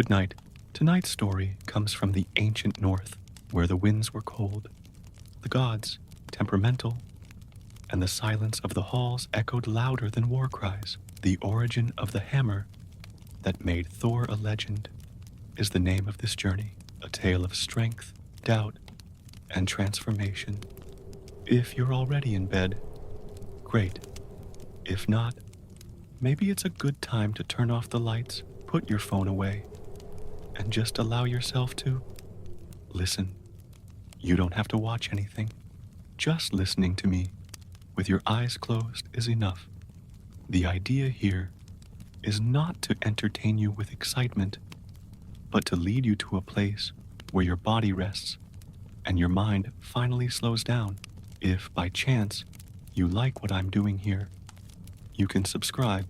Good night. Tonight's story comes from the ancient North, where the winds were cold, the gods temperamental, and the silence of the halls echoed louder than war cries. The origin of the hammer that made Thor a legend is the name of this journey, a tale of strength, doubt, and transformation. If you're already in bed, great. If not, maybe it's a good time to turn off the lights, put your phone away, and just allow yourself to listen. You don't have to watch anything. Just listening to me with your eyes closed is enough. The idea here is not to entertain you with excitement, but to lead you to a place where your body rests and your mind finally slows down. If by chance you like what I'm doing here, you can subscribe,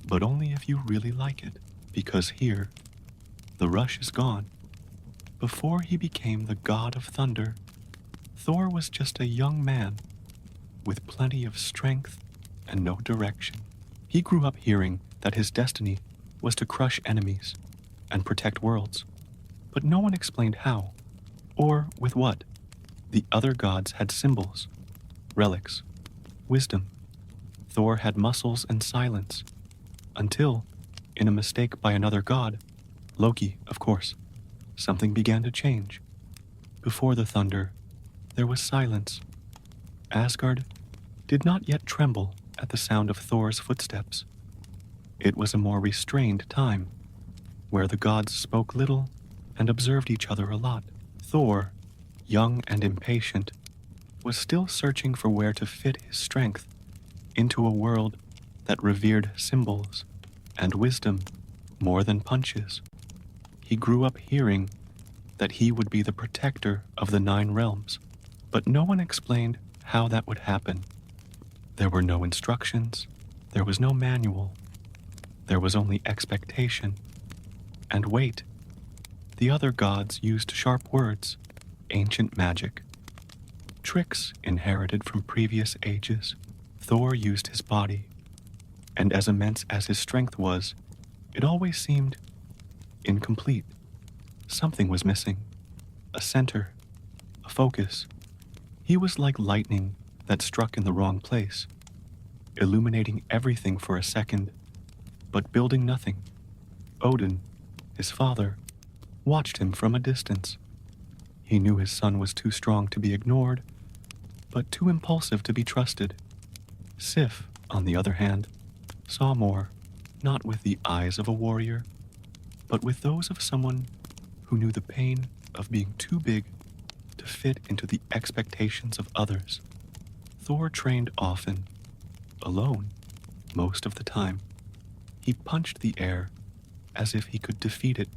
but only if you really like it, because here, the rush is gone. Before he became the god of thunder, Thor was just a young man with plenty of strength and no direction. He grew up hearing that his destiny was to crush enemies and protect worlds, but no one explained how, or with what. The other gods had symbols, relics, wisdom. Thor had muscles and silence, until, in a mistake by another god, Loki, of course, something began to change. Before the thunder, there was silence. Asgard did not yet tremble at the sound of Thor's footsteps. It was a more restrained time, where the gods spoke little and observed each other a lot. Thor, young and impatient, was still searching for where to fit his strength into a world that revered symbols and wisdom more than punches. He grew up hearing that he would be the protector of the 9 realms, but no one explained how that would happen. There were no instructions, there was no manual, there was only expectation and wait. The other gods used sharp words, ancient magic, tricks inherited from previous ages. Thor used his body, and as immense as his strength was, it always seemed incomplete. Something was missing, a center, a focus. He was like lightning that struck in the wrong place, illuminating everything for a second, but building nothing. Odin, his father, watched him from a distance. He knew his son was too strong to be ignored, but too impulsive to be trusted. Sif, on the other hand, saw more, not with the eyes of a warrior, but with those of someone who knew the pain of being too big to fit into the expectations of others. Thor trained often, alone, most of the time. He punched the air as if he could defeat it.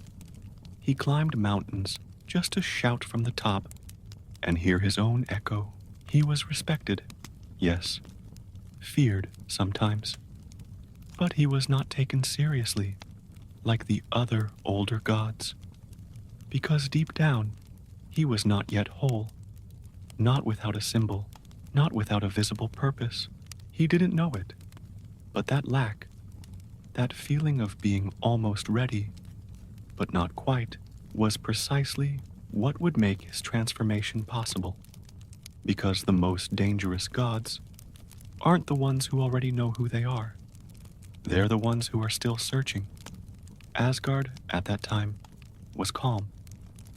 He climbed mountains just to shout from the top and hear his own echo. He was respected, yes, feared sometimes, but he was not taken seriously like the other older gods, because deep down he was not yet whole, not without a symbol, not without a visible purpose. He didn't know it, but that lack, that feeling of being almost ready, but not quite, was precisely what would make his transformation possible, because the most dangerous gods aren't the ones who already know who they are. They're the ones who are still searching. Asgard, at that time, was calm,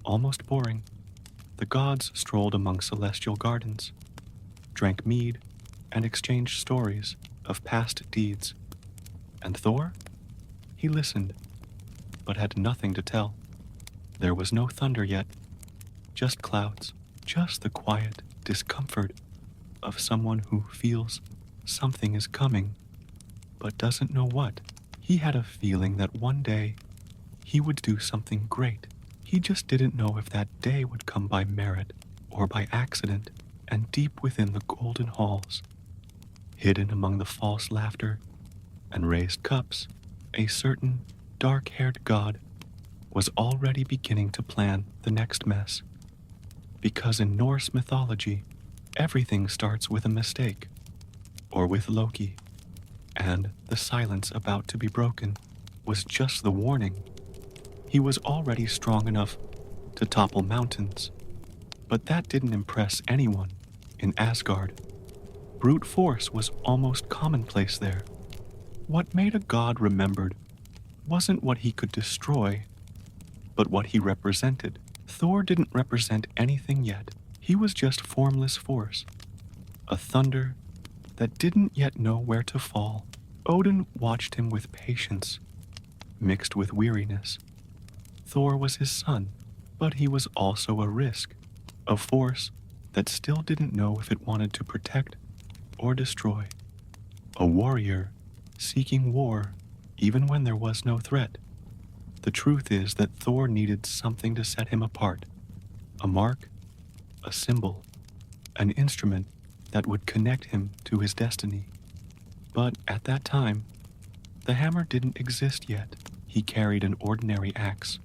almost boring. The gods strolled among celestial gardens, drank mead, and exchanged stories of past deeds. And Thor? He listened, but had nothing to tell. There was no thunder yet, just clouds, just the quiet discomfort of someone who feels something is coming, but doesn't know what. He had a feeling that one day he would do something great. He just didn't know if that day would come by merit or by accident. And deep within the golden halls, hidden among the false laughter and raised cups, a certain dark-haired god was already beginning to plan the next mess. Because in Norse mythology, everything starts with a mistake, or with Loki, and the silence about to be broken was just the warning. He was already strong enough to topple mountains, but that didn't impress anyone in Asgard. Brute force was almost commonplace there. What made a god remembered wasn't what he could destroy, but what he represented. Thor didn't represent anything yet. He was just formless force, a thunder that didn't yet know where to fall. Odin watched him with patience, mixed with weariness. Thor was his son, but he was also a risk, a force that still didn't know if it wanted to protect or destroy. A warrior seeking war even when there was no threat. The truth is that Thor needed something to set him apart, a mark, a symbol, an instrument that would connect him to his destiny. But at that time, the hammer didn't exist yet. He carried an ordinary axe.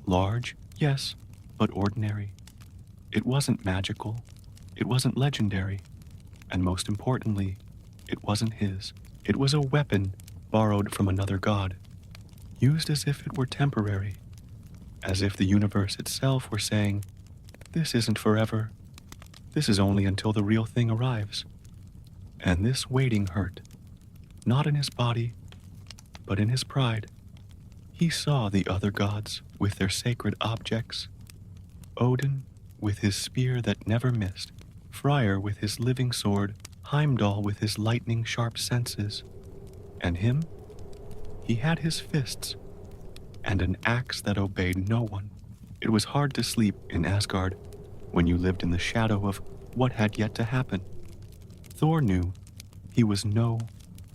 Large, yes, but ordinary. It wasn't magical, it wasn't legendary, and most importantly, it wasn't his. It was a weapon borrowed from another god, used as if it were temporary, as if the universe itself were saying, "This isn't forever. This is only until the real thing arrives." And this waiting hurt, not in his body, but in his pride. He saw the other gods with their sacred objects, Odin with his spear that never missed, Freyr with his living sword, Heimdall with his lightning-sharp senses. And him? He had his fists, and an axe that obeyed no one. It was hard to sleep in Asgard when you lived in the shadow of what had yet to happen. Thor knew he was no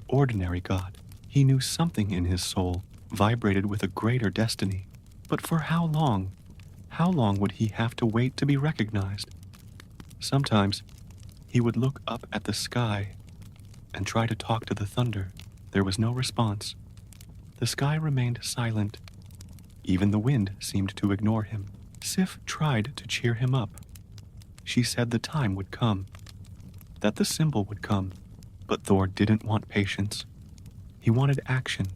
ordinary god. He knew something in his soul vibrated with a greater destiny. But for how long? How long would he have to wait to be recognized? Sometimes he would look up at the sky and try to talk to the thunder. There was no response. The sky remained silent. Even the wind seemed to ignore him. Sif tried to cheer him up. She said the time would come, that the symbol would come. But Thor didn't want patience. He wanted action.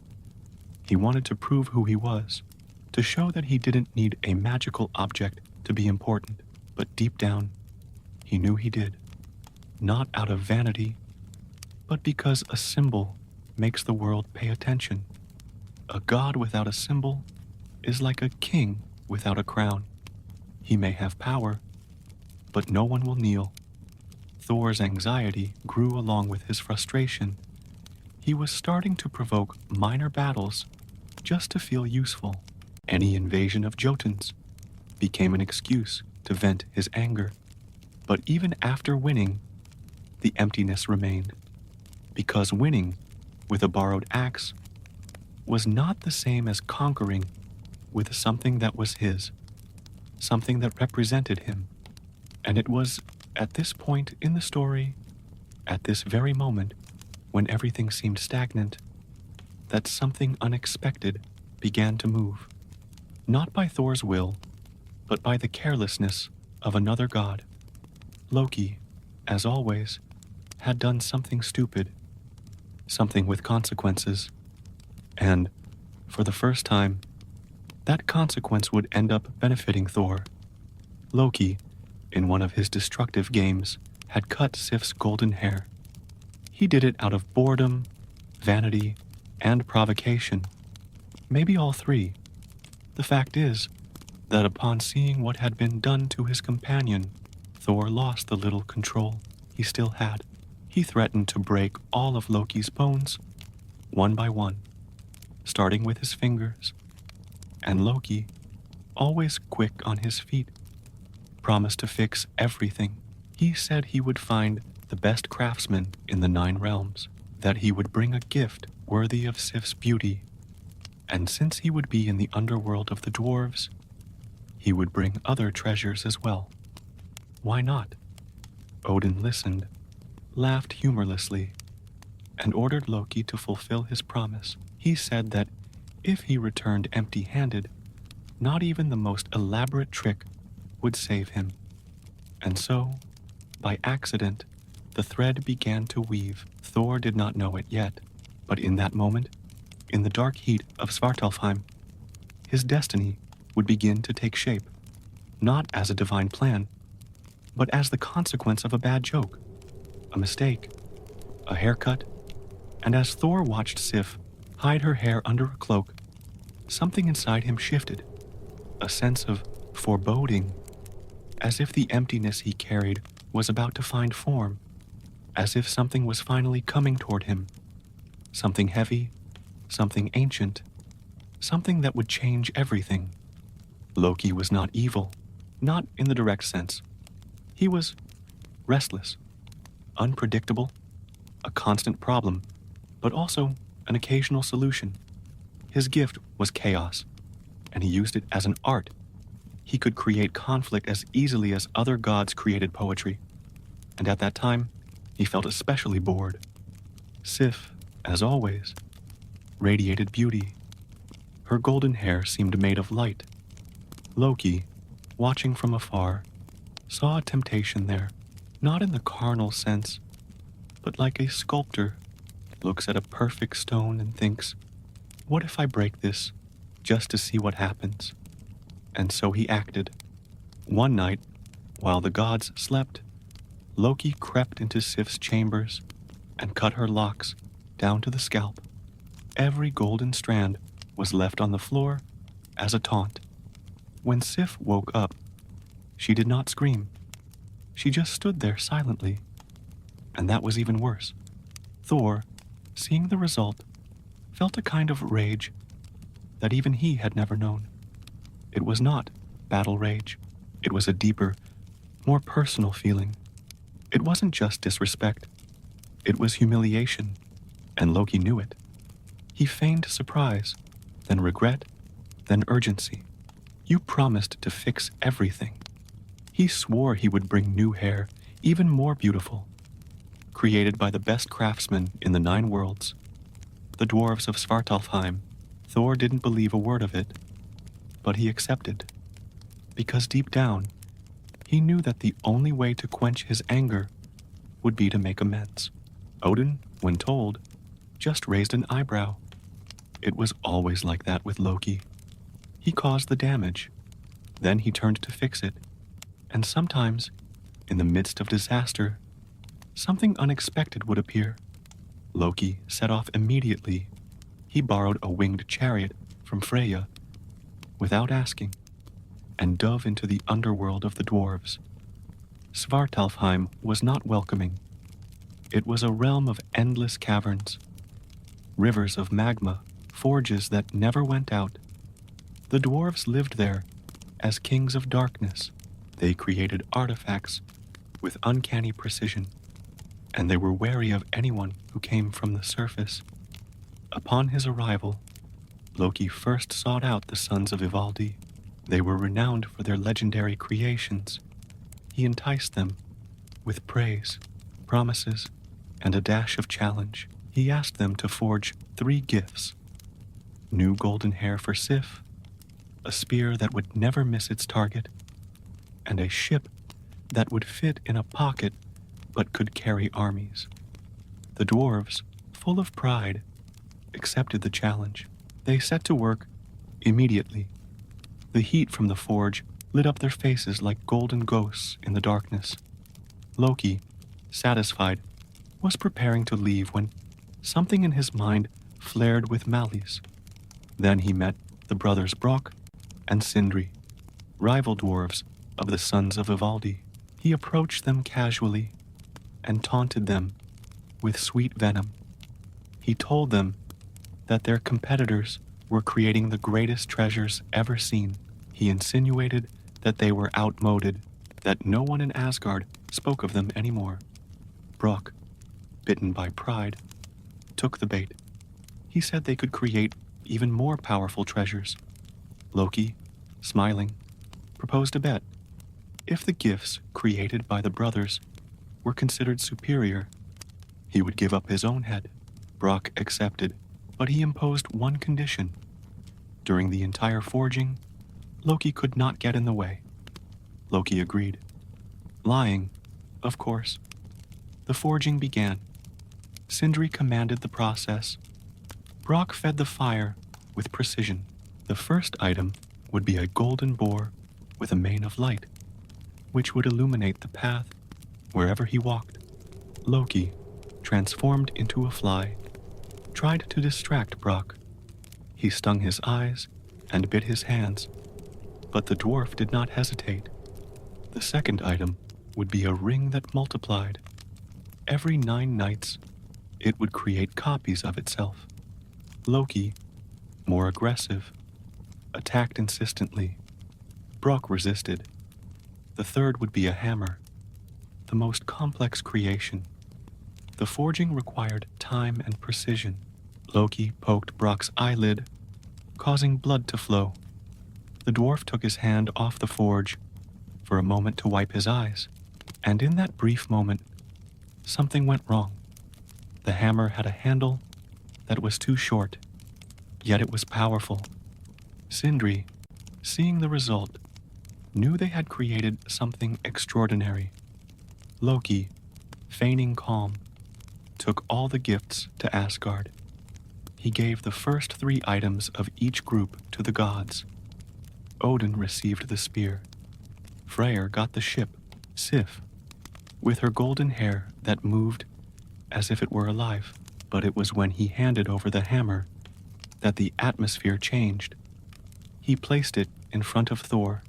He wanted to prove who he was, to show that he didn't need a magical object to be important. But deep down, he knew he did. Not out of vanity, but because a symbol makes the world pay attention. A god without a symbol is like a king without a crown. He may have power, but no one will kneel. Thor's anxiety grew along with his frustration. He was starting to provoke minor battles just to feel useful. Any invasion of Jotuns became an excuse to vent his anger. But even after winning, the emptiness remained. Because winning with a borrowed axe was not the same as conquering with something that was his, something that represented him. And it was at this point in the story, at this very moment, when everything seemed stagnant, that something unexpected began to move. Not by Thor's will, but by the carelessness of another god. Loki, as always, had done something stupid, something with consequences. And, for the first time, that consequence would end up benefiting Thor. Loki, in one of his destructive games, had cut Sif's golden hair. He did it out of boredom, vanity, and provocation. Maybe all three. The fact is that upon seeing what had been done to his companion, Thor lost the little control he still had. He threatened to break all of Loki's bones, one by one, starting with his fingers. And Loki, always quick on his feet, promised to fix everything. He said he would find the best craftsman in the 9 realms, that he would bring a gift worthy of Sif's beauty, and since he would be in the underworld of the dwarves, he would bring other treasures as well. Why not? Odin listened, laughed humorlessly, and ordered Loki to fulfill his promise. He said that if he returned empty-handed, not even the most elaborate trick would save him. And so, by accident, the thread began to weave. Thor did not know it yet, but in that moment, in the dark heat of Svartalfheim, his destiny would begin to take shape, not as a divine plan, but as the consequence of a bad joke, a mistake, a haircut. And as Thor watched Sif hide her hair under a cloak, something inside him shifted, a sense of foreboding, as if the emptiness he carried was about to find form, as if something was finally coming toward him, something heavy, something ancient, something that would change everything. Loki was not evil, not in the direct sense. He was restless, unpredictable, a constant problem, but also an occasional solution. His gift was chaos, and he used it as an art. He could create conflict as easily as other gods created poetry, and at that time, he felt especially bored. Sif, as always, radiated beauty. Her golden hair seemed made of light. Loki, watching from afar, saw a temptation there, not in the carnal sense, but like a sculptor looks at a perfect stone and thinks, what if I break this just to see what happens? And so he acted. One night, while the gods slept, Loki crept into Sif's chambers and cut her locks down to the scalp. Every golden strand was left on the floor as a taunt. When Sif woke up, she did not scream. She just stood there silently. And that was even worse. Thor, seeing the result, felt a kind of rage that even he had never known. It was not battle rage. It was a deeper, more personal feeling. It wasn't just disrespect. It was humiliation, and Loki knew it. He feigned surprise, then regret, then urgency. You promised to fix everything. He swore he would bring new hair, even more beautiful, created by the best craftsmen in the 9 worlds. The dwarves of Svartalfheim. Thor didn't believe a word of it, but he accepted, because deep down, he knew that the only way to quench his anger would be to make amends. Odin, when told, just raised an eyebrow. It was always like that with Loki. He caused the damage, then he turned to fix it, and sometimes, in the midst of disaster, something unexpected would appear. Loki set off immediately. He borrowed a winged chariot from Freya, without asking, and dove into the underworld of the dwarves. Svartalfheim was not welcoming. It was a realm of endless caverns, rivers of magma, forges that never went out. The dwarves lived there as kings of darkness. They created artifacts with uncanny precision, and they were wary of anyone who came from the surface. Upon his arrival, Loki first sought out the sons of Ivaldi. They were renowned for their legendary creations. He enticed them with praise, promises, and a dash of challenge. He asked them to forge 3 gifts: new golden hair for Sif, a spear that would never miss its target, and a ship that would fit in a pocket but could carry armies. The dwarves, full of pride, accepted the challenge. They set to work immediately. The heat from the forge lit up their faces like golden ghosts in the darkness. Loki, satisfied, was preparing to leave when something in his mind flared with malice. Then he met the brothers Brock and Sindri, rival dwarves of the sons of Ivaldi. He approached them casually and taunted them with sweet venom. He told them that their competitors were creating the greatest treasures ever seen. He insinuated that they were outmoded, that no one in Asgard spoke of them anymore. Brock, bitten by pride, took the bait. He said they could create even more powerful treasures. Loki, smiling, proposed a bet. If the gifts created by the brothers were considered superior, he would give up his own head. Brock accepted, but he imposed one condition. During the entire forging, Loki could not get in the way. Loki agreed. Lying, of course. The forging began. Sindri commanded the process. Brock fed the fire with precision. The first item would be a golden boar with a mane of light, which would illuminate the path wherever he walked. Loki, transformed into a fly, tried to distract Brock. He stung his eyes and bit his hands, but the dwarf did not hesitate. The second item would be a ring that multiplied. Every 9 nights, it would create copies of itself. Loki, more aggressive, attacked insistently. Brock resisted. The third would be a hammer, the most complex creation. The forging required time and precision. Loki poked Brock's eyelid, causing blood to flow. The dwarf took his hand off the forge for a moment to wipe his eyes, and in that brief moment, something went wrong. The hammer had a handle that was too short, yet it was powerful. Sindri, seeing the result, knew they had created something extraordinary. Loki, feigning calm, took all the gifts to Asgard. He gave the first 3 items of each group to the gods. Odin received the spear. Freyr got the ship, Sif, with her golden hair that moved as if it were alive. But it was when he handed over the hammer that the atmosphere changed. He placed it in front of Thor.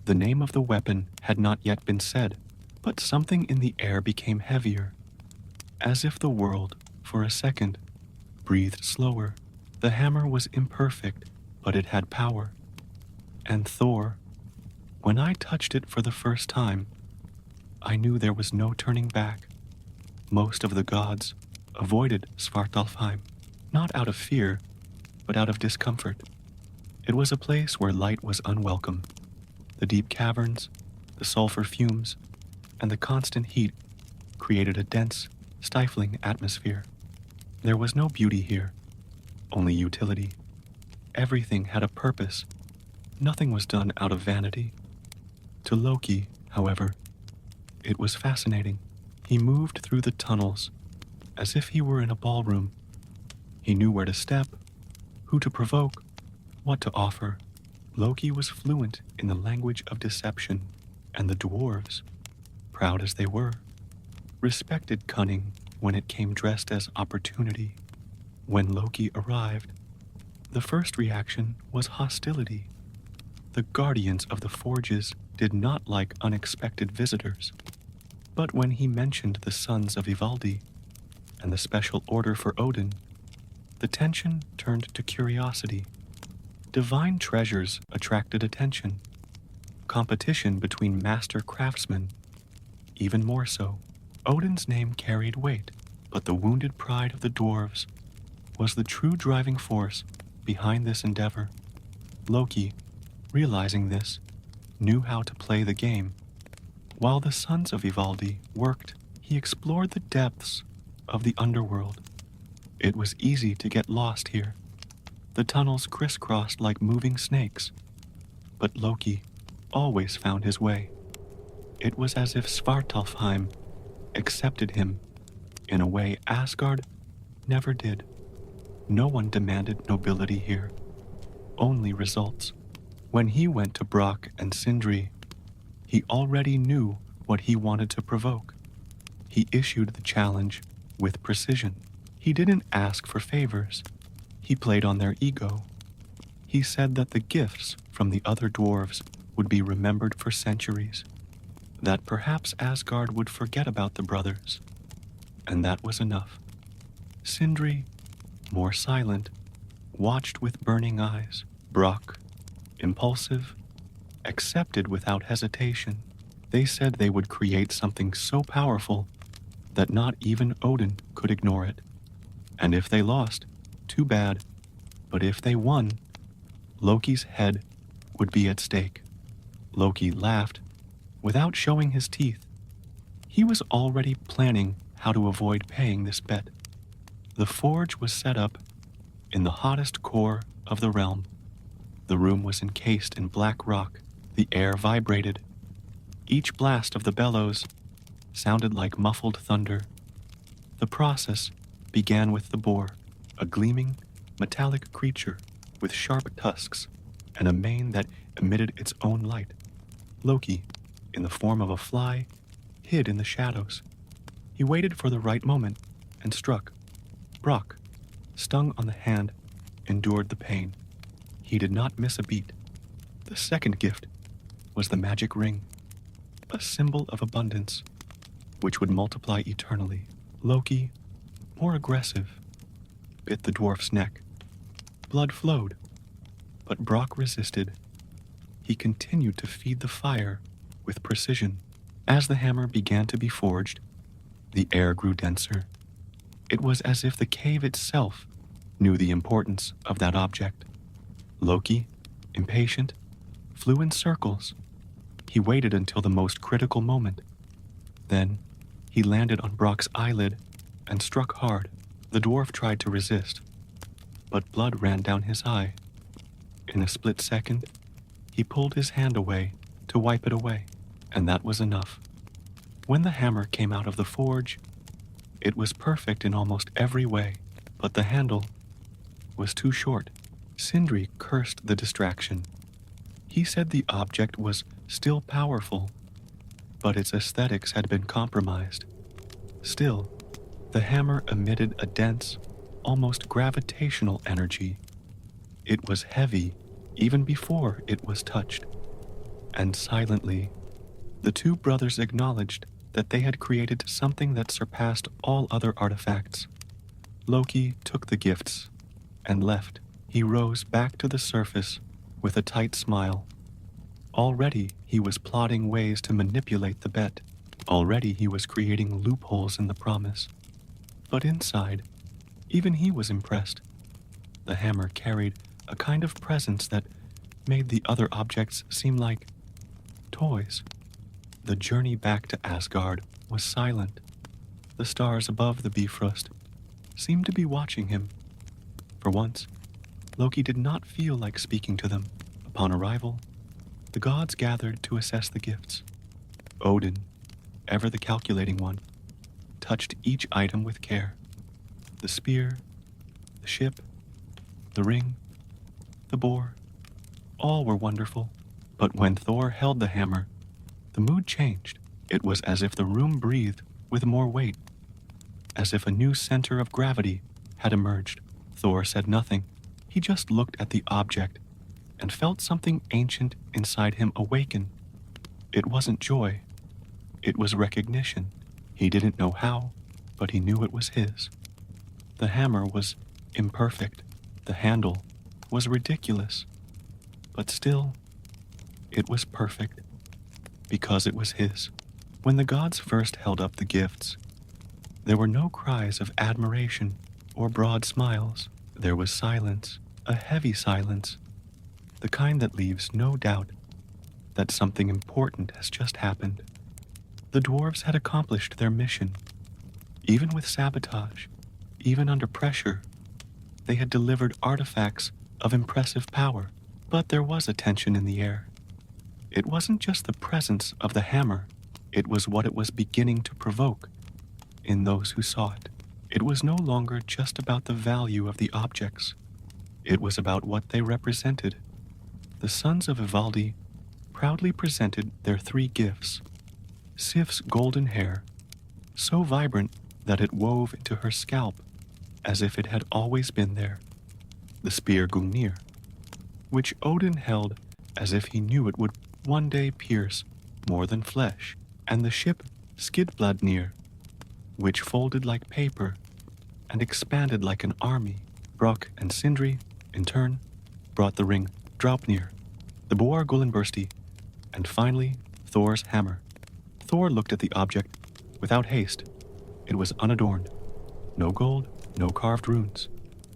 The name of the weapon had not yet been said, but something in the air became heavier, as if the world, for a second, breathed slower. The hammer was imperfect, but it had power. And Thor, when I touched it for the first time, I knew there was no turning back. Most of the gods avoided Svartalfheim, not out of fear, but out of discomfort. It was a place where light was unwelcome. The deep caverns, the sulfur fumes, and the constant heat created a dense, stifling atmosphere. There was no beauty here, only utility. Everything had a purpose. Nothing was done out of vanity. To Loki, however, it was fascinating. He moved through the tunnels as if he were in a ballroom. He knew where to step, who to provoke, what to offer. Loki was fluent in the language of deception, and the dwarves, proud as they were, respected cunning when it came dressed as opportunity. When Loki arrived, the first reaction was hostility. The guardians of the forges did not like unexpected visitors. But when he mentioned the sons of Ivaldi and the special order for Odin, the tension turned to curiosity. Divine treasures attracted attention. Competition between master craftsmen, even more so. Odin's name carried weight, but the wounded pride of the dwarves was the true driving force behind this endeavor. Loki, realizing this, knew how to play the game. While the sons of Ivaldi worked, he explored the depths of the underworld. It was easy to get lost here. The tunnels crisscrossed like moving snakes, but Loki always found his way. It was as if Svartalfheim accepted him in a way Asgard never did. No one demanded nobility here, only results. When he went to Brock and Sindri, he already knew what he wanted to provoke. He issued the challenge with precision. He didn't ask for favors. He played on their ego. He said that the gifts from the other dwarves would be remembered for centuries, that perhaps Asgard would forget about the brothers, and that was enough. Sindri, more silent, watched with burning eyes. Brock, impulsive, accepted without hesitation. They said they would create something so powerful that not even Odin could ignore it. And if they lost, too bad. But if they won, Loki's head would be at stake. Loki laughed, without showing his teeth. He was already planning how to avoid paying this bet. The forge was set up in the hottest core of the realm. The room was encased in black rock. The air vibrated. Each blast of the bellows sounded like muffled thunder. The process began with the boar, a gleaming, metallic creature with sharp tusks and a mane that emitted its own light. Loki, in the form of a fly, hid in the shadows. He waited for the right moment and struck. Brock, stung on the hand, endured the pain. He did not miss a beat. The second gift was the magic ring, a symbol of abundance, which would multiply eternally. Loki, more aggressive, bit the dwarf's neck. Blood flowed, but Brock resisted. He continued to feed the fire with precision. As the hammer began to be forged, the air grew denser. It was as if the cave itself knew the importance of that object. Loki, impatient, flew in circles. He waited until the most critical moment. Then, he landed on Brock's eyelid and struck hard. The dwarf tried to resist, but blood ran down his eye. In a split second, he pulled his hand away to wipe it away, and that was enough. When the hammer came out of the forge, it was perfect in almost every way, but the handle was too short. Sindri cursed the distraction. He said the object was still powerful, but its aesthetics had been compromised. Still, the hammer emitted a dense, almost gravitational energy. It was heavy even before it was touched. And silently, the two brothers acknowledged that they had created something that surpassed all other artifacts. Loki took the gifts and left. He rose back to the surface with a tight smile. Already he was plotting ways to manipulate the bet. Already he was creating loopholes in the promise. But inside, even he was impressed. The hammer carried a kind of presence that made the other objects seem like toys. The journey back to Asgard was silent. The stars above the Bifrost seemed to be watching him. For once, Loki did not feel like speaking to them. Upon arrival, the gods gathered to assess the gifts. Odin, ever the calculating one, touched each item with care. The spear, the ship, the ring, the boar, all were wonderful. But when Thor held the hammer, the mood changed. It was as if the room breathed with more weight, as if a new center of gravity had emerged. Thor said nothing. He just looked at the object and felt something ancient inside him awaken. It wasn't joy. It was recognition. He didn't know how, but he knew it was his. The hammer was imperfect. The handle was ridiculous. But still, it was perfect, because it was his. When the gods first held up the gifts, there were no cries of admiration or broad smiles. There was silence, a heavy silence, the kind that leaves no doubt that something important has just happened. The dwarves had accomplished their mission. Even with sabotage, even under pressure, they had delivered artifacts of impressive power. But there was a tension in the air. It wasn't just the presence of the hammer, it was what it was beginning to provoke in those who saw it. It was no longer just about the value of the objects. It was about what they represented. The sons of Ivaldi proudly presented their three gifts. Sif's golden hair, so vibrant that it wove into her scalp as if it had always been there. The spear Gungnir, which Odin held as if he knew it would one day pierce more than flesh, and the ship Skidbladnir, which folded like paper and expanded like an army. Brock and Sindri, in turn, brought the ring Draupnir, the boar Gullinbursti, and finally Thor's hammer. Thor looked at the object without haste. It was unadorned. No gold, no carved runes.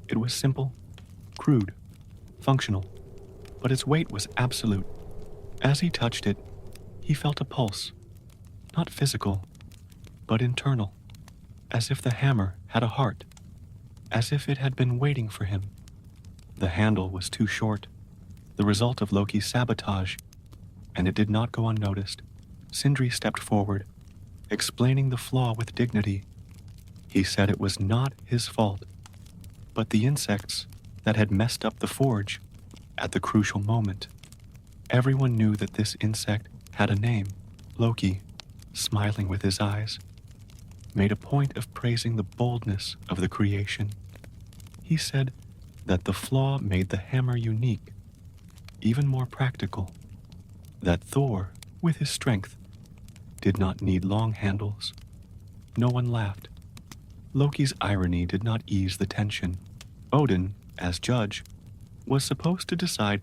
It was simple, crude, functional, but its weight was absolute. As he touched it, he felt a pulse, not physical, but internal, as if the hammer had a heart, as if it had been waiting for him. The handle was too short, the result of Loki's sabotage, and it did not go unnoticed. Sindri stepped forward, explaining the flaw with dignity. He said it was not his fault, but the insects that had messed up the forge at the crucial moment. Everyone knew that this insect had a name. Loki, smiling with his eyes, made a point of praising the boldness of the creation. He said that the flaw made the hammer unique, even more practical, that Thor, with his strength, did not need long handles. No one laughed. Loki's irony did not ease the tension. Odin, as judge, was supposed to decide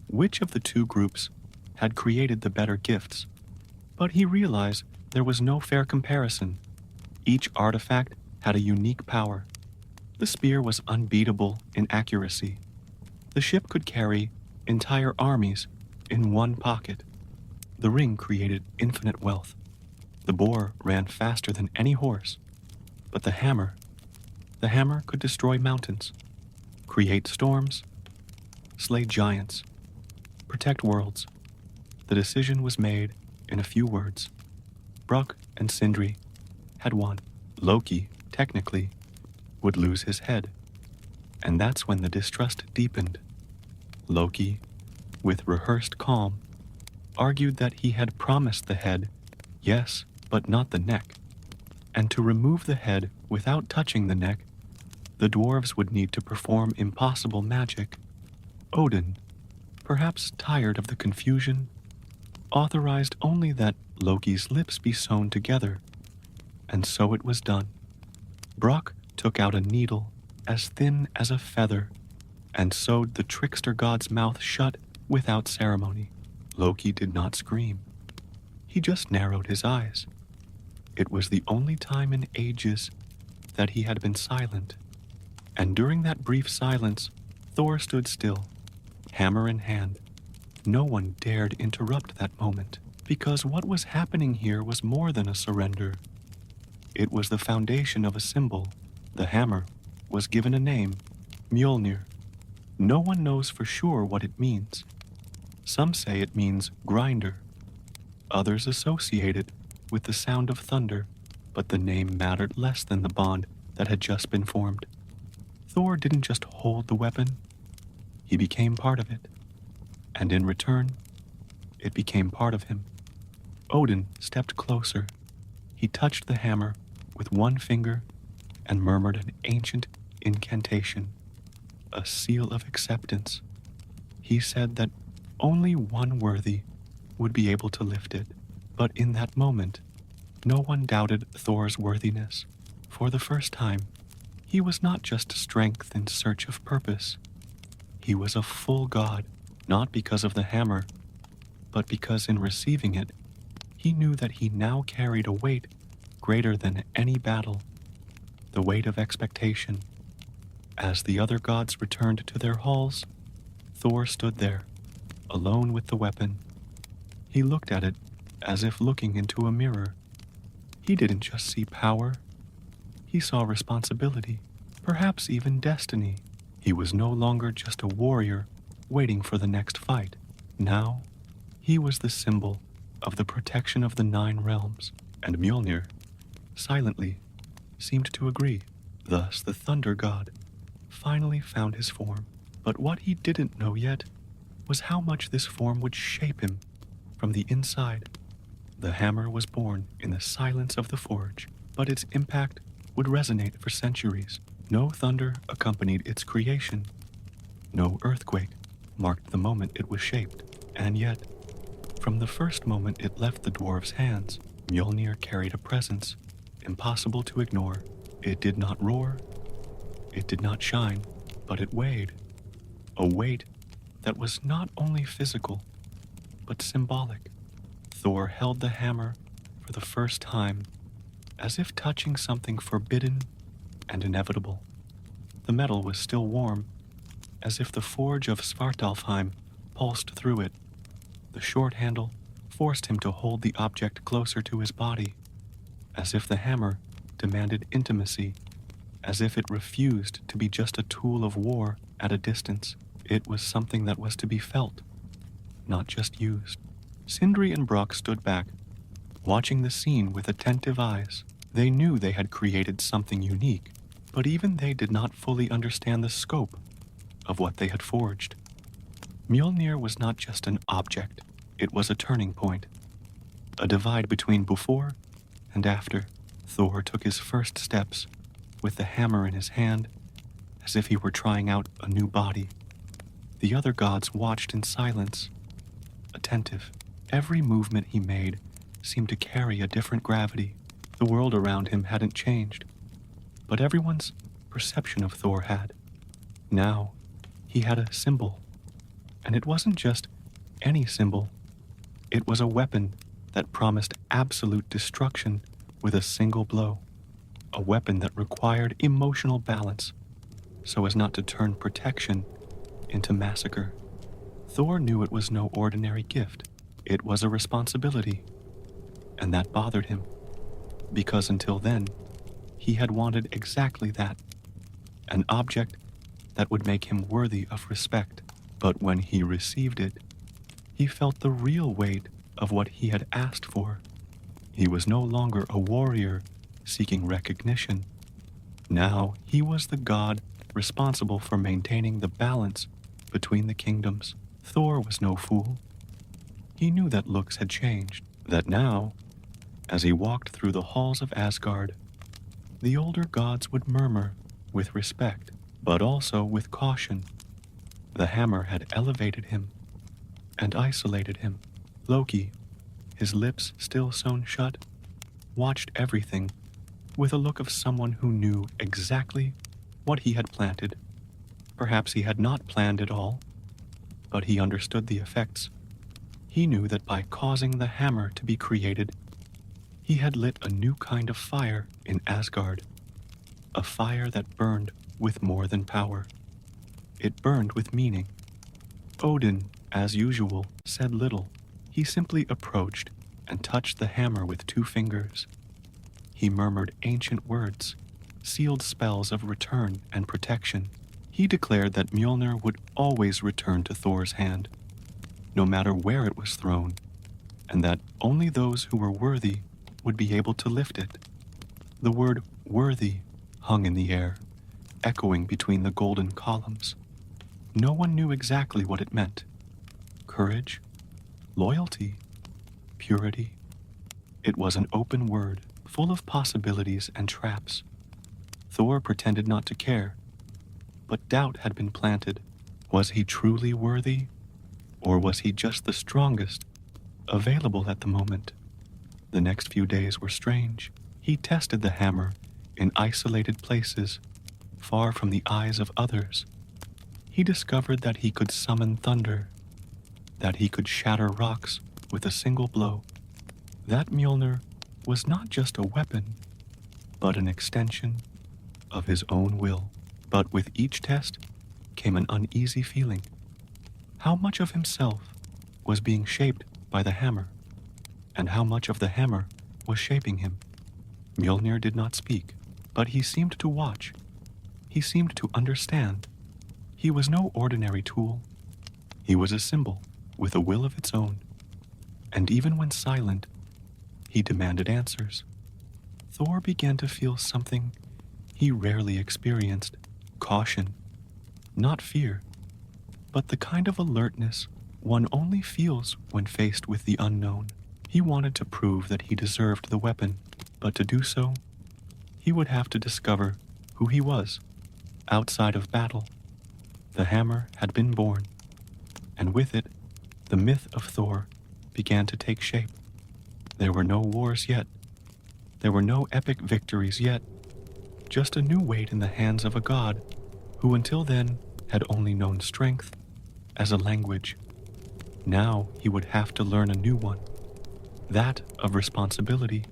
which of the two groups had created the better gifts, but he realized there was no fair comparison. Each artifact had a unique power. The spear was unbeatable in accuracy. The ship could carry entire armies in one pocket. The ring created infinite wealth. The boar ran faster than any horse. But the hammer could destroy mountains, create storms, slay giants, protect worlds. The decision was made in a few words. Brock and Sindri had won. Loki, technically, would lose his head. And that's when the distrust deepened. Loki, with rehearsed calm, argued that he had promised the head, yes, but not the neck. And to remove the head without touching the neck, the dwarves would need to perform impossible magic. Odin, perhaps tired of the confusion, authorized only that Loki's lips be sewn together, and so it was done. Brock took out a needle as thin as a feather and sewed the trickster god's mouth shut without ceremony. Loki did not scream. He just narrowed his eyes. It was the only time in ages that he had been silent, and during that brief silence, Thor stood still, hammer in hand. No one dared interrupt that moment, because what was happening here was more than a surrender. It was the foundation of a symbol. The hammer was given a name, Mjölnir. No one knows for sure what it means. Some say it means grinder. Others associate it with the sound of thunder, but the name mattered less than the bond that had just been formed. Thor didn't just hold the weapon, he became part of it. And in return, it became part of him. Odin stepped closer. He touched the hammer with one finger and murmured an ancient incantation, a seal of acceptance. He said that only one worthy would be able to lift it. But in that moment, no one doubted Thor's worthiness. For the first time, he was not just strength in search of purpose. He was a full god, not because of the hammer, but because in receiving it, he knew that he now carried a weight greater than any battle, the weight of expectation. As the other gods returned to their halls, Thor stood there, alone with the weapon. He looked at it as if looking into a mirror. He didn't just see power, he saw responsibility, perhaps even destiny. He was no longer just a warrior waiting for the next fight. Now, he was the symbol of the protection of the 9 realms, and Mjölnir, silently, seemed to agree. Thus the thunder god finally found his form. But what he didn't know yet was how much this form would shape him from the inside. The hammer was born in the silence of the forge, but its impact would resonate for centuries. No thunder accompanied its creation. No earthquake marked the moment it was shaped. And yet, from the first moment it left the dwarves' hands, Mjölnir carried a presence impossible to ignore. It did not roar, it did not shine, but it weighed. A weight that was not only physical, but symbolic. Thor held the hammer for the first time, as if touching something forbidden and inevitable. The metal was still warm, as if the forge of Svartalfheim pulsed through it. The short handle forced him to hold the object closer to his body, as if the hammer demanded intimacy, as if it refused to be just a tool of war at a distance. It was something that was to be felt, not just used. Sindri and Brock stood back, watching the scene with attentive eyes. They knew they had created something unique, but even they did not fully understand the scope. of what they had forged. Mjölnir was not just an object, it was a turning point, a divide between before and after. Thor took his first steps with the hammer in his hand, as if he were trying out a new body. The other gods watched in silence, attentive. Every movement he made seemed to carry a different gravity. The world around him hadn't changed, but everyone's perception of Thor had. Now, he had a symbol, and it wasn't just any symbol. It was a weapon that promised absolute destruction with a single blow, a weapon that required emotional balance so as not to turn protection into massacre. Thor knew it was no ordinary gift. It was a responsibility, and that bothered him, because until then, he had wanted exactly that, an object that would make him worthy of respect. But when he received it, he felt the real weight of what he had asked for. He was no longer a warrior seeking recognition. Now he was the god responsible for maintaining the balance between the kingdoms. Thor was no fool. He knew that looks had changed, that now, as he walked through the halls of Asgard, the older gods would murmur with respect, but also with caution. The hammer had elevated him and isolated him. Loki, his lips still sewn shut, watched everything with a look of someone who knew exactly what he had planted. Perhaps he had not planned it all, but he understood the effects. He knew that by causing the hammer to be created, he had lit a new kind of fire in Asgard, a fire that burned with more than power. It burned with meaning. Odin, as usual, said little. He simply approached and touched the hammer with 2 fingers. He murmured ancient words, sealed spells of return and protection. He declared that Mjölnir would always return to Thor's hand, no matter where it was thrown, and that only those who were worthy would be able to lift it. The word worthy hung in the air, echoing between the golden columns. No one knew exactly what it meant. Courage, loyalty, purity. It was an open word, full of possibilities and traps. Thor pretended not to care, but doubt had been planted. Was he truly worthy, or was he just the strongest available at the moment? The next few days were strange. He tested the hammer in isolated places, far from the eyes of others. He discovered that he could summon thunder, that he could shatter rocks with a single blow. That Mjölnir was not just a weapon, but an extension of his own will. But with each test came an uneasy feeling. How much of himself was being shaped by the hammer, and how much of the hammer was shaping him? Mjölnir did not speak, but he seemed to watch. He seemed to understand. He was no ordinary tool. He was a symbol with a will of its own. And even when silent, he demanded answers. Thor began to feel something he rarely experienced: caution. Not fear, but the kind of alertness one only feels when faced with the unknown. He wanted to prove that he deserved the weapon, but to do so, he would have to discover who he was outside of battle. The hammer had been born, and with it, the myth of Thor began to take shape. There were no wars yet. There were no epic victories yet. Just a new weight in the hands of a god who until then had only known strength as a language. Now he would have to learn a new one, that of responsibility,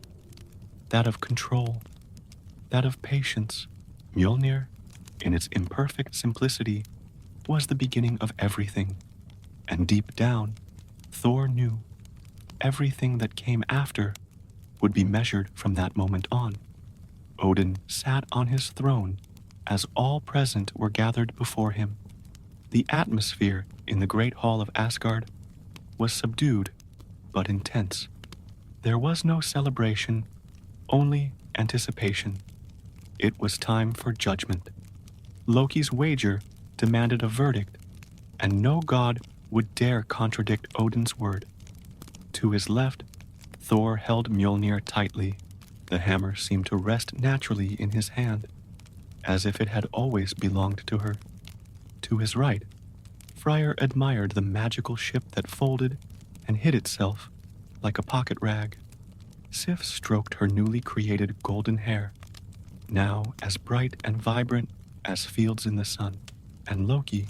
that of control, that of patience. Mjölnir, in its imperfect simplicity, was the beginning of everything, and deep down, Thor knew everything that came after would be measured from that moment on. Odin sat on his throne as all present were gathered before him. The atmosphere in the great hall of Asgard was subdued but intense. There was no celebration, only anticipation. It was time for judgment. Loki's wager demanded a verdict, and no god would dare contradict Odin's word. To his left, Thor held Mjölnir tightly. The hammer seemed to rest naturally in his hand, as if it had always belonged to her. To his right, Freyr admired the magical ship that folded and hid itself like a pocket rag. Sif stroked her newly created golden hair, now as bright and vibrant as fields in the sun, and Loki,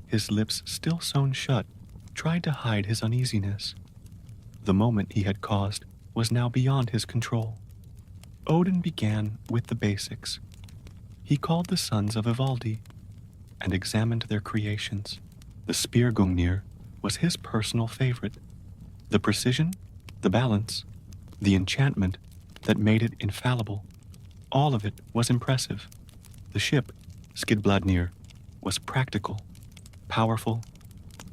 his lips still sewn shut, tried to hide his uneasiness. The moment he had caused was now beyond his control. Odin began with the basics. He called the sons of Ivaldi and examined their creations. The spear Gungnir was his personal favorite. The precision, the balance, the enchantment that made it infallible, all of it was impressive. The ship, Skidbladnir, was practical, powerful,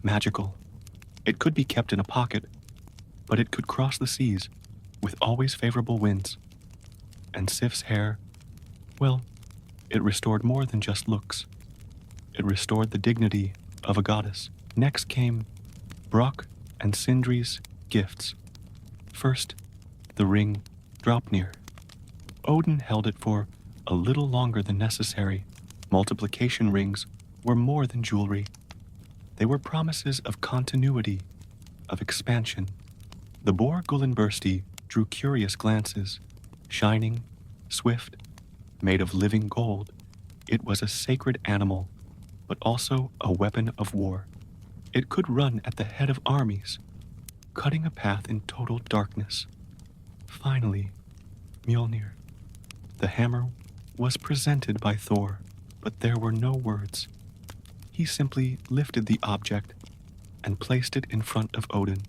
magical. It could be kept in a pocket, but it could cross the seas with always favorable winds. And Sif's hair, well, it restored more than just looks. It restored the dignity of a goddess. Next came Brock and Sindri's gifts. First, the ring Draupnir. Odin held it for a little longer than necessary. Multiplication rings were more than jewelry. They were promises of continuity, of expansion. The boar Gullinbursti drew curious glances. Shining, swift, made of living gold, it was a sacred animal, but also a weapon of war. It could run at the head of armies, cutting a path in total darkness. Finally, Mjölnir. The hammer was presented by Thor, but there were no words. He simply lifted the object and placed it in front of Odin.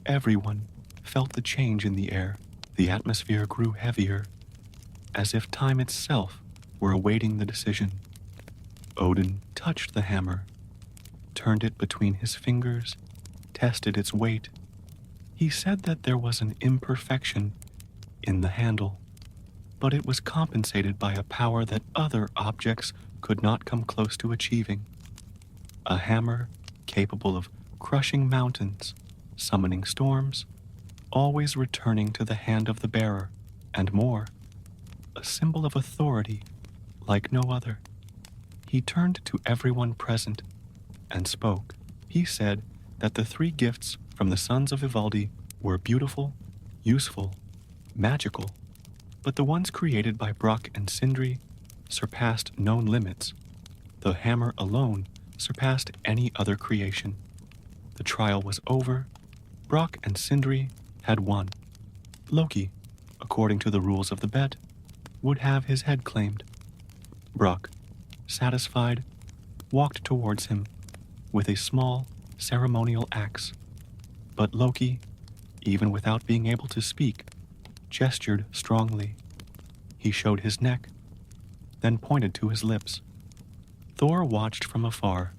Everyone felt the change in the air. The atmosphere grew heavier, as if time itself were awaiting the decision. Odin touched the hammer, turned it between his fingers, tested its weight. He said that there was an imperfection in the handle, but it was compensated by a power that other objects could not come close to achieving. A hammer capable of crushing mountains, summoning storms, always returning to the hand of the bearer, and more, a symbol of authority like no other. He turned to everyone present and spoke. He said that the three gifts from the sons of Ivaldi were beautiful, useful, magical, but the ones created by Brock and Sindri surpassed known limits. The hammer alone surpassed any other creation. The trial was over. Brock and Sindri had won. Loki, according to the rules of the bet, would have his head claimed. Brock, satisfied, walked towards him with a small ceremonial axe. But Loki, even without being able to speak, gestured strongly. He showed his neck, then pointed to his lips. Thor watched from afar,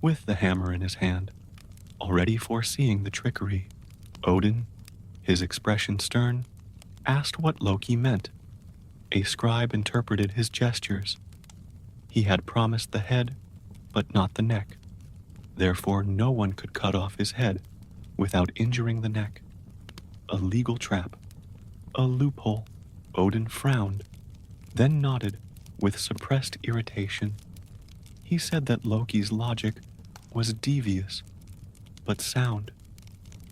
with the hammer in his hand, already foreseeing the trickery. Odin, his expression stern, asked what Loki meant. A scribe interpreted his gestures. He had promised the head, but not the neck. Therefore, no one could cut off his head without injuring the neck. A legal trap. A loophole. Odin frowned, then nodded with suppressed irritation. He said that Loki's logic was devious, but sound.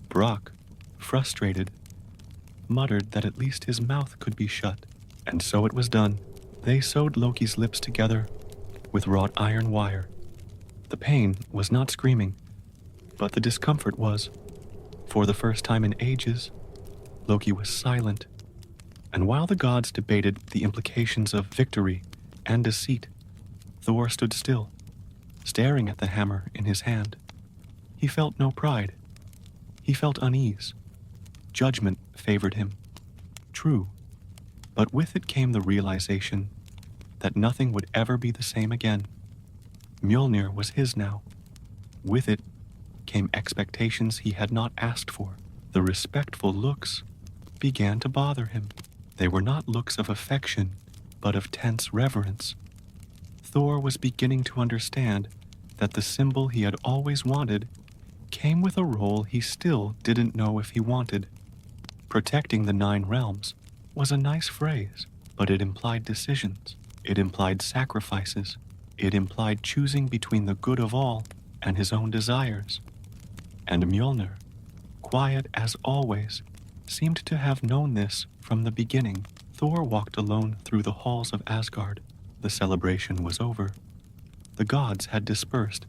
Brock, frustrated, muttered that at least his mouth could be shut, and so it was done. They sewed Loki's lips together with wrought iron wire. The pain was not screaming, but the discomfort was. For the first time in ages, Loki was silent, and while the gods debated the implications of victory and deceit, Thor stood still, staring at the hammer in his hand. He felt no pride. He felt unease. Judgment favored him. True, but with it came the realization that nothing would ever be the same again. Mjölnir was his now. With it came expectations he had not asked for. The respectful looks began to bother him. They were not looks of affection, but of tense reverence. Thor was beginning to understand that the symbol he had always wanted came with a role he still didn't know if he wanted. Protecting the 9 realms was a nice phrase, but it implied decisions. It implied sacrifices. It implied choosing between the good of all and his own desires. And Mjölnir, quiet as always, seemed to have known this from the beginning. Thor walked alone through the halls of Asgard. The celebration was over. The gods had dispersed,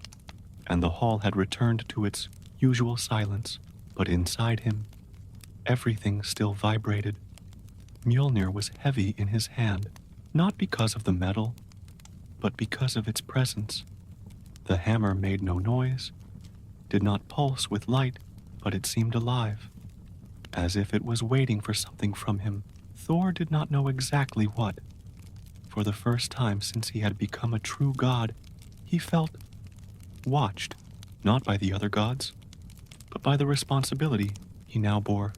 and the hall had returned to its usual silence. But inside him, everything still vibrated. Mjölnir was heavy in his hand, not because of the metal, but because of its presence. The hammer made no noise, did not pulse with light, but it seemed alive, as if it was waiting for something from him. Thor did not know exactly what. For the first time since he had become a true god, he felt watched, not by the other gods, but by the responsibility he now bore.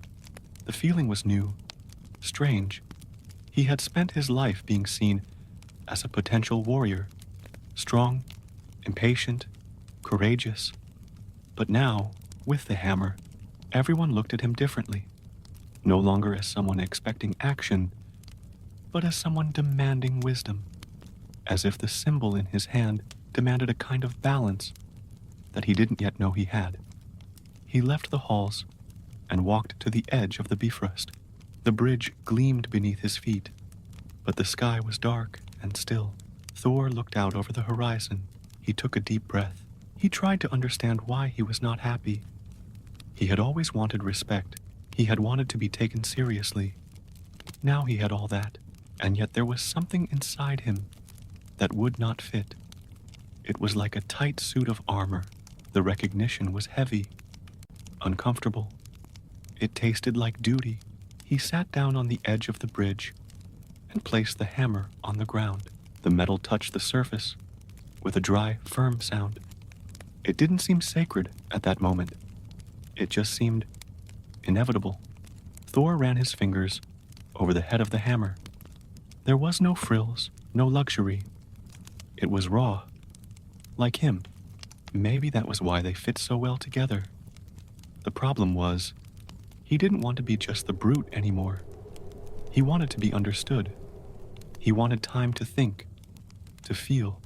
The feeling was new, strange. He had spent his life being seen as a potential warrior, strong, impatient, courageous. But now, with the hammer, everyone looked at him differently, no longer as someone expecting action, but as someone demanding wisdom, as if the symbol in his hand demanded a kind of balance that he didn't yet know he had. He left the halls and walked to the edge of the Bifrost. The bridge gleamed beneath his feet, but the sky was dark and still. Thor looked out over the horizon. He took a deep breath. He tried to understand why he was not happy. He had always wanted respect. He had wanted to be taken seriously. Now he had all that, and yet there was something inside him that would not fit. It was like a tight suit of armor. The recognition was heavy, uncomfortable. It tasted like duty. He sat down on the edge of the bridge and placed the hammer on the ground. The metal touched the surface with a dry, firm sound. It didn't seem sacred at that moment. It just seemed inevitable. Thor ran his fingers over the head of the hammer. There was no frills, no luxury. It was raw, like him. Maybe that was why they fit so well together. The problem was, he didn't want to be just the brute anymore. He wanted to be understood. He wanted time to think, to feel.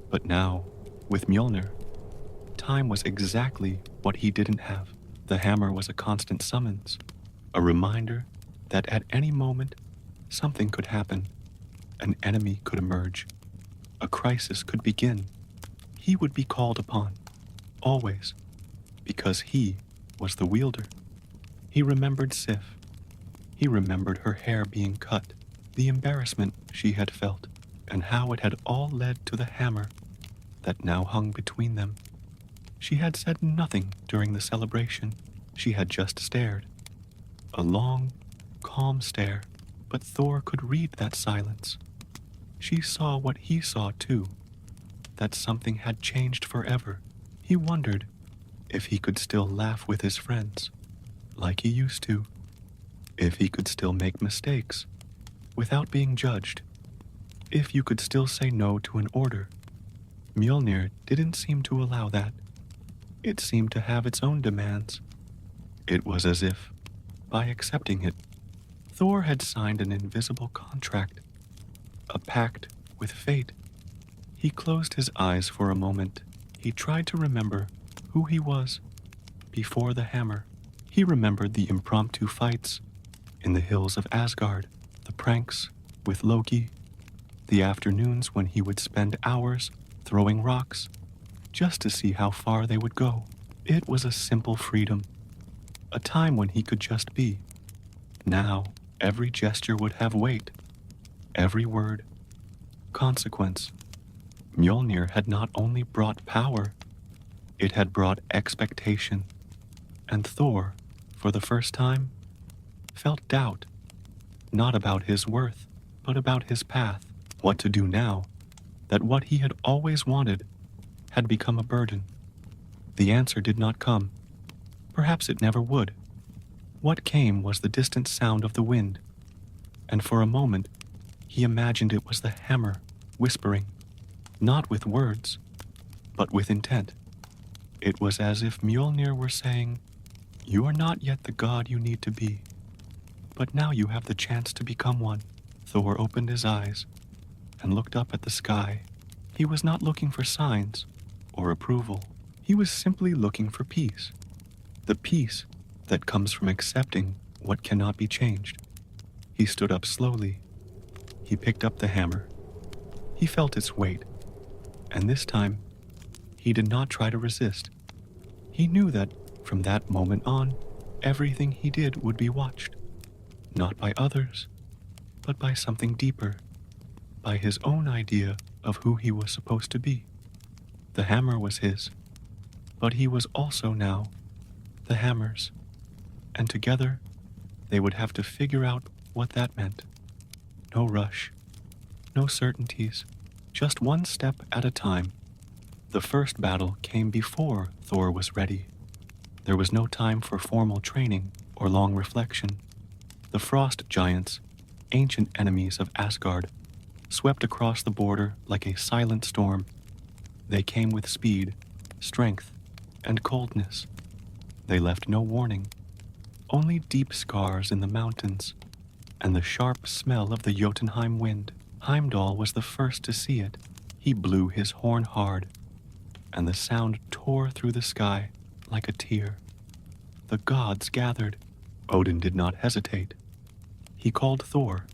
But now, with Mjölnir, time was exactly what he didn't have. The hammer was a constant summons, a reminder that at any moment, something could happen. An enemy could emerge. A crisis could begin. He would be called upon, always, because he was the wielder. He remembered Sif. He remembered her hair being cut, the embarrassment she had felt, and how it had all led to the hammer that now hung between them. She had said nothing during the celebration. She had just stared. A long, calm stare, but Thor could read that silence. She saw what he saw too, that something had changed forever. He wondered if he could still laugh with his friends, like he used to, if he could still make mistakes without being judged, if you could still say no to an order. Mjölnir didn't seem to allow that. It seemed to have its own demands. It was as if, by accepting it, Thor had signed an invisible contract, a pact with fate. He closed his eyes for a moment. He tried to remember who he was before the hammer. He remembered the impromptu fights in the hills of Asgard, the pranks with Loki, the afternoons when he would spend hours throwing rocks just to see how far they would go. It was a simple freedom, a time when he could just be. Now, every gesture would have weight, every word, consequence. Mjölnir had not only brought power, it had brought expectation. And Thor, for the first time, felt doubt, not about his worth, but about his path. What to do now, that what he had always wanted had become a burden. The answer did not come. Perhaps it never would. What came was the distant sound of the wind, and for a moment he imagined it was the hammer whispering, not with words, but with intent. It was as if Mjölnir were saying, "You are not yet the god you need to be, but now you have the chance to become one." Thor opened his eyes and looked up at the sky. He was not looking for signs or approval. He was simply looking for peace. The peace that comes from accepting what cannot be changed. He stood up slowly. He picked up the hammer. He felt its weight, and this time, he did not try to resist. He knew that, from that moment on, everything he did would be watched, not by others, but by something deeper, by his own idea of who he was supposed to be. The hammer was his, but he was also now the hammer's, and together they would have to figure out what that meant. No rush, no certainties, just one step at a time. The first battle came before Thor was ready. There was no time for formal training or long reflection. The frost giants, ancient enemies of Asgard, swept across the border like a silent storm. They came with speed, strength, and coldness. They left no warning, only deep scars in the mountains, and the sharp smell of the Jotunheim wind. Heimdall was the first to see it. He blew his horn hard, and the sound tore through the sky like a tear. The gods gathered. Odin did not hesitate. He called Thor,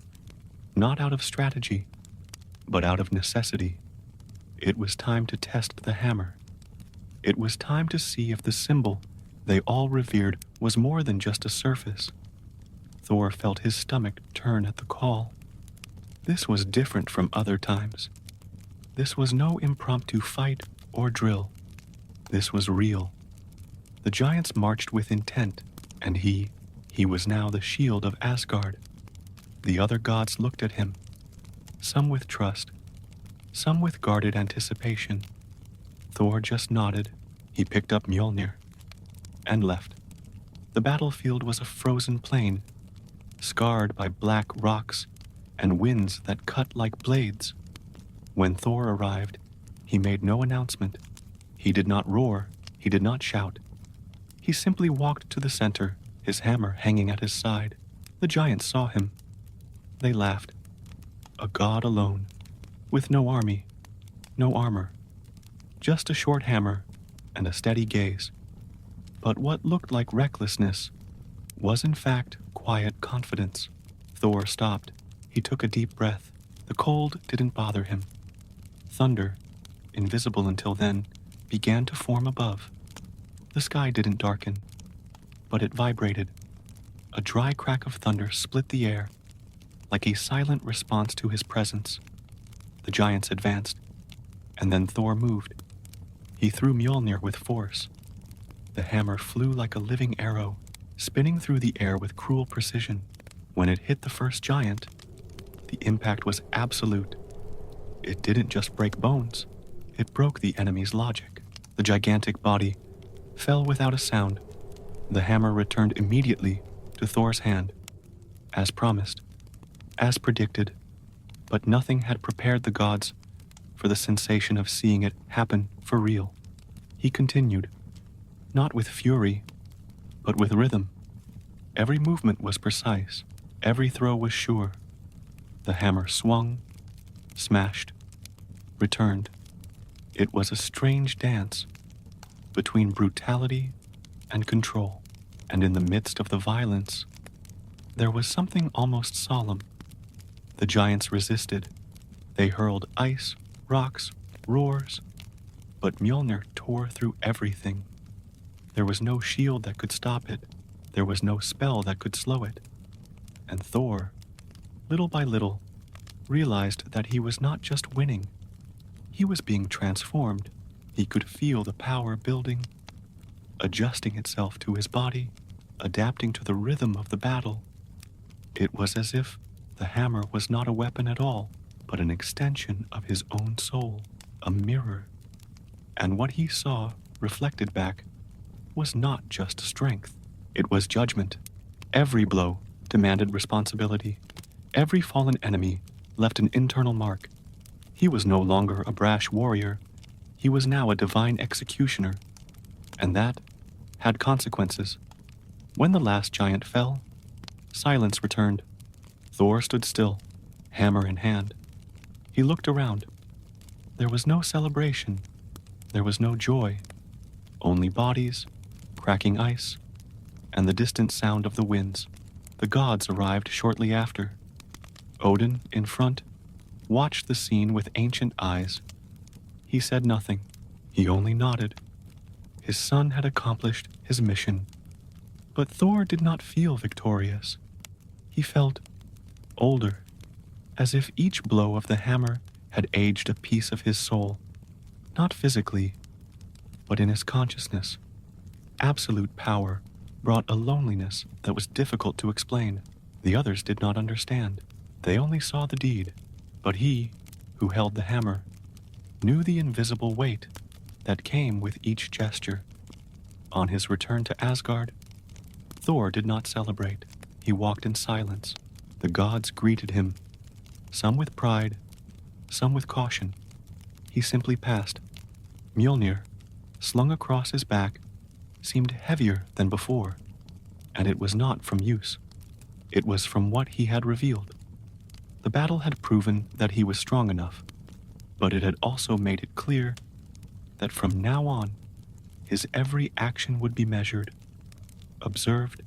not out of strategy, but out of necessity. It was time to test the hammer. It was time to see if the symbol they all revered was more than just a surface. Thor felt his stomach turn at the call. This was different from other times. This was no impromptu fight or drill. This was real. The giants marched with intent, and he was now the shield of Asgard. The other gods looked at him, some with trust, some with guarded anticipation. Thor just nodded. He picked up Mjölnir and left. The battlefield was a frozen plain, scarred by black rocks and winds that cut like blades. When Thor arrived, he made no announcement. He did not roar. He did not shout. He simply walked to the center, his hammer hanging at his side. The giants saw him. They laughed. A god alone, with no army, no armor, just a short hammer and a steady gaze. But what looked like recklessness was in fact quiet confidence. Thor stopped. He took a deep breath. The cold didn't bother him. Thunder, invisible until then, began to form above. The sky didn't darken, but it vibrated. A dry crack of thunder split the air, like a silent response to his presence. The giants advanced, and then Thor moved. He threw Mjölnir with force. The hammer flew like a living arrow, spinning through the air with cruel precision. When it hit the first giant, the impact was absolute. It didn't just break bones, it broke the enemy's logic. The gigantic body fell without a sound. The hammer returned immediately to Thor's hand, as promised, as predicted, but nothing had prepared the gods for the sensation of seeing it happen for real. He continued, not with fury, but with rhythm. Every movement was precise. Every throw was sure. The hammer swung, smashed, returned. It was a strange dance between brutality and control, and in the midst of the violence, there was something almost solemn. The giants resisted. They hurled ice, rocks, roars, but Mjölnir tore through everything. There was no shield that could stop it. There was no spell that could slow it. And Thor, little by little, realized that he was not just winning. He was being transformed. He could feel the power building, adjusting itself to his body, adapting to the rhythm of the battle. It was as if the hammer was not a weapon at all, but an extension of his own soul, a mirror. And what he saw, reflected back, was not just strength. It was judgment. Every blow demanded responsibility. Every fallen enemy left an internal mark. He was no longer a brash warrior, he was now a divine executioner, and that had consequences. When the last giant fell, silence returned. Thor stood still, hammer in hand. He looked around. There was no celebration. There was no joy. Only bodies, cracking ice, and the distant sound of the winds. The gods arrived shortly after. Odin, in front, watched the scene with ancient eyes. He said nothing. He only nodded. His son had accomplished his mission. But Thor did not feel victorious. He felt older, as if each blow of the hammer had aged a piece of his soul, not physically, but in his consciousness. Absolute power brought a loneliness that was difficult to explain. The others did not understand. They only saw the deed, but he, who held the hammer, knew the invisible weight that came with each gesture. On his return to Asgard, Thor did not celebrate. He walked in silence. The gods greeted him, some with pride, some with caution. He simply passed. Mjölnir, slung across his back, seemed heavier than before, and it was not from use. It was from what he had revealed. The battle had proven that he was strong enough, but it had also made it clear that from now on, his every action would be measured, observed,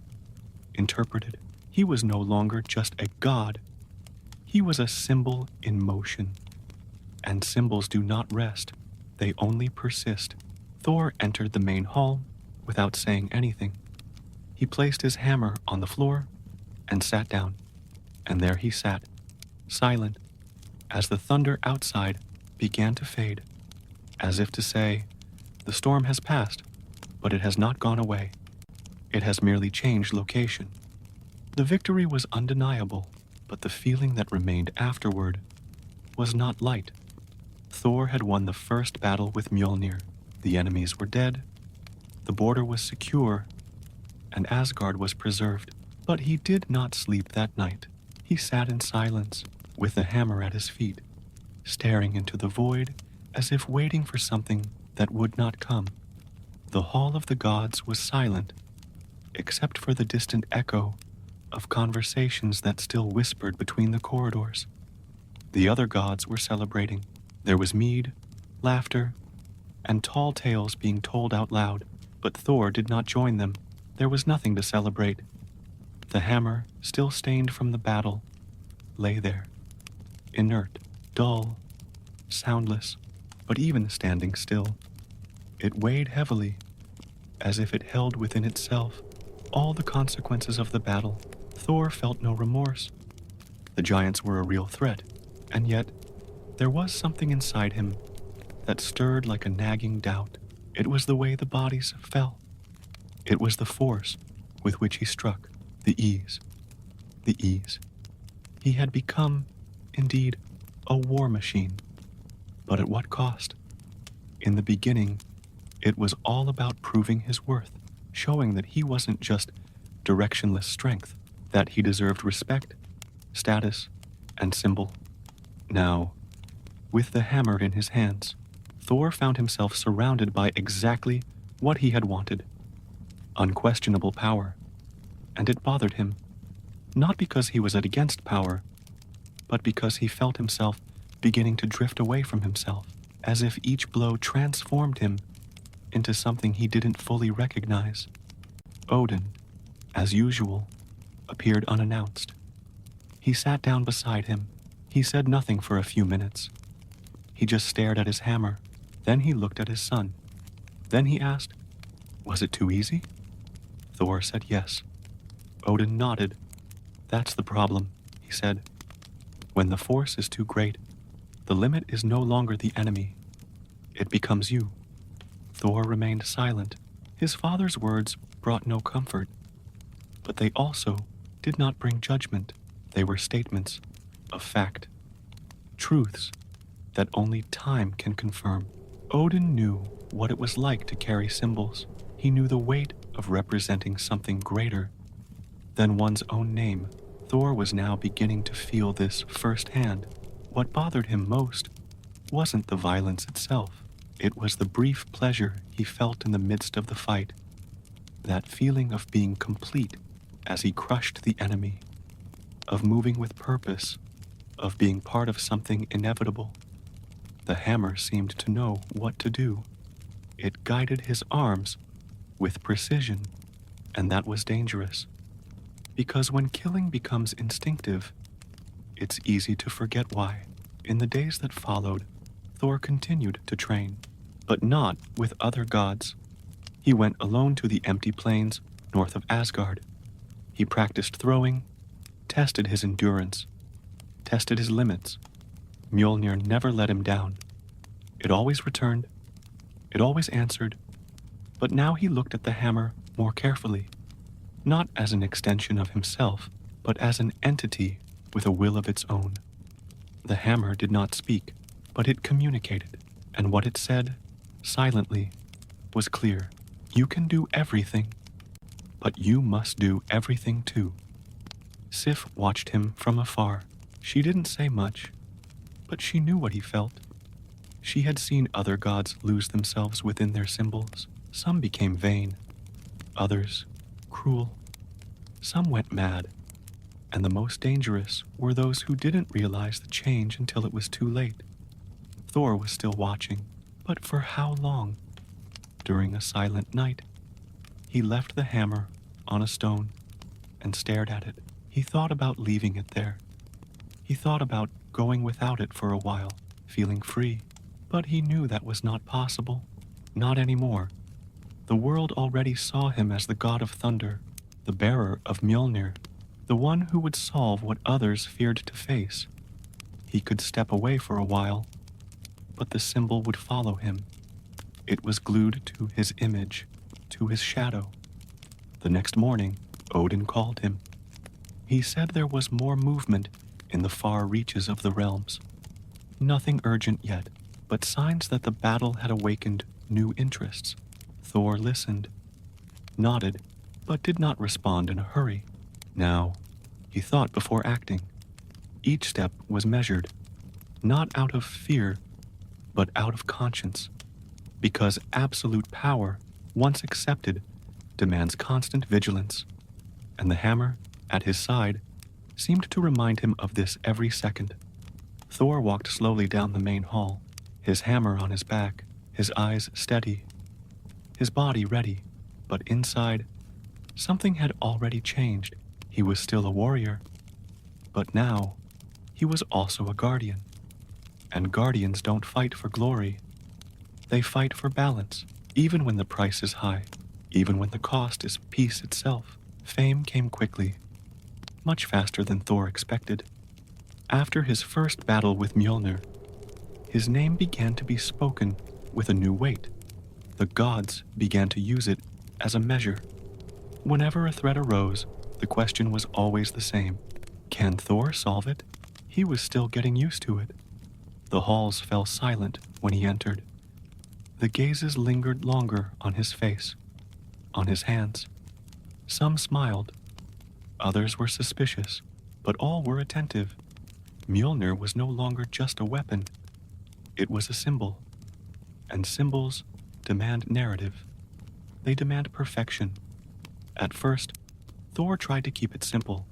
interpreted. He was no longer just a god. He was a symbol in motion. And symbols do not rest. They only persist. Thor entered the main hall without saying anything. He placed his hammer on the floor and sat down. And there he sat, silent, as the thunder outside began to fade, as if to say, the storm has passed, but it has not gone away. It has merely changed location. The victory was undeniable, but the feeling that remained afterward was not light. Thor had won the first battle with Mjölnir. The enemies were dead, the border was secure, and Asgard was preserved. But he did not sleep that night. He sat in silence, with the hammer at his feet, staring into the void as if waiting for something that would not come. The hall of the gods was silent, except for the distant echo of conversations that still whispered between the corridors. The other gods were celebrating. There was mead, laughter, and tall tales being told out loud, but Thor did not join them. There was nothing to celebrate. The hammer, still stained from the battle, lay there, inert, dull, soundless, but even standing still, it weighed heavily, as if it held within itself all the consequences of the battle. Thor felt no remorse. The giants were a real threat, and yet there was something inside him that stirred like a nagging doubt. It was the way the bodies fell. It was the force with which he struck, the ease. He had become, indeed, a war machine. But at what cost? In the beginning, it was all about proving his worth, showing that he wasn't just directionless strength, that he deserved respect, status, and symbol. Now, with the hammer in his hands, Thor found himself surrounded by exactly what he had wanted. Unquestionable power. And it bothered him, not because he was against power, but because he felt himself beginning to drift away from himself, as if each blow transformed him into something he didn't fully recognize. Odin, as usual, appeared unannounced. He sat down beside him. He said nothing for a few minutes. He just stared at his hammer. Then he looked at his son. Then he asked, "Was it too easy?" Thor said yes. Odin nodded. "That's the problem," he said. "When the force is too great, the limit is no longer the enemy. It becomes you." Thor remained silent. His father's words brought no comfort, but they also did not bring judgment. They were statements of fact, truths that only time can confirm. Odin knew what it was like to carry symbols. He knew the weight of representing something greater than one's own name. Thor was now beginning to feel this firsthand. What bothered him most wasn't the violence itself. It was the brief pleasure he felt in the midst of the fight, that feeling of being complete as he crushed the enemy, of moving with purpose, of being part of something inevitable. The hammer seemed to know what to do. It guided his arms with precision, and that was dangerous. Because when killing becomes instinctive, it's easy to forget why. In the days that followed, Thor continued to train, but not with other gods. He went alone to the empty plains north of Asgard. He practiced throwing, tested his endurance, tested his limits. Mjölnir never let him down. It always returned, it always answered, but now he looked at the hammer more carefully, not as an extension of himself, but as an entity with a will of its own. The hammer did not speak, but it communicated, and what it said, silently, was clear. You can do everything, but you must do everything too. Sif watched him from afar. She didn't say much, but she knew what he felt. She had seen other gods lose themselves within their symbols. Some became vain, others cruel. Some went mad, and the most dangerous were those who didn't realize the change until it was too late. Thor was still watching, but for how long? During a silent night, he left the hammer on a stone and stared at it. He thought about leaving it there. He thought about going without it for a while, feeling free. But he knew that was not possible. Not anymore. The world already saw him as the god of thunder, the bearer of Mjölnir, the one who would solve what others feared to face. He could step away for a while, but the symbol would follow him. It was glued to his image, to his shadow. The next morning, Odin called him. He said there was more movement in the far reaches of the realms. Nothing urgent yet, but signs that the battle had awakened new interests. Thor listened, nodded, but did not respond in a hurry. Now, he thought before acting. Each step was measured, not out of fear, but out of conscience, because absolute power, once accepted, demands constant vigilance, and the hammer, at his side, seemed to remind him of this every second. Thor walked slowly down the main hall, his hammer on his back, his eyes steady, his body ready, but inside, something had already changed. He was still a warrior, but now, he was also a guardian. And guardians don't fight for glory. They fight for balance, even when the price is high, even when the cost is peace itself. Fame came quickly, much faster than Thor expected. After his first battle with Mjölnir, his name began to be spoken with a new weight. The gods began to use it as a measure. Whenever a threat arose, the question was always the same. Can Thor solve it? He was still getting used to it. The halls fell silent when he entered. The gazes lingered longer on his face, on his hands. Some smiled, others were suspicious, but all were attentive. Mjölnir was no longer just a weapon. It was a symbol, and symbols demand narrative. They demand perfection. At first, Thor tried to keep it simple.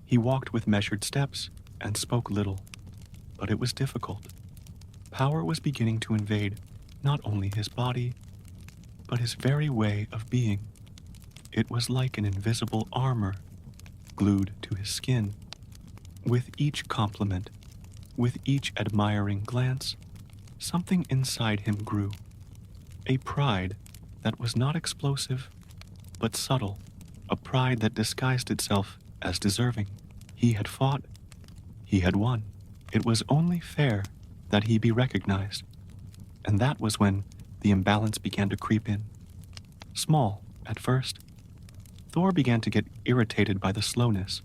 He walked with measured steps and spoke little, but it was difficult. Power was beginning to invade not only his body, but his very way of being. It was like an invisible armor glued to his skin. With each compliment, with each admiring glance, something inside him grew. A pride that was not explosive, but subtle. A pride that disguised itself as deserving. He had fought. He had won. It was only fair that he be recognized. And that was when the imbalance began to creep in. Small, at first. Thor began to get irritated by the slowness.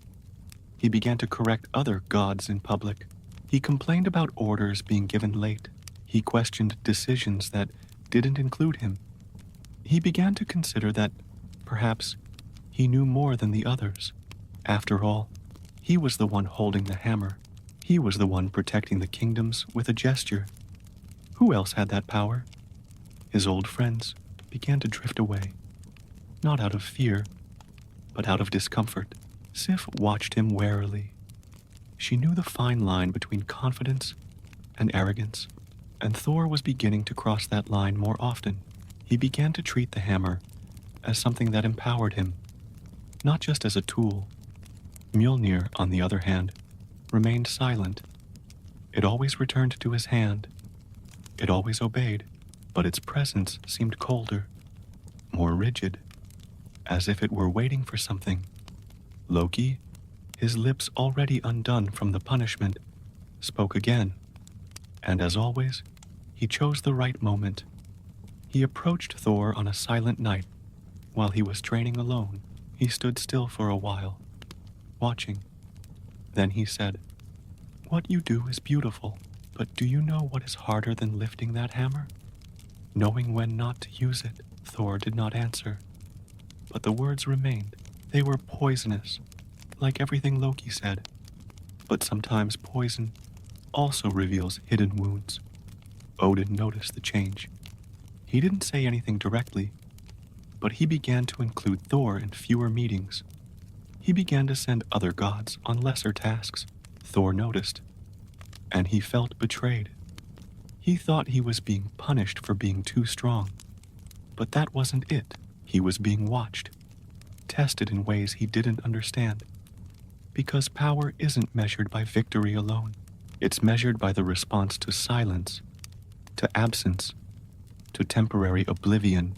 He began to correct other gods in public. He complained about orders being given late. He questioned decisions that didn't include him. He began to consider that, perhaps, he knew more than the others. After all, he was the one holding the hammer. He was the one protecting the kingdoms with a gesture. Who else had that power? His old friends began to drift away, not out of fear, but out of discomfort. Sif watched him warily. She knew the fine line between confidence and arrogance, and Thor was beginning to cross that line more often. He began to treat the hammer as something that empowered him, not just as a tool. Mjölnir, on the other hand, remained silent. It always returned to his hand. It always obeyed, but its presence seemed colder, more rigid, as if it were waiting for something. Loki, his lips already undone from the punishment, spoke again, and as always, he chose the right moment. He approached Thor on a silent night. While he was training alone, he stood still for a while, watching. Then he said, "What you do is beautiful, but do you know what is harder than lifting that hammer? Knowing when not to use it." Thor did not answer, but the words remained. They were poisonous, like everything Loki said. But sometimes poison also reveals hidden wounds. Odin noticed the change. He didn't say anything directly, but he began to include Thor in fewer meetings. He began to send other gods on lesser tasks. Thor noticed, and he felt betrayed. He thought he was being punished for being too strong, but that wasn't it. He was being watched, tested in ways he didn't understand. Because power isn't measured by victory alone. It's measured by the response to silence, to absence, to temporary oblivion.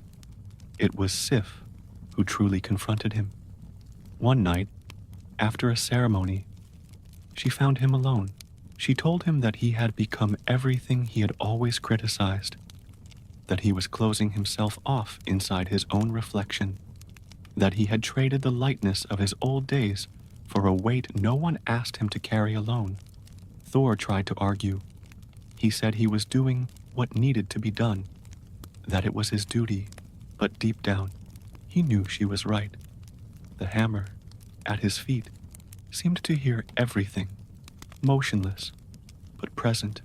It was Sif who truly confronted him. One night, after a ceremony, she found him alone. She told him that he had become everything he had always criticized, that he was closing himself off inside his own reflection, that he had traded the lightness of his old days for a weight no one asked him to carry alone. Thor tried to argue. He said he was doing what needed to be done, that it was his duty, but deep down, he knew she was right. The hammer, at his feet, seemed to hear everything, motionless, but present.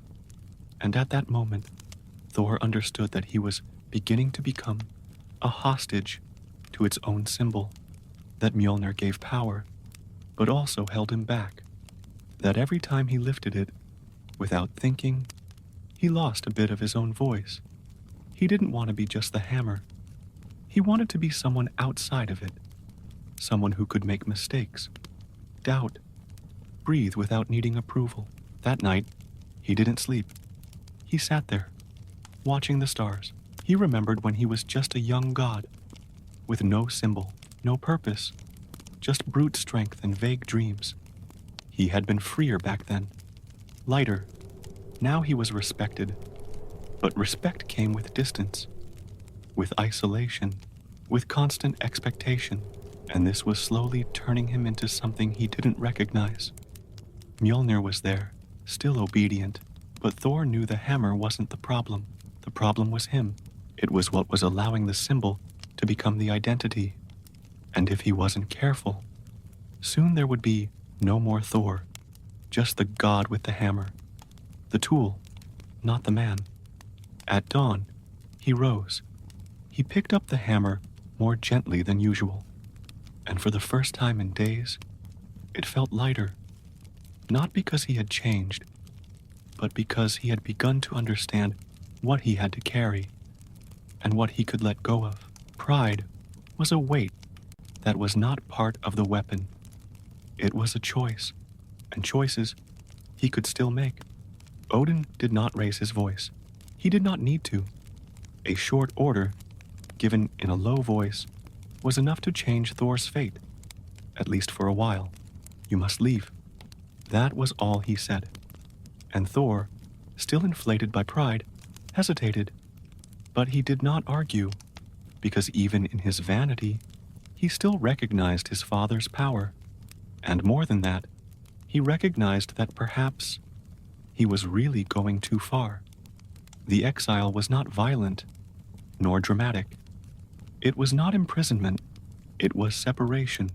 And at that moment, Thor understood that he was beginning to become a hostage to its own symbol, that Mjölnir gave power, but also held him back, that every time he lifted it, without thinking, he lost a bit of his own voice. He didn't want to be just the hammer. He wanted to be someone outside of it, someone who could make mistakes, doubt, breathe without needing approval. That night, he didn't sleep. He sat there, watching the stars. He remembered when he was just a young god, with no symbol, no purpose, just brute strength and vague dreams. He had been freer back then, lighter. Now he was respected, but respect came with distance, with isolation, with constant expectation, and this was slowly turning him into something he didn't recognize. Mjölnir was there, still obedient, but Thor knew the hammer wasn't the problem. The problem was him. It was what was allowing the symbol to become the identity. And if he wasn't careful, soon there would be no more Thor, just the god with the hammer, the tool, not the man. At dawn, he rose. He picked up the hammer more gently than usual, and for the first time in days, it felt lighter, not because he had changed, but because he had begun to understand what he had to carry and what he could let go of. Pride was a weight that was not part of the weapon. It was a choice, and choices he could still make. Odin did not raise his voice. He did not need to. A short order, given in a low voice, was enough to change Thor's fate, at least for a while. "You must leave." That was all he said. And Thor, still inflated by pride, hesitated. But he did not argue, because even in his vanity, he still recognized his father's power. And more than that, he recognized that perhaps he was really going too far. The exile was not violent, nor dramatic. It was not imprisonment. It was separation.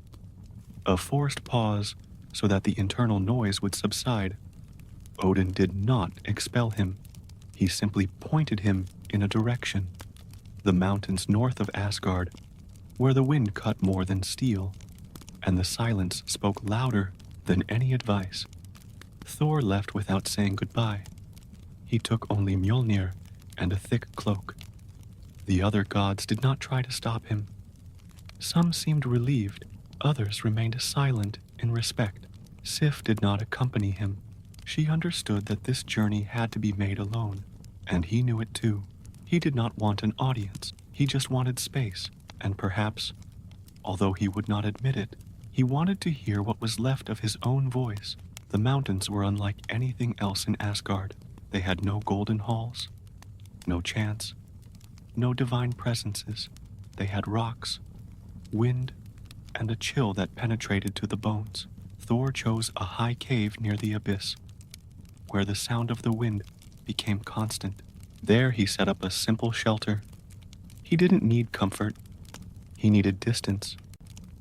A forced pause so that the internal noise would subside. Odin did not expel him. He simply pointed him in a direction, the mountains north of Asgard, where the wind cut more than steel, and the silence spoke louder than any advice. Thor left without saying goodbye. He took only Mjölnir and a thick cloak. The other gods did not try to stop him. Some seemed relieved, others remained silent in respect. Sif did not accompany him. She understood that this journey had to be made alone, and he knew it too. He did not want an audience, he just wanted space, and perhaps, although he would not admit it, he wanted to hear what was left of his own voice. The mountains were unlike anything else in Asgard. They had no golden halls, no chants, no divine presences. They had rocks, wind, and a chill that penetrated to the bones. Thor chose a high cave near the abyss, where the sound of the wind became constant. There he set up a simple shelter. He didn't need comfort. He needed distance.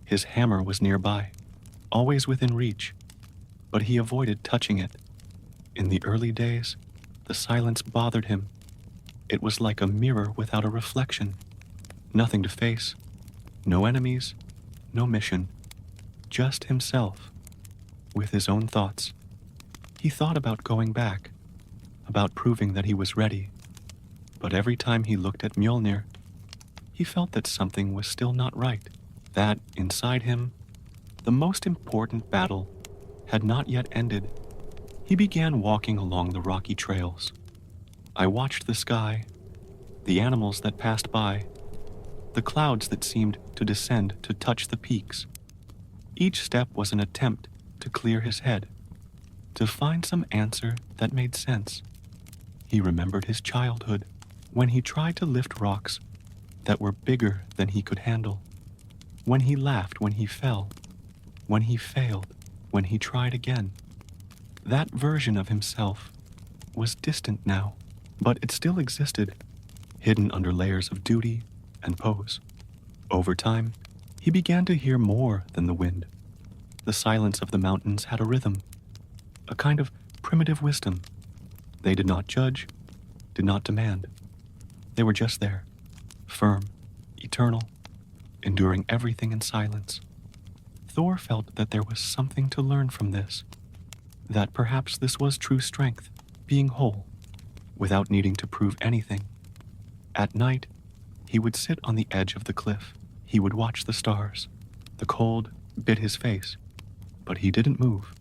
His hammer was nearby, always within reach, but he avoided touching it. In the early days, the silence bothered him. It was like a mirror without a reflection. Nothing to face, no enemies, no mission, just himself, with his own thoughts. He thought about going back, about proving that he was ready, but every time he looked at Mjölnir, he felt that something was still not right, that inside him, the most important battle had not yet ended. He began walking along the rocky trails. I watched the sky, the animals that passed by, the clouds that seemed to descend to touch the peaks. Each step was an attempt to clear his head, to find some answer that made sense. He remembered his childhood, when he tried to lift rocks that were bigger than he could handle, when he laughed when he fell, when he failed, when he tried again. That version of himself was distant now, but it still existed, hidden under layers of duty and pose. Over time, he began to hear more than the wind. The silence of the mountains had a rhythm, a kind of primitive wisdom. They did not judge, did not demand. They were just there, firm, eternal, enduring everything in silence. Thor felt that there was something to learn from this, that perhaps this was true strength, being whole, without needing to prove anything. At night, he would sit on the edge of the cliff. He would watch the stars. The cold bit his face, but he didn't move.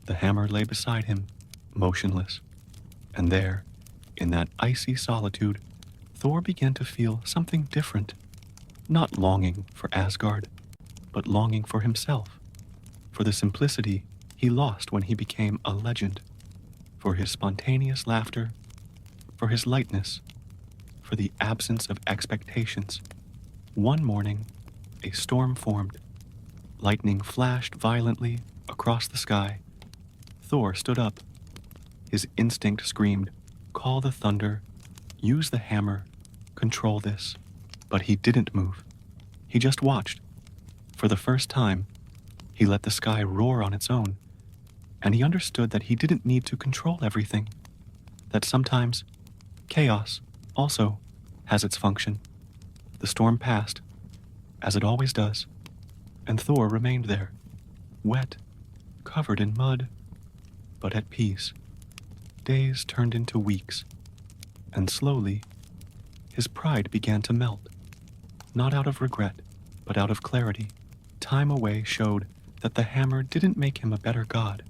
The hammer lay beside him, motionless. And there, in that icy solitude, Thor began to feel something different. Not longing for Asgard, but longing for himself, for the simplicity he lost when he became a legend, for his spontaneous laughter, for his lightness, for the absence of expectations. One morning, a storm formed. Lightning flashed violently across the sky. Thor stood up. His instinct screamed, "Call the thunder, use the hammer, control this." But he didn't move. He just watched. For the first time, he let the sky roar on its own, and he understood that he didn't need to control everything, that sometimes chaos also has its function. The storm passed, as it always does, and Thor remained there, wet, covered in mud, but at peace. Days turned into weeks, and slowly, his pride began to melt, not out of regret, but out of clarity. Time away showed that the hammer didn't make him a better god,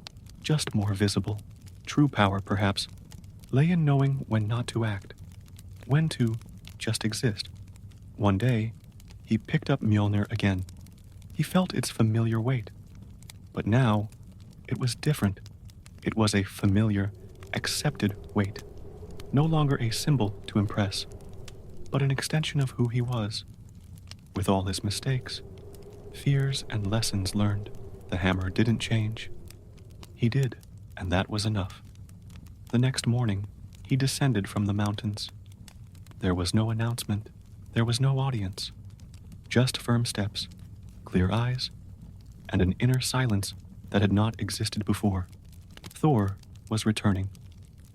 just more visible. True power, perhaps, lay in knowing when not to act, when to just exist. One day, he picked up Mjölnir again. He felt its familiar weight, but now it was different. It was a familiar, accepted weight, no longer a symbol to impress, but an extension of who he was. With all his mistakes, fears, and lessons learned, the hammer didn't change. He did, and that was enough. The next morning, he descended from the mountains. There was no announcement. There was no audience. Just firm steps, clear eyes, and an inner silence that had not existed before. Thor was returning.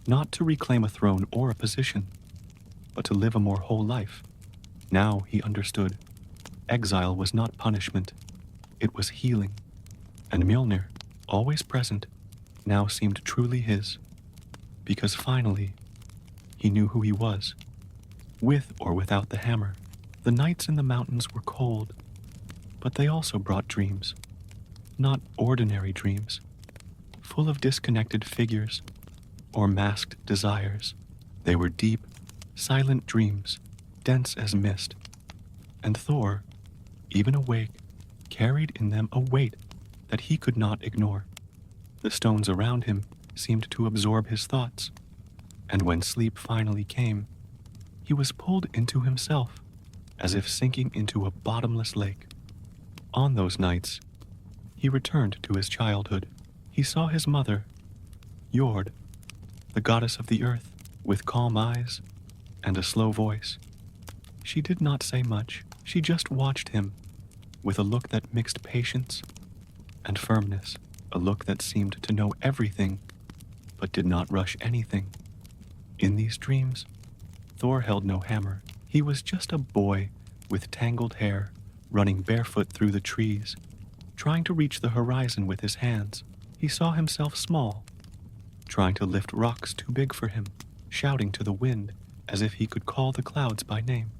not to reclaim a throne or a position, but to live a more whole life. Now he understood. Exile was not punishment, it was healing. And Mjölnir, always present, now seemed truly his, because finally he knew who he was, with or without the hammer. The nights in the mountains were cold, but they also brought dreams, not ordinary dreams, full of disconnected figures or masked desires. They were deep, silent dreams, dense as mist, and Thor, even awake, carried in them a weight that he could not ignore. The stones around him seemed to absorb his thoughts, and when sleep finally came, he was pulled into himself, as if sinking into a bottomless lake. On those nights, he returned to his childhood. He saw his mother, Jord, the goddess of the earth, with calm eyes and a slow voice. She did not say much. She just watched him with a look that mixed patience and firmness, a look that seemed to know everything but did not rush anything. In these dreams, Thor held no hammer. He was just a boy with tangled hair, running barefoot through the trees, trying to reach the horizon with his hands. He saw himself small, trying to lift rocks too big for him, shouting to the wind as if he could call the clouds by name.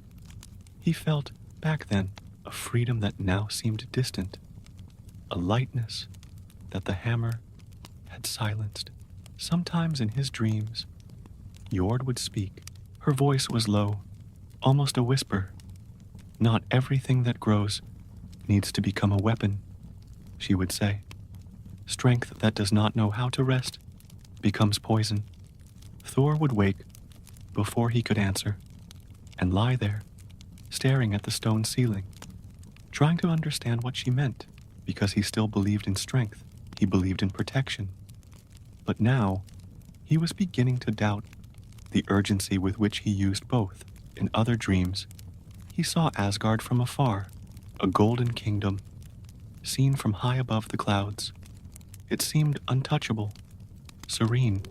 He felt, back then, a freedom that now seemed distant, a lightness that the hammer had silenced. Sometimes in his dreams, Jord would speak. Her voice was low, almost a whisper. "Not everything that grows needs to become a weapon," she would say. "Strength that does not know how to rest becomes poison." Thor would wake before he could answer, and lie there, staring at the stone ceiling, trying to understand what she meant, because he still believed in strength. He believed in protection. But now, he was beginning to doubt the urgency with which he used both. In other dreams, he saw Asgard from afar, a golden kingdom, seen from high above the clouds. It seemed untouchable, serene.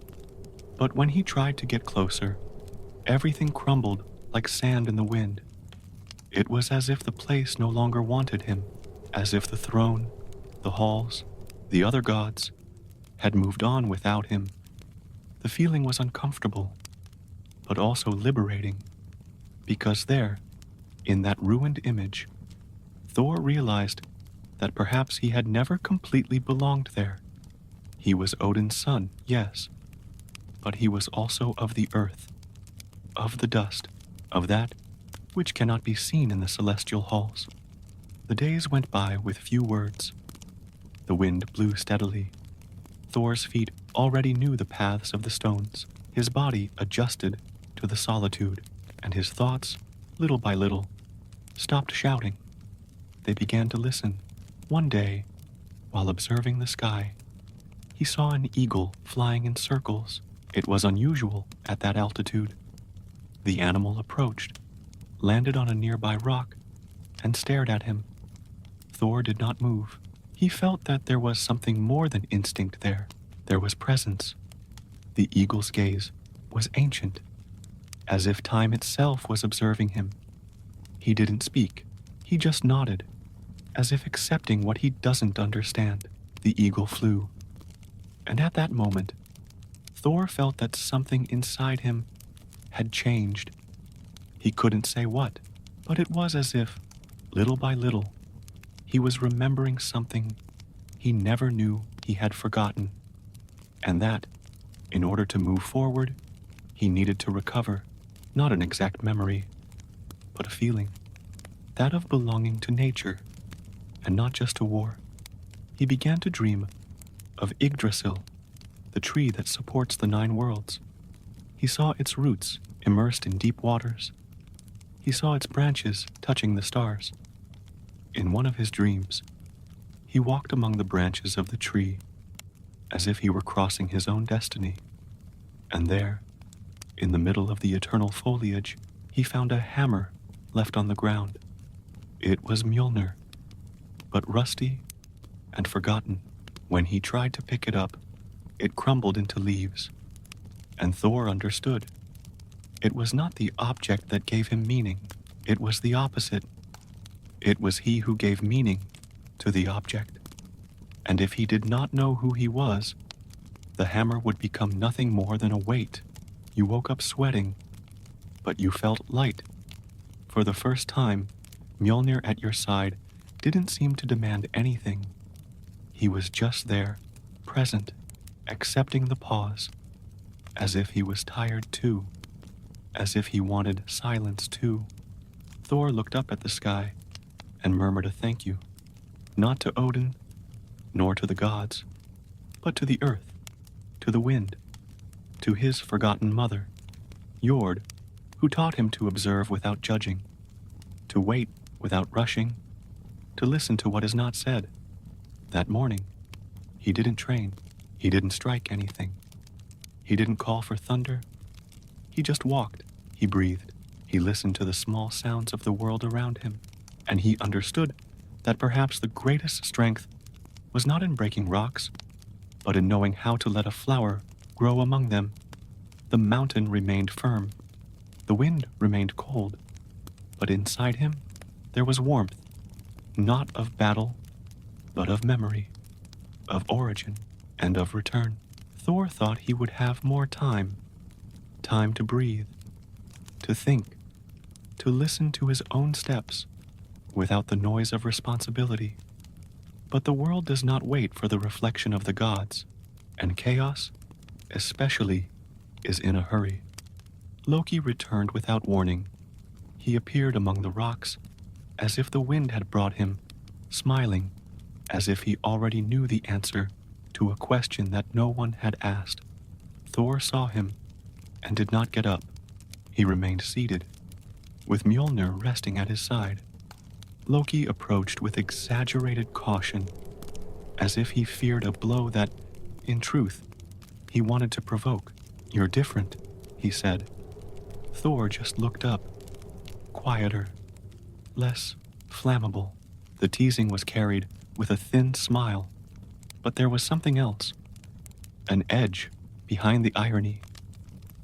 But when he tried to get closer, everything crumbled like sand in the wind. It was as if the place no longer wanted him, as if the throne, the halls, the other gods had moved on without him. The feeling was uncomfortable, but also liberating, because there, in that ruined image, Thor realized that perhaps he had never completely belonged there. He was Odin's son, yes, but he was also of the earth, of the dust, of that which cannot be seen in the celestial halls. The days went by with few words. The wind blew steadily. Thor's feet already knew the paths of the stones. His body adjusted to the solitude, and his thoughts, little by little, stopped shouting. They began to listen. One day, while observing the sky, he saw an eagle flying in circles. It was unusual at that altitude. The animal approached, landed on a nearby rock, and stared at him. Thor did not move. He felt that there was something more than instinct there. There was presence. The eagle's gaze was ancient, as if time itself was observing him. He didn't speak. He just nodded, as if accepting what he doesn't understand. The eagle flew. And at that moment, Thor felt that something inside him had changed. He couldn't say what, but it was as if, little by little, he was remembering something he never knew he had forgotten, and that, in order to move forward, he needed to recover, not an exact memory, but a feeling, that of belonging to nature, and not just to war. He began to dream of Yggdrasil, the tree that supports the 9 worlds. He saw its roots immersed in deep waters. He saw its branches touching the stars. In one of his dreams, he walked among the branches of the tree, as if he were crossing his own destiny. And there, in the middle of the eternal foliage, he found a hammer left on the ground. It was Mjölnir, but rusty and forgotten. When he tried to pick it up, it crumbled into leaves, And Thor understood. It was not the object that gave him meaning. It was the opposite. It was he who gave meaning to the object. And if he did not know who he was, the hammer would become nothing more than a weight. You woke up sweating, but you felt light. For the first time, Mjölnir at your side didn't seem to demand anything. He was just there, present, accepting the pause, as if he was tired too, as if he wanted silence too. Thor looked up at the sky and murmured a thank you, not to Odin, nor to the gods, but to the earth, to the wind, to his forgotten mother, Jord, who taught him to observe without judging, to wait without rushing, to listen to what is not said. That morning, he didn't train, he didn't strike anything, he didn't call for thunder, he just walked, he breathed, he listened to the small sounds of the world around him, and he understood that perhaps the greatest strength was not in breaking rocks, but in knowing how to let a flower grow among them. The mountain remained firm, the wind remained cold, but inside him there was warmth, not of battle, but of memory, of origin, and of return. Thor thought he would have more time to breathe, to think, to listen to his own steps, without the noise of responsibility. But the world does not wait for the reflection of the gods, and chaos, especially, is in a hurry. Loki returned without warning. He appeared among the rocks, as if the wind had brought him, smiling, as if he already knew the answer to a question that no one had asked. Thor saw him, and did not get up. He remained seated, with Mjölnir resting at his side. Loki approached with exaggerated caution, as if he feared a blow that, in truth, he wanted to provoke. "You're different," he said. Thor just looked up, quieter, less flammable. The teasing was carried with a thin smile, but there was something else, an edge behind the irony.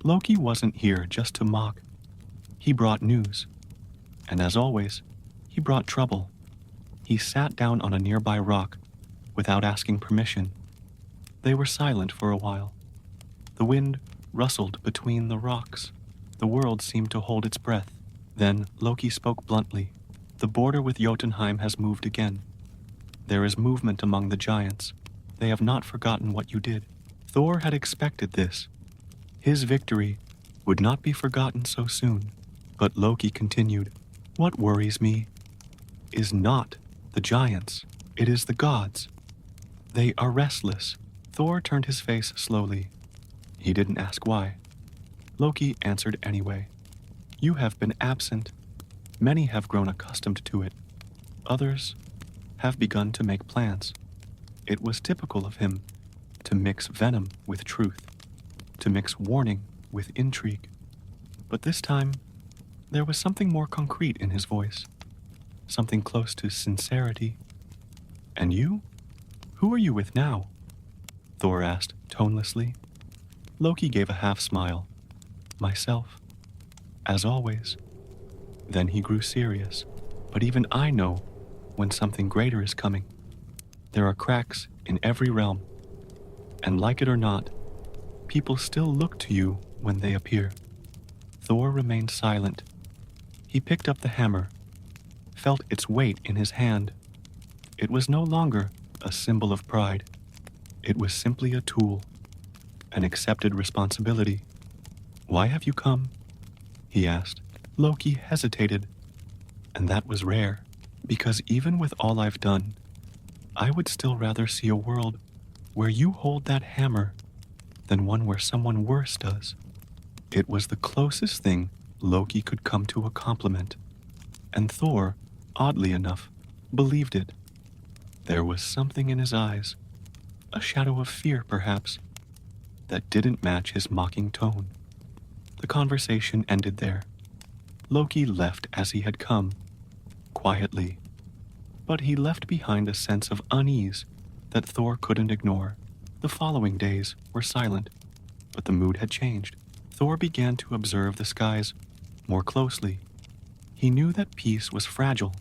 Loki wasn't here just to mock. He brought news, and as always, he brought trouble. He sat down on a nearby rock without asking permission. They were silent for a while. The wind rustled between the rocks. The world seemed to hold its breath. Then Loki spoke bluntly. "The border with Jotunheim has moved again. There is movement among the giants. They have not forgotten what you did." Thor had expected this. His victory would not be forgotten so soon. But Loki continued, "What worries me is not the giants. It is the gods. They are restless." Thor turned his face slowly. He didn't ask why. Loki answered anyway. "You have been absent. Many have grown accustomed to it. Others have begun to make plans." It was typical of him to mix venom with truth, to mix warning with intrigue. But this time, there was something more concrete in his voice, something close to sincerity. "And you? Who are you with now?" Thor asked tonelessly. Loki gave a half smile. "Myself, as always." Then he grew serious. "But even I know when something greater is coming. There are cracks in every realm, and like it or not, people still look to you when they appear." Thor remained silent. He picked up the hammer, felt its weight in his hand. It was no longer a symbol of pride. It was simply a tool, an accepted responsibility. "Why have you come?" he asked. Loki hesitated, and that was rare, because even with all I've done, I would still rather see a world where you hold that hammer than one where someone worse does. It was the closest thing Loki could come to a compliment, and Thor, oddly enough, believed it. There was something in his eyes, a shadow of fear perhaps, that didn't match his mocking tone. The conversation ended there. Loki left as he had come, quietly, but he left behind a sense of unease that Thor couldn't ignore. The following days were silent, But the mood had changed. Thor began to observe the skies more closely. He knew that peace was fragile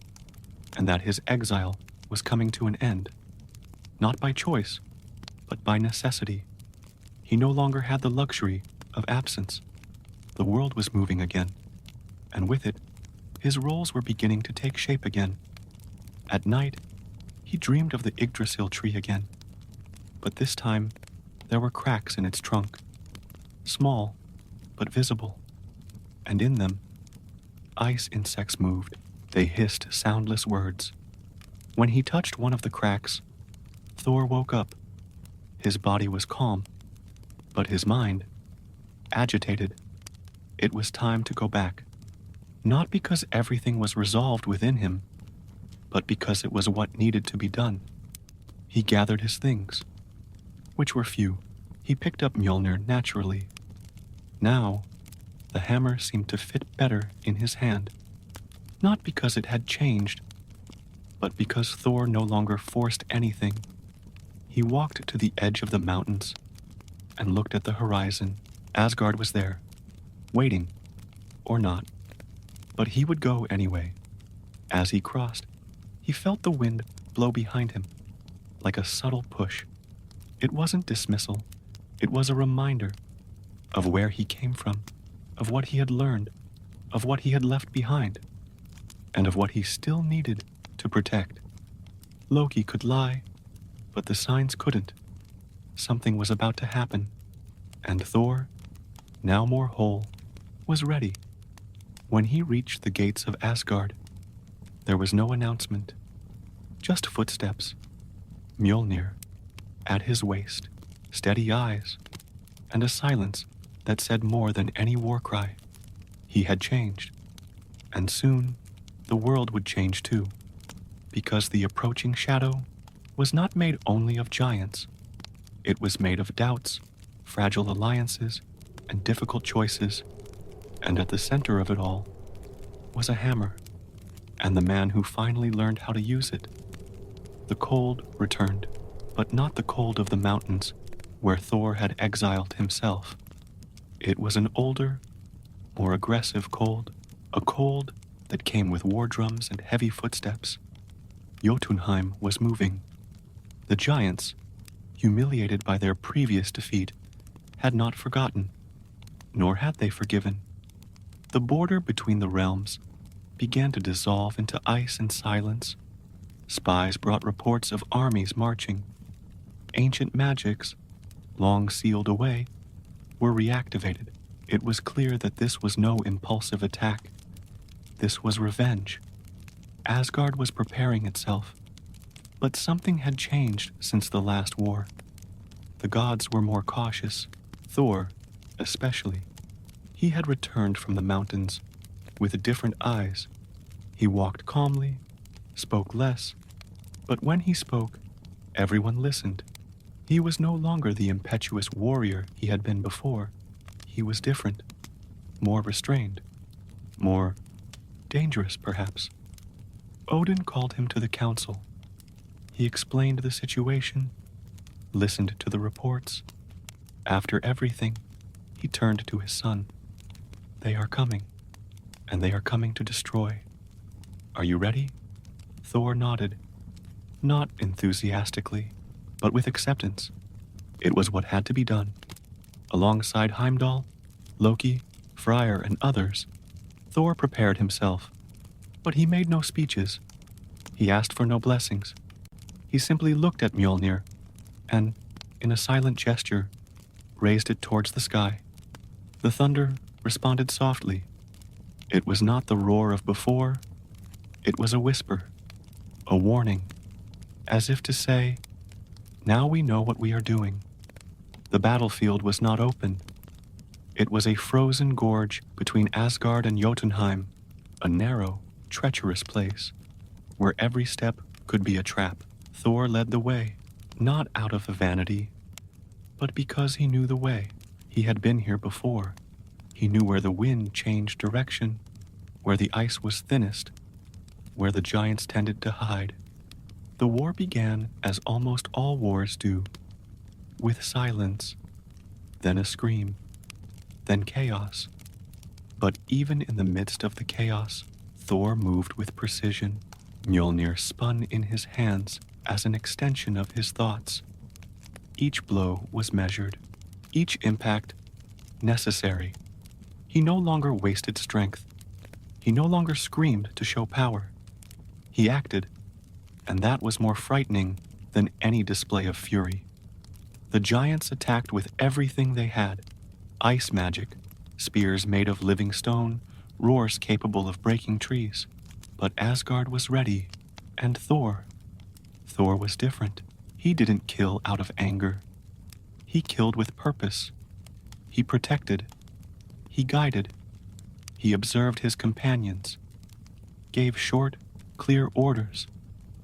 and that his exile was coming to an end, not by choice, but by necessity. He no longer had the luxury of absence. The world was moving again, and with it, his roles were beginning to take shape again. At night, he dreamed of the Yggdrasil tree again, but this time there were cracks in its trunk, small but visible, and in them, ice insects moved. They hissed soundless words. When he touched one of the cracks, Thor woke up. His body was calm, but his mind, agitated. It was time to go back. Not because everything was resolved within him, but because it was what needed to be done. He gathered his things, which were few. He picked up Mjölnir naturally. Now, the hammer seemed to fit better in his hand, not because it had changed, but because Thor no longer forced anything. He walked to the edge of the mountains and looked at the horizon. Asgard was there, waiting, or not, but he would go anyway. As he crossed, he felt the wind blow behind him, like a subtle push. It wasn't dismissal, it was a reminder of where he came from, of what he had learned, of what he had left behind, and of what he still needed to protect. Loki could lie, but the signs couldn't. Something was about to happen, and Thor, now more whole, was ready. When he reached the gates of Asgard, there was no announcement, just footsteps. Mjölnir, at his waist, steady eyes, and a silence that said more than any war cry. He had changed, and soon the world would change too, because the approaching shadow was not made only of giants. It was made of doubts, fragile alliances, and difficult choices, and at the center of it all was a hammer, and the man who finally learned how to use it. The cold returned, but not the cold of the mountains where Thor had exiled himself. It was an older, more aggressive cold, a cold that came with war drums and heavy footsteps. Jotunheim was moving. The giants, humiliated by their previous defeat, had not forgotten, nor had they forgiven. The border between the realms began to dissolve into ice and silence. Spies brought reports of armies marching. Ancient magics, long sealed away, were reactivated. It was clear that this was no impulsive attack. This was revenge. Asgard was preparing itself, but something had changed since the last war. The gods were more cautious, Thor especially. He had returned from the mountains with different eyes. He walked calmly, spoke less, but when he spoke, everyone listened. He was no longer the impetuous warrior he had been before. He was different, more restrained, more dangerous, perhaps. Odin called him to the council. He explained the situation, listened to the reports. After everything, he turned to his son. They are coming, and they are coming to destroy. Are you ready? Thor nodded, not enthusiastically, but with acceptance. It was what had to be done. Alongside Heimdall, Loki, Freyr, and others, Thor prepared himself. But he made no speeches. He asked for no blessings. He simply looked at Mjölnir and, in a silent gesture, raised it towards the sky. The thunder responded softly. It was not the roar of before. It was a whisper, a warning, as if to say, now we know what we are doing. The battlefield was not open. It was a frozen gorge between Asgard and Jotunheim, a narrow, treacherous place, where every step could be a trap. Thor led the way, not out of vanity, but because he knew the way. He had been here before. He knew where the wind changed direction, where the ice was thinnest, where the giants tended to hide. The war began as almost all wars do, with silence. then a scream, then chaos. But even in the midst of the chaos, Thor moved with precision. Mjölnir spun in his hands as an extension of his thoughts. Each blow was measured, each impact necessary. He no longer wasted strength. He no longer screamed to show power. He acted, and that was more frightening than any display of fury. The giants attacked with everything they had: ice magic, spears made of living stone, roars capable of breaking trees. But Asgard was ready, and Thor was different. He didn't kill out of anger. He killed with purpose. He protected. He guided. He observed his companions, gave short, clear orders.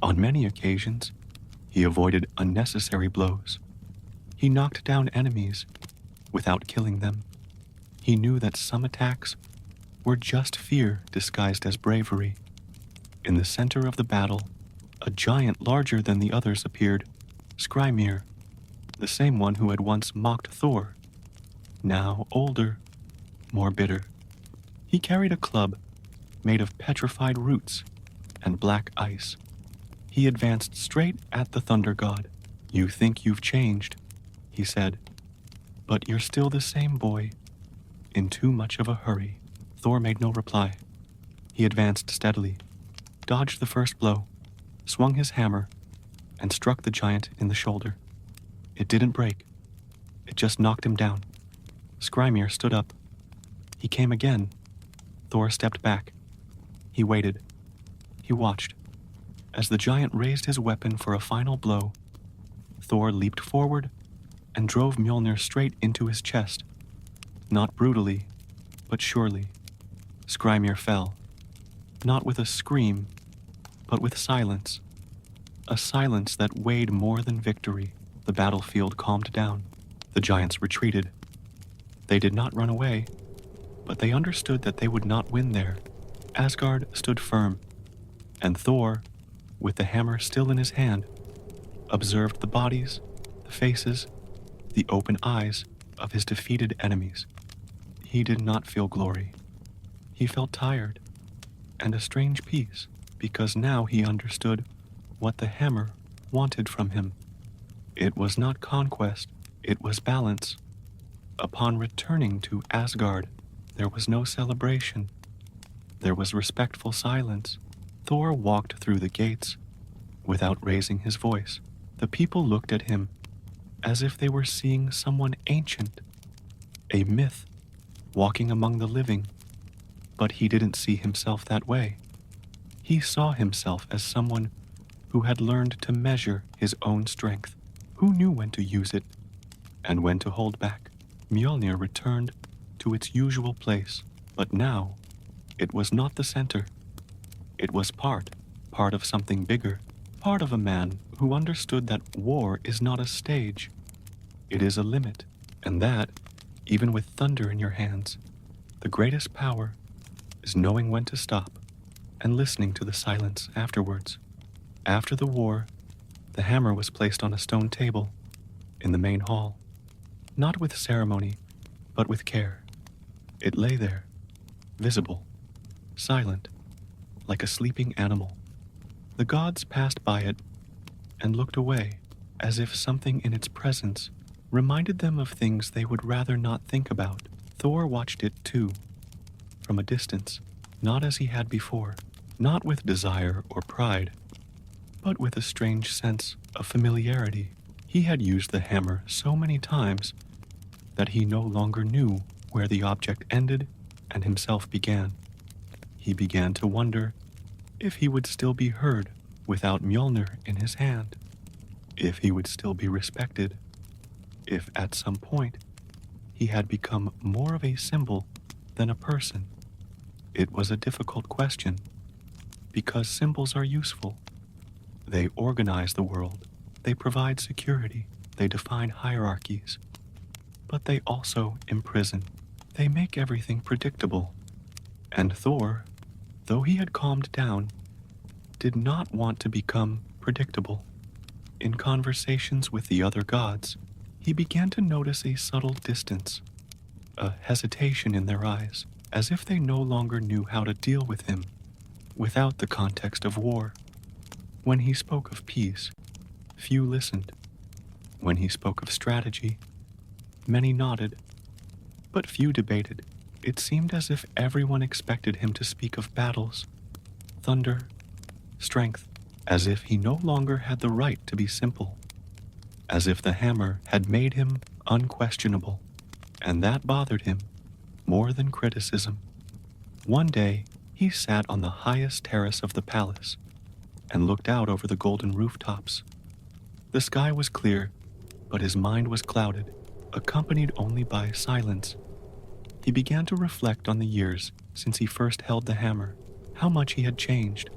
On many occasions, he avoided unnecessary blows. He knocked down enemies without killing them. He knew that some attacks were just fear disguised as bravery. In the center of the battle, a giant larger than the others appeared, Skrymir, the same one who had once mocked Thor, now older, more bitter. He carried a club made of petrified roots and black ice. He advanced straight at the thunder god. "You think you've changed," he said, "but you're still the same boy, in too much of a hurry." Thor made no reply. He advanced steadily, dodged the first blow, swung his hammer, and struck the giant in the shoulder. It didn't break. It just knocked him down. Skrymir stood up. He came again. Thor stepped back. He waited. He watched. As the giant raised his weapon for a final blow, Thor leaped forward and drove Mjölnir straight into his chest. Not brutally, but surely. Skrymir fell, not with a scream, but with silence. A silence that weighed more than victory. The battlefield calmed down. The giants retreated. They did not run away, but they understood that they would not win there. Asgard stood firm, and Thor, with the hammer still in his hand, observed the bodies, the faces, the open eyes of his defeated enemies. He did not feel glory. He felt tired, and a strange peace, because now he understood what the hammer wanted from him. It was not conquest, it was balance. Upon returning to Asgard, there was no celebration. There was respectful silence. Thor walked through the gates without raising his voice. The people looked at him as if they were seeing someone ancient, a myth, walking among the living. But he didn't see himself that way. He saw himself as someone who had learned to measure his own strength, who knew when to use it and when to hold back. Mjölnir returned to its usual place, but now it was not the center. It was part of something bigger, part of a man who understood that war is not a stage. It is a limit, and that, even with thunder in your hands, the greatest power is knowing when to stop and listening to the silence afterwards. After the war, the hammer was placed on a stone table in the main hall, not with ceremony, but with care. It lay there, visible, silent, like a sleeping animal. The gods passed by it and looked away, as if something in its presence reminded them of things they would rather not think about. Thor watched it too, from a distance, not as he had before, not with desire or pride, but with a strange sense of familiarity. He had used the hammer so many times that he no longer knew where the object ended and himself began. He began to wonder if he would still be heard without Mjölnir in his hand, if he would still be respected, if at some point he had become more of a symbol than a person. It was a difficult question, because symbols are useful. They organize the world, they provide security, they define hierarchies, but they also imprison. They make everything predictable. And Thor, though he had calmed down, did not want to become predictable. In conversations with the other gods, he began to notice a subtle distance, a hesitation in their eyes, as if they no longer knew how to deal with him without the context of war. When he spoke of peace, few listened. When he spoke of strategy, many nodded, but few debated. It seemed as if everyone expected him to speak of battles, thunder, strength, as if he no longer had the right to be simple, as if the hammer had made him unquestionable, and that bothered him more than criticism. One day, he sat on the highest terrace of the palace and looked out over the golden rooftops. The sky was clear, but his mind was clouded, accompanied only by silence. He began to reflect on the years since he first held the hammer, how much he had changed,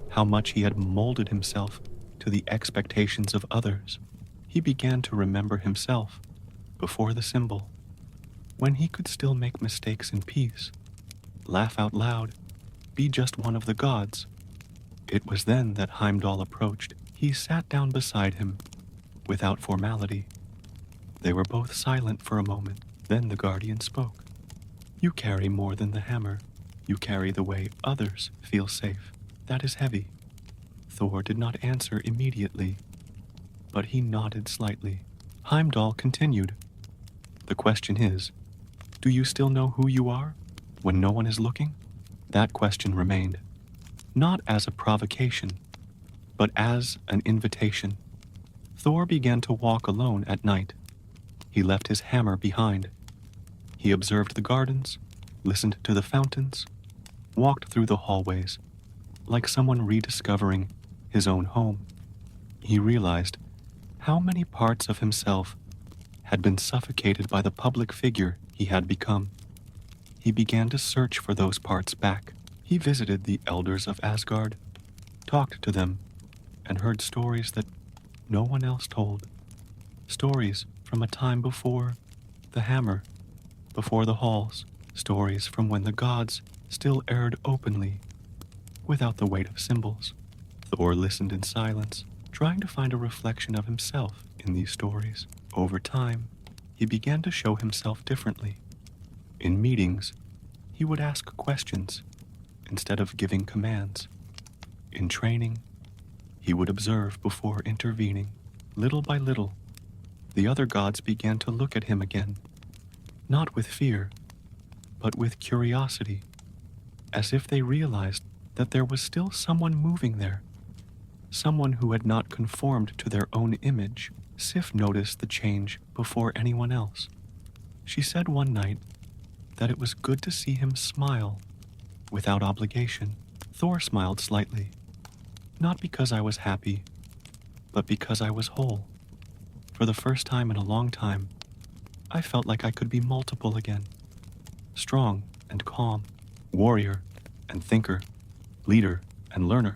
how much he had molded himself to the expectations of others. He began to remember himself before the symbol, when he could still make mistakes in peace, laugh out loud, be just one of the gods. It was then that Heimdall approached. He sat down beside him, without formality. They were both silent for a moment. Then the guardian spoke. "You carry more than the hammer. You carry the way others feel safe. That is heavy." Thor did not answer immediately, but he nodded slightly. Heimdall continued. "The question is, do you still know who you are when no one is looking?" That question remained, not as a provocation, but as an invitation. Thor began to walk alone at night. He left his hammer behind. He observed the gardens, listened to the fountains, walked through the hallways, like someone rediscovering his own home. He realized how many parts of himself had been suffocated by the public figure he had become. He began to search for those parts back. He visited the elders of Asgard, talked to them, and heard stories that no one else told. Stories from a time before the hammer, before the halls. Stories from when the gods still erred openly, without the weight of symbols. Thor listened in silence, trying to find a reflection of himself in these stories. Over time, he began to show himself differently. In meetings, he would ask questions instead of giving commands. In training, he would observe before intervening. Little by little, the other gods began to look at him again, not with fear, but with curiosity, as if they realized that there was still someone moving there, someone who had not conformed to their own image. Sif noticed the change before anyone else. She said one night that it was good to see him smile without obligation. Thor smiled slightly, not because I was happy, but because I was whole. For the first time in a long time, I felt like I could be multiple again. Strong and calm, warrior and thinker, leader and learner,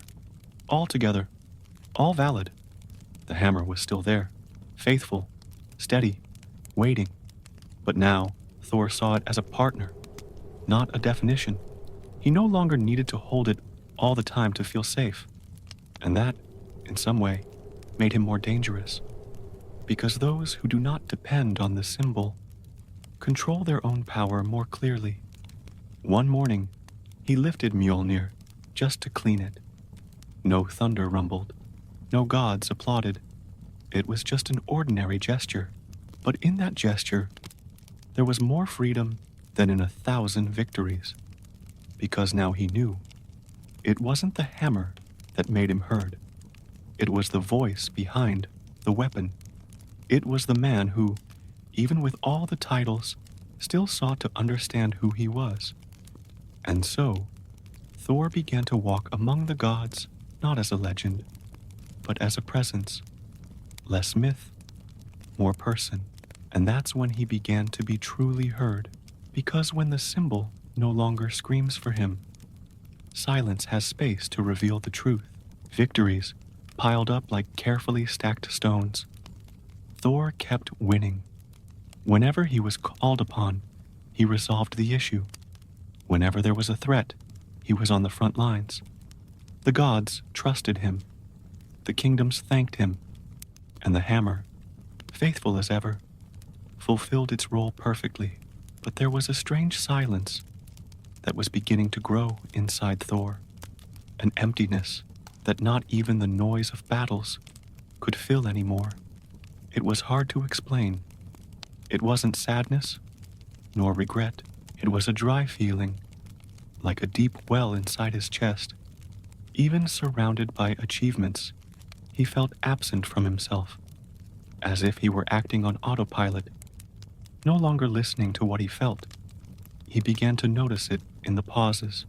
all together, all valid. The hammer was still there, faithful, steady, waiting. But now, Thor saw it as a partner, not a definition. He no longer needed to hold it all the time to feel safe. And that, in some way, made him more dangerous. Because those who do not depend on the symbol control their own power more clearly. One morning, he lifted Mjölnir just to clean it. No thunder rumbled. No gods applauded. It was just an ordinary gesture. But in that gesture, there was more freedom than in 1,000 victories. Because now he knew. It wasn't the hammer that made him heard. It was the voice behind the weapon. It was the man who, even with all the titles, still sought to understand who he was. And so, Thor began to walk among the gods, not as a legend, but as a presence. Less myth, more person. And that's when he began to be truly heard. Because when the symbol no longer screams for him, silence has space to reveal the truth. Victories piled up like carefully stacked stones. Thor kept winning. Whenever he was called upon, he resolved the issue. Whenever there was a threat, he was on the front lines. The gods trusted him. The kingdoms thanked him. And the hammer faithful as ever, fulfilled its role perfectly. But there was a strange silence that was beginning to grow inside Thor, an emptiness that not even the noise of battles could fill anymore. It was hard to explain. It wasn't sadness, nor regret. It was a dry feeling, like a deep well inside his chest. Even surrounded by achievements, he felt absent from himself, as if he were acting on autopilot, no longer listening to what he felt. He began to notice it in the pauses,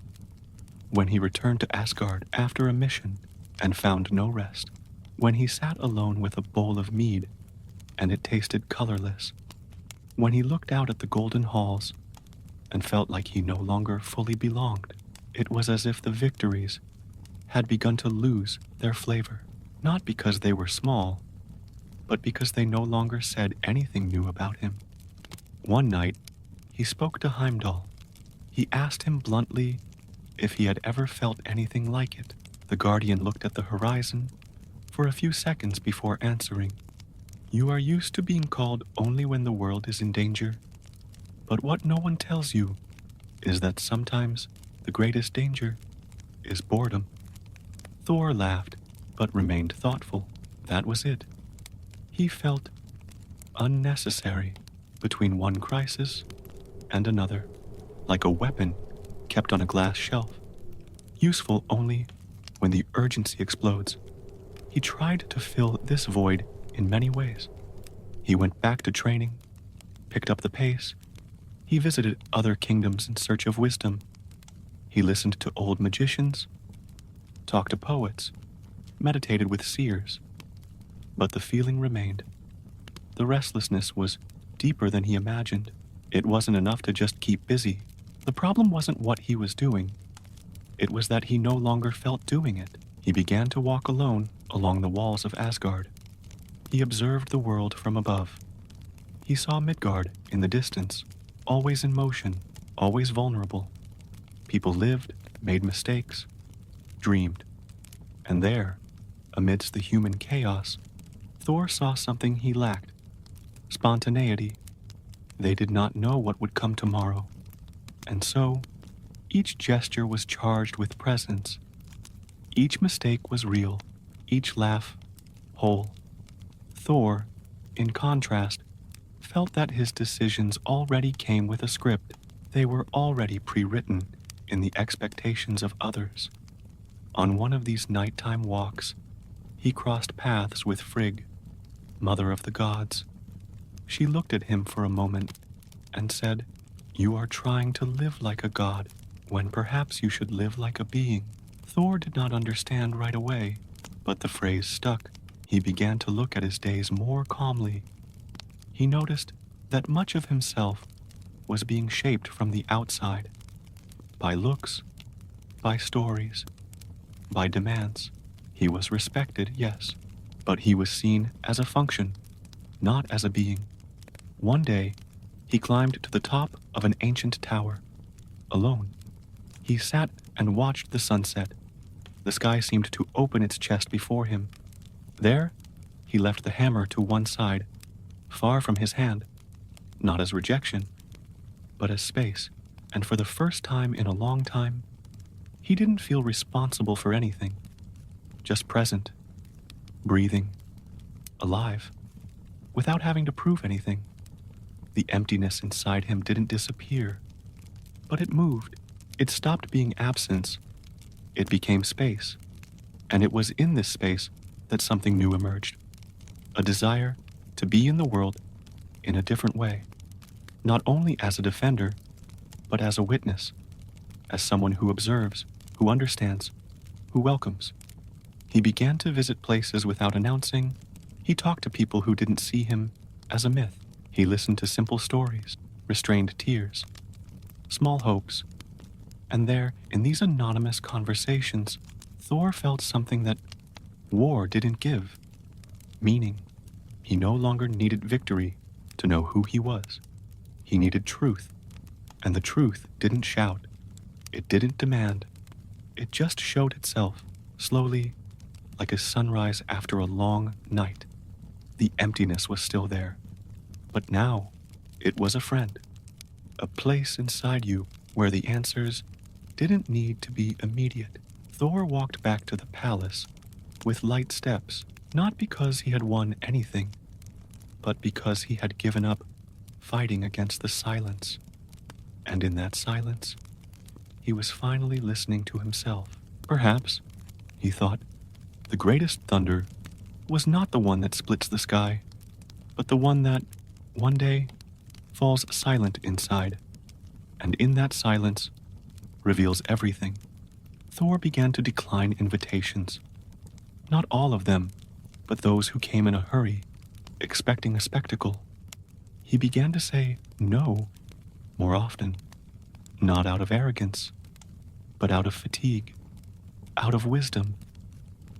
when he returned to Asgard after a mission and found no rest, when he sat alone with a bowl of mead and it tasted colorless, when he looked out at the golden halls and felt like he no longer fully belonged. It was as if the victories had begun to lose their flavor, not because they were small, but because they no longer said anything new about him. One night, he spoke to Heimdall. He asked him bluntly if he had ever felt anything like it. The Guardian looked at the horizon for a few seconds before answering. You are used to being called only when the world is in danger, but what no one tells you is that sometimes the greatest danger is boredom. Thor laughed, but remained thoughtful. That was it. He felt unnecessary between one crisis and another, like a weapon kept on a glass shelf, useful only when the urgency explodes. He tried to fill this void in many ways. He went back to training, picked up the pace. He visited other kingdoms in search of wisdom. He listened to old magicians, talked to poets, meditated with seers. But the feeling remained. The restlessness was deeper than he imagined. It wasn't enough to just keep busy. The problem wasn't what he was doing. It was that he no longer felt doing it. He began to walk alone along the walls of Asgard. He observed the world from above. He saw Midgard in the distance, always in motion, always vulnerable. People lived, made mistakes, dreamed. And there, amidst the human chaos, Thor saw something he lacked: spontaneity. They did not know what would come tomorrow, and so each gesture was charged with presence. Each mistake was real, each laugh whole. Thor, in contrast, felt that his decisions already came with a script. They were already pre-written in the expectations of others. On one of these nighttime walks, he crossed paths with Frigg, mother of the gods. She looked at him for a moment and said, "You are trying to live like a god, when perhaps you should live like a being." Thor did not understand right away, but the phrase stuck. He began to look at his days more calmly. He noticed that much of himself was being shaped from the outside, by looks, by stories, by demands. He was respected, yes, but he was seen as a function, not as a being. One day, he climbed to the top of an ancient tower, alone. He sat and watched the sunset. The sky seemed to open its chest before him. There, he left the hammer to one side, far from his hand, not as rejection, but as space. And for the first time in a long time, he didn't feel responsible for anything, just present, breathing, alive, without having to prove anything. The emptiness inside him didn't disappear, but it moved. It stopped being absence. It became space. And it was in this space that something new emerged. A desire to be in the world in a different way, not only as a defender, but as a witness, as someone who observes, who understands, who welcomes. He began to visit places without announcing. He talked to people who didn't see him as a myth. He listened to simple stories, restrained tears, small hopes. And there, in these anonymous conversations, Thor felt something that war didn't give: meaning. He no longer needed victory to know who he was. He needed truth, and the truth didn't shout. It didn't demand. It just showed itself, slowly, like a sunrise after a long night. The emptiness was still there, but now it was a friend, a place inside you where the answers didn't need to be immediate. Thor walked back to the palace with light steps, not because he had won anything, but because he had given up fighting against the silence. And in that silence, he was finally listening to himself. Perhaps, he thought, the greatest thunder was not the one that splits the sky, but the one that, one day, falls silent inside, and in that silence reveals everything. Thor began to decline invitations. Not all of them, but those who came in a hurry, expecting a spectacle. He began to say no more often, not out of arrogance, but out of fatigue, out of wisdom,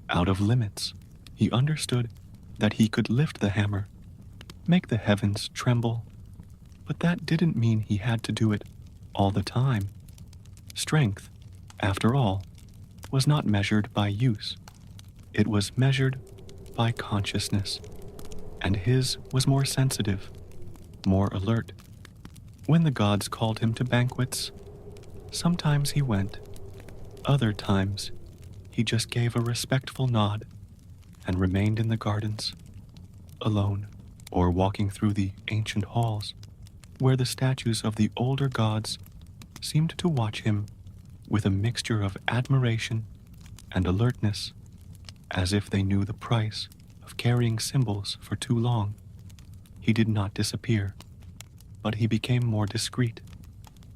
out of limits. He understood that he could lift the hammer, make the heavens tremble, but that didn't mean he had to do it all the time. Strength, after all, was not measured by use. It was measured by consciousness, and his was more sensitive, more alert. When the gods called him to banquets, sometimes he went. Other times, he just gave a respectful nod and remained in the gardens, alone, or walking through the ancient halls, where the statues of the older gods seemed to watch him with a mixture of admiration and alertness, as if they knew the price of carrying symbols for too long. He did not disappear, but he became more discreet.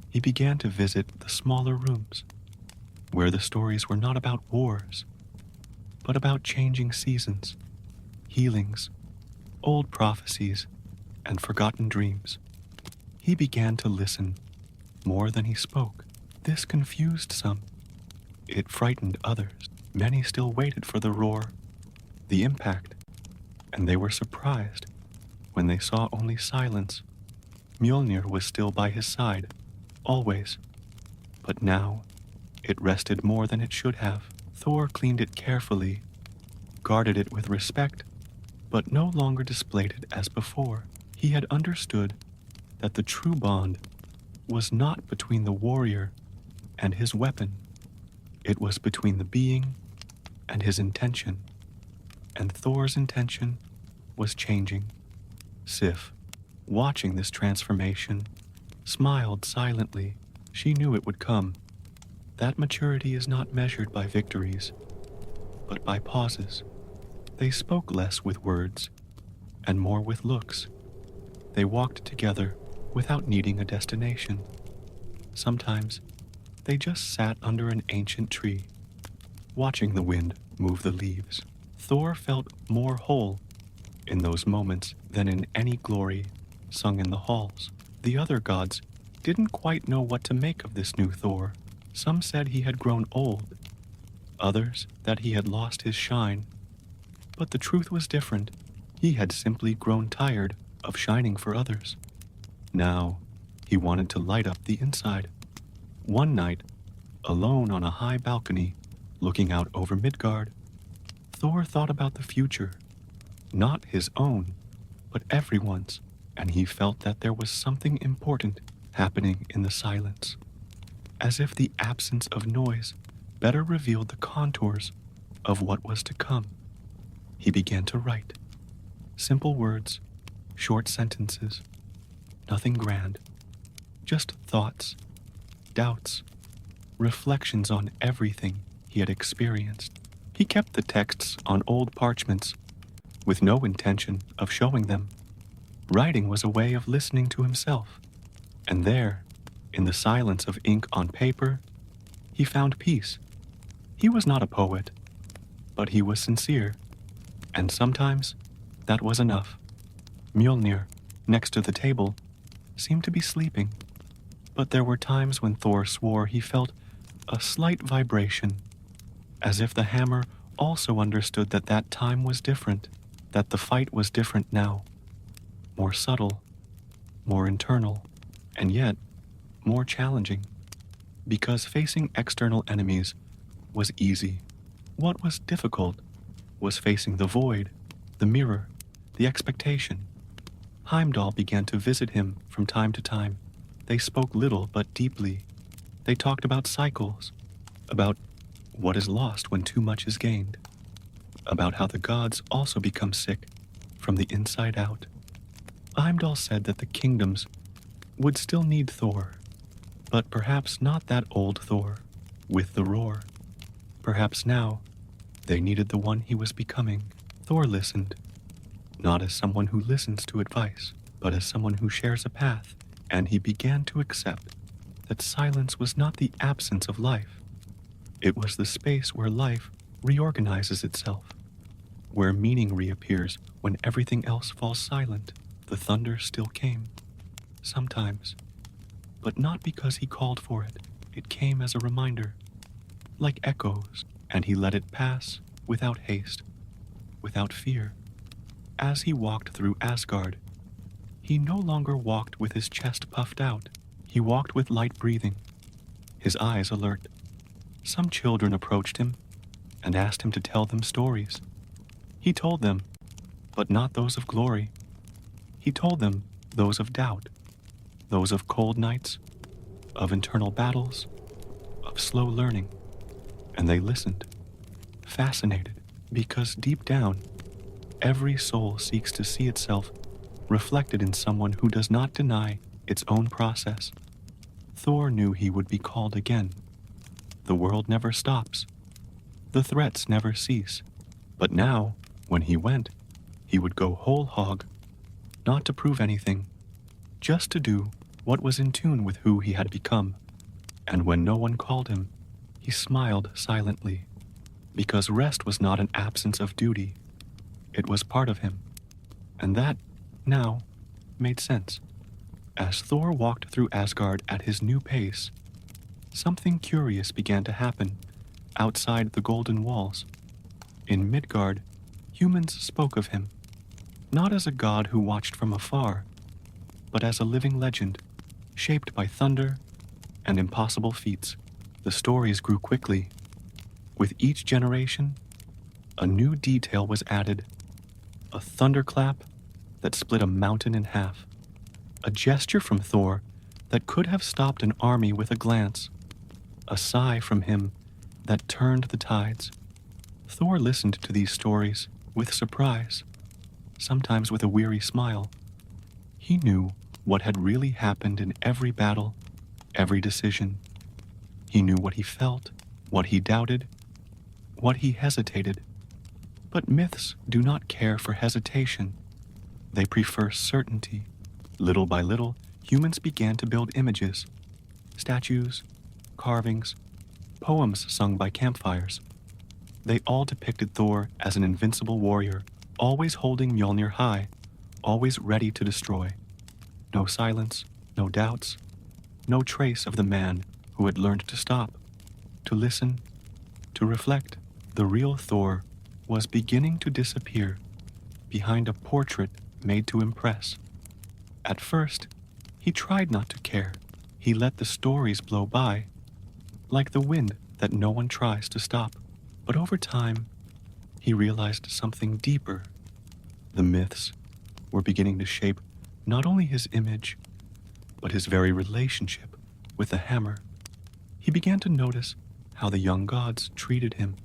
He began to visit the smaller rooms, where the stories were not about wars, but about changing seasons, healings, old prophecies, and forgotten dreams. He began to listen more than he spoke. This confused some. It frightened others. Many still waited for the roar, the impact, and they were surprised when they saw only silence. Mjölnir was still by his side, always, but now it rested more than it should have. Thor cleaned it carefully, guarded it with respect, but no longer displayed it as before. He had understood that the true bond was not between the warrior and his weapon. It was between the being and his intention. And Thor's intention was changing. Sif, watching this transformation, smiled silently. She knew it would come. That maturity is not measured by victories, but by pauses. They spoke less with words, and more with looks. They walked together without needing a destination. Sometimes, they just sat under an ancient tree, watching the wind move the leaves. Thor felt more whole in those moments than in any glory sung in the halls. The other gods didn't quite know what to make of this new Thor. Some said he had grown old, others that he had lost his shine. But the truth was different. He had simply grown tired of shining for others. Now, he wanted to light up the inside. One night, alone on a high balcony, looking out over Midgard, Thor thought about the future, not his own, but everyone's, and he felt that there was something important happening in the silence, as if the absence of noise better revealed the contours of what was to come. He began to write. Simple words, short sentences, nothing grand, just thoughts, doubts, reflections on everything he had experienced. He kept the texts on old parchments, with no intention of showing them. Writing was a way of listening to himself, and there, in the silence of ink on paper, he found peace. He was not a poet, but he was sincere, and sometimes that was enough. Mjölnir, next to the table, seemed to be sleeping, but there were times when Thor swore he felt a slight vibration, as if the hammer also understood that that time was different, that the fight was different now, more subtle, more internal, and yet more challenging, because facing external enemies was easy. What was difficult was facing the void, the mirror, the expectation. Heimdall began to visit him from time to time. They spoke little but deeply. They talked about cycles, about what is lost when too much is gained, about how the gods also become sick from the inside out. Heimdall said that the kingdoms would still need Thor, but perhaps not that old Thor, with the roar. Perhaps now, they needed the one he was becoming. Thor listened, not as someone who listens to advice, but as someone who shares a path, and he began to accept that silence was not the absence of life. It was the space where life reorganizes itself, where meaning reappears when everything else falls silent. The thunder still came, sometimes, but not because he called for it. It came as a reminder, like echoes, and he let it pass without haste, without fear. As he walked through Asgard, he no longer walked with his chest puffed out. He walked with light breathing, his eyes alert. Some children approached him and asked him to tell them stories. He told them, but not those of glory. He told them those of doubt, those of cold nights, of internal battles, of slow learning. And they listened, fascinated, because deep down, every soul seeks to see itself reflected in someone who does not deny its own process. Thor knew he would be called again. The world never stops. The threats never cease. But now, when he went, he would go whole hog, not to prove anything, just to do what was in tune with who he had become. And when no one called him, he smiled silently, because rest was not an absence of duty. It was part of him. And that, now, made sense. As Thor walked through Asgard at his new pace, something curious began to happen outside the golden walls. In Midgard, humans spoke of him, not as a god who watched from afar, but as a living legend, shaped by thunder and impossible feats. The stories grew quickly. With each generation, a new detail was added. A thunderclap that split a mountain in half. A gesture from Thor that could have stopped an army with a glance. A sigh from him that turned the tides. Thor listened to these stories with surprise, sometimes with a weary smile. He knew what had really happened in every battle, every decision. He knew what he felt, what he doubted, what he hesitated. But myths do not care for hesitation. They prefer certainty. Little by little, humans began to build images, statues, carvings, poems sung by campfires. They all depicted Thor as an invincible warrior, always holding Mjölnir high, always ready to destroy. No silence, no doubts, no trace of the man who had learned to stop, to listen, to reflect. The real Thor was beginning to disappear behind a portrait made to impress. At first, he tried not to care. He let the stories blow by, like the wind that no one tries to stop. But over time, he realized something deeper. The myths were beginning to shape not only his image, but his very relationship with the hammer. He began to notice how the young gods treated him.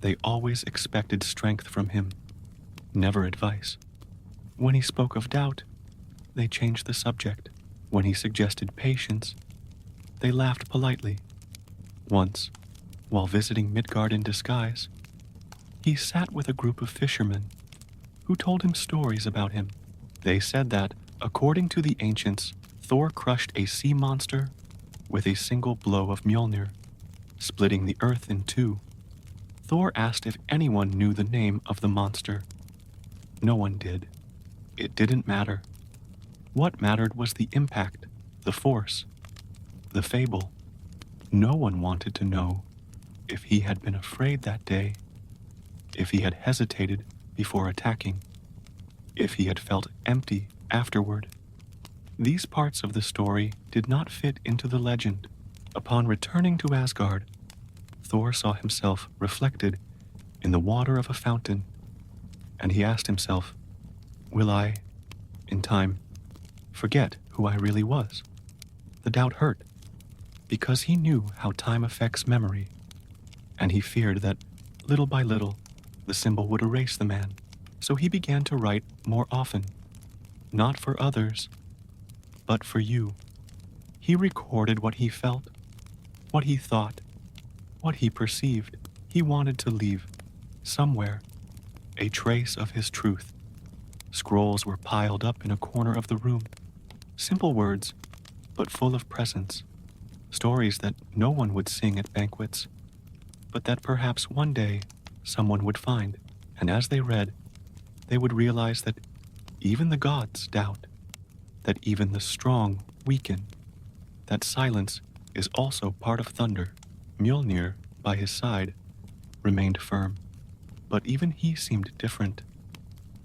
They always expected strength from him, never advice. When he spoke of doubt, they changed the subject. When he suggested patience, they laughed politely. Once, while visiting Midgard in disguise, he sat with a group of fishermen who told him stories about him. They said that, according to the ancients, Thor crushed a sea monster with a single blow of Mjölnir, splitting the earth in two. Thor asked if anyone knew the name of the monster. No one did. It didn't matter. What mattered was the impact, the force, the fable. No one wanted to know if he had been afraid that day, if he had hesitated before attacking, if he had felt empty afterward. These parts of the story did not fit into the legend. Upon returning to Asgard, Thor saw himself reflected in the water of a fountain, and he asked himself, Will I, in time, forget who I really was? The doubt hurt, because he knew how time affects memory, and he feared that, little by little, the symbol would erase the man. So he began to write more often, not for others, but for you. He recorded what he felt, what he thought, what he perceived. He wanted to leave, somewhere, a trace of his truth. Scrolls were piled up in a corner of the room. Simple words, but full of presence. Stories that no one would sing at banquets, but that perhaps one day someone would find. And as they read, they would realize that even the gods doubt, that even the strong weaken, that silence is also part of thunder. Mjölnir, by his side, remained firm, but even he seemed different.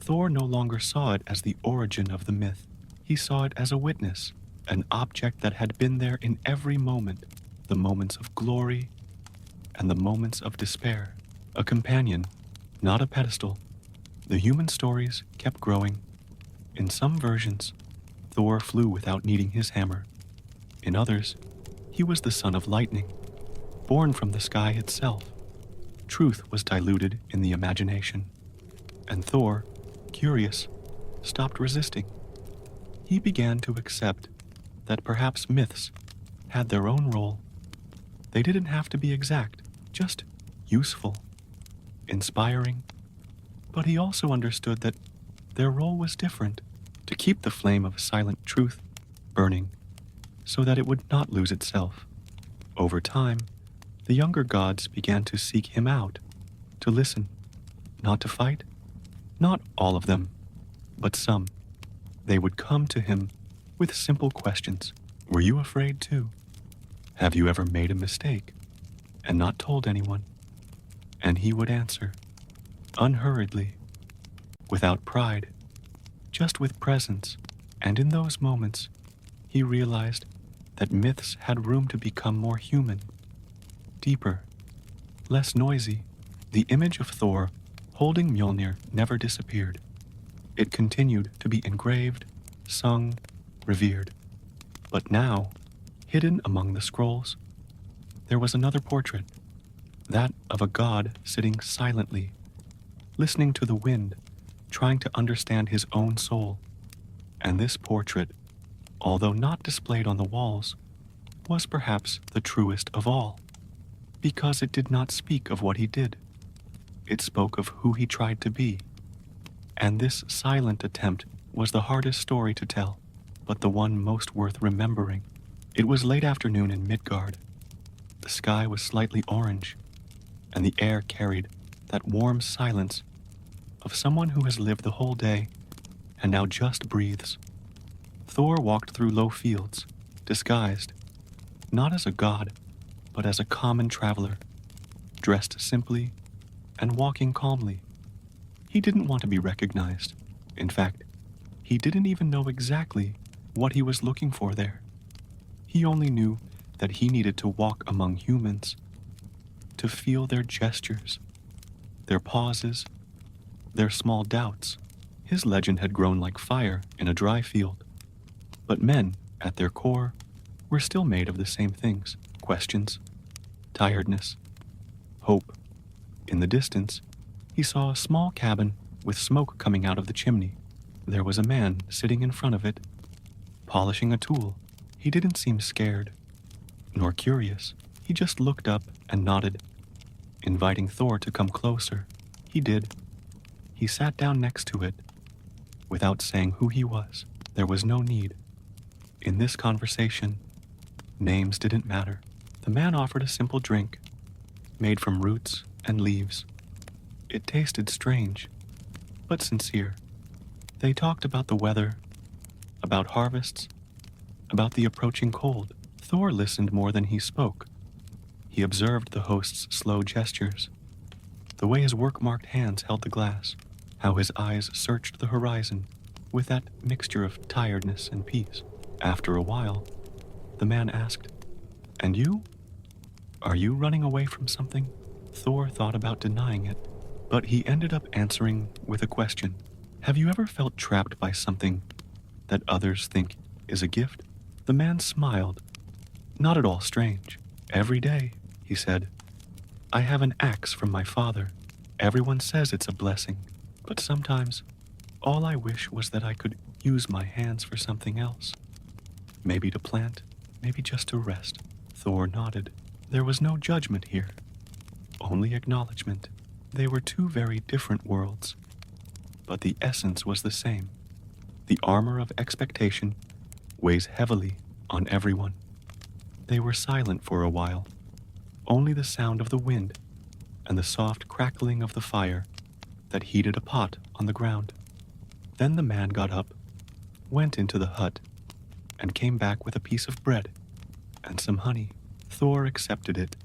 Thor no longer saw it as the origin of the myth. He saw it as a witness, an object that had been there in every moment, the moments of glory and the moments of despair. A companion, not a pedestal. The human stories kept growing. In some versions, Thor flew without needing his hammer. In others, he was the son of lightning, born from the sky itself. Truth was diluted in the imagination, and Thor, curious, stopped resisting. He began to accept that perhaps myths had their own role. They didn't have to be exact, just useful, inspiring. But he also understood that their role was different, to keep the flame of silent truth burning, so that it would not lose itself. Over time, the younger gods began to seek him out, to listen, not to fight. Not all of them, but some. They would come to him with simple questions. Were you afraid too? Have you ever made a mistake and not told anyone? And he would answer, unhurriedly, without pride, just with presence. And in those moments, he realized that myths had room to become more human, deeper, less noisy. The image of Thor holding Mjölnir never disappeared. It continued to be engraved, sung, revered. But now, hidden among the scrolls, there was another portrait, that of a god sitting silently, listening to the wind, trying to understand his own soul. And this portrait, although not displayed on the walls, was perhaps the truest of all, because it did not speak of what he did. It spoke of who he tried to be. And this silent attempt was the hardest story to tell, but the one most worth remembering. It was late afternoon in Midgard. The sky was slightly orange, and the air carried that warm silence of someone who has lived the whole day and now just breathes. Thor walked through low fields, disguised, not as a god, but as a common traveler, dressed simply and walking calmly. He didn't want to be recognized. In fact, he didn't even know exactly what he was looking for there. He only knew that he needed to walk among humans, to feel their gestures, their pauses, their small doubts. His legend had grown like fire in a dry field. But men, at their core, were still made of the same things: questions, tiredness, hope. In the distance, he saw a small cabin with smoke coming out of the chimney. There was a man sitting in front of it, polishing a tool. He didn't seem scared, nor curious. He just looked up and nodded, inviting Thor to come closer. He did. He sat down next to it, without saying who he was. There was no need. In this conversation, names didn't matter. The man offered a simple drink, made from roots and leaves. It tasted strange, but sincere. They talked about the weather, about harvests, about the approaching cold. Thor listened more than he spoke. He observed the host's slow gestures, the way his work-marked hands held the glass, how his eyes searched the horizon with that mixture of tiredness and peace. After a while, the man asked, "And you? Are you running away from something?" Thor thought about denying it, but he ended up answering with a question. Have you ever felt trapped by something that others think is a gift? The man smiled, not at all strange. Every day, he said, I have an axe from my father. Everyone says it's a blessing, but sometimes all I wish was that I could use my hands for something else. Maybe to plant, maybe just to rest. Thor nodded. There was no judgment here, only acknowledgement. They were two very different worlds, but the essence was the same. The armor of expectation weighs heavily on everyone. They were silent for a while, only the sound of the wind and the soft crackling of the fire that heated a pot on the ground. Then the man got up, went into the hut, and came back with a piece of bread and some honey. Thor accepted it.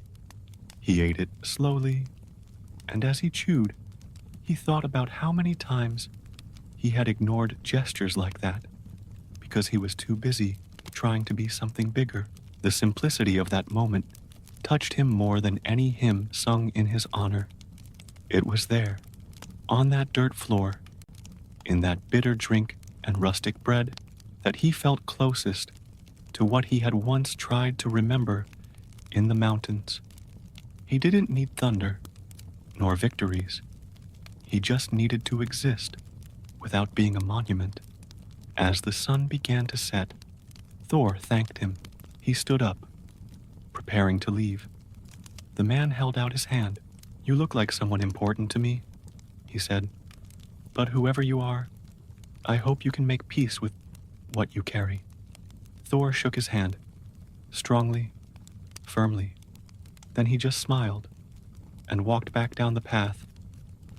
He ate it slowly, and as he chewed, he thought about how many times he had ignored gestures like that because he was too busy trying to be something bigger. The simplicity of that moment touched him more than any hymn sung in his honor. It was there, on that dirt floor, in that bitter drink and rustic bread, that he felt closest to what he had once tried to remember in the mountains. He didn't need thunder, nor victories. He just needed to exist without being a monument. As the sun began to set, Thor thanked him. He stood up, preparing to leave. The man held out his hand. You look like someone important to me, he said. But whoever you are, I hope you can make peace with what you carry. Thor shook his hand, strongly, firmly. Then he just smiled and walked back down the path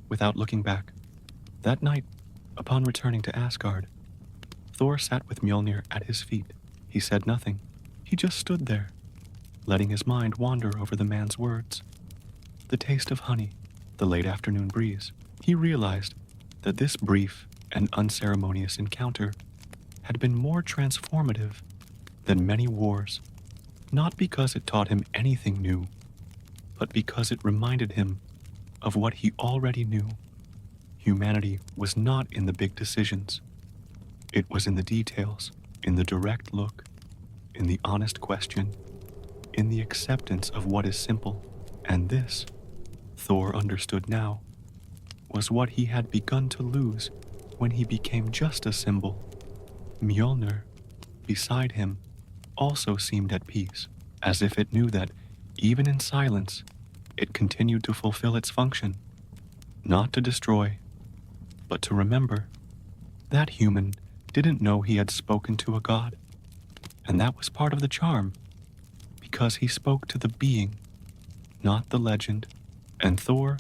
without looking back. That night, upon returning to Asgard, Thor sat with Mjölnir at his feet. He said nothing. He just stood there, letting his mind wander over the man's words. The taste of honey, the late afternoon breeze. He realized that this brief and unceremonious encounter had been more transformative than many wars, not because it taught him anything new, but because it reminded him of what he already knew. Humanity was not in the big decisions. It was in the details, in the direct look, in the honest question, in the acceptance of what is simple. And this, Thor understood now, was what he had begun to lose when he became just a symbol. Mjölnir, beside him, also seemed at peace, as if it knew that, even in silence, it continued to fulfill its function, not to destroy, but to remember. That human didn't know he had spoken to a god, and that was part of the charm, because he spoke to the being, not the legend. And Thor,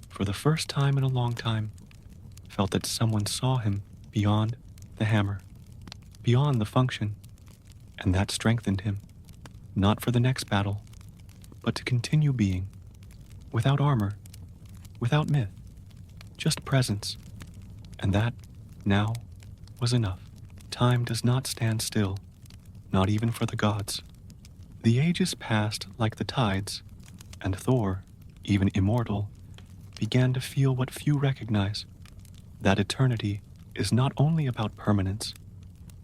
for the first time in a long time, felt that someone saw him beyond the hammer, beyond the function, and that strengthened him, not for the next battle, but to continue being, without armor, without myth, just presence. And that, now, was enough. Time does not stand still, not even for the gods. The ages passed like the tides, and Thor, even immortal, began to feel what few recognize, that eternity is not only about permanence,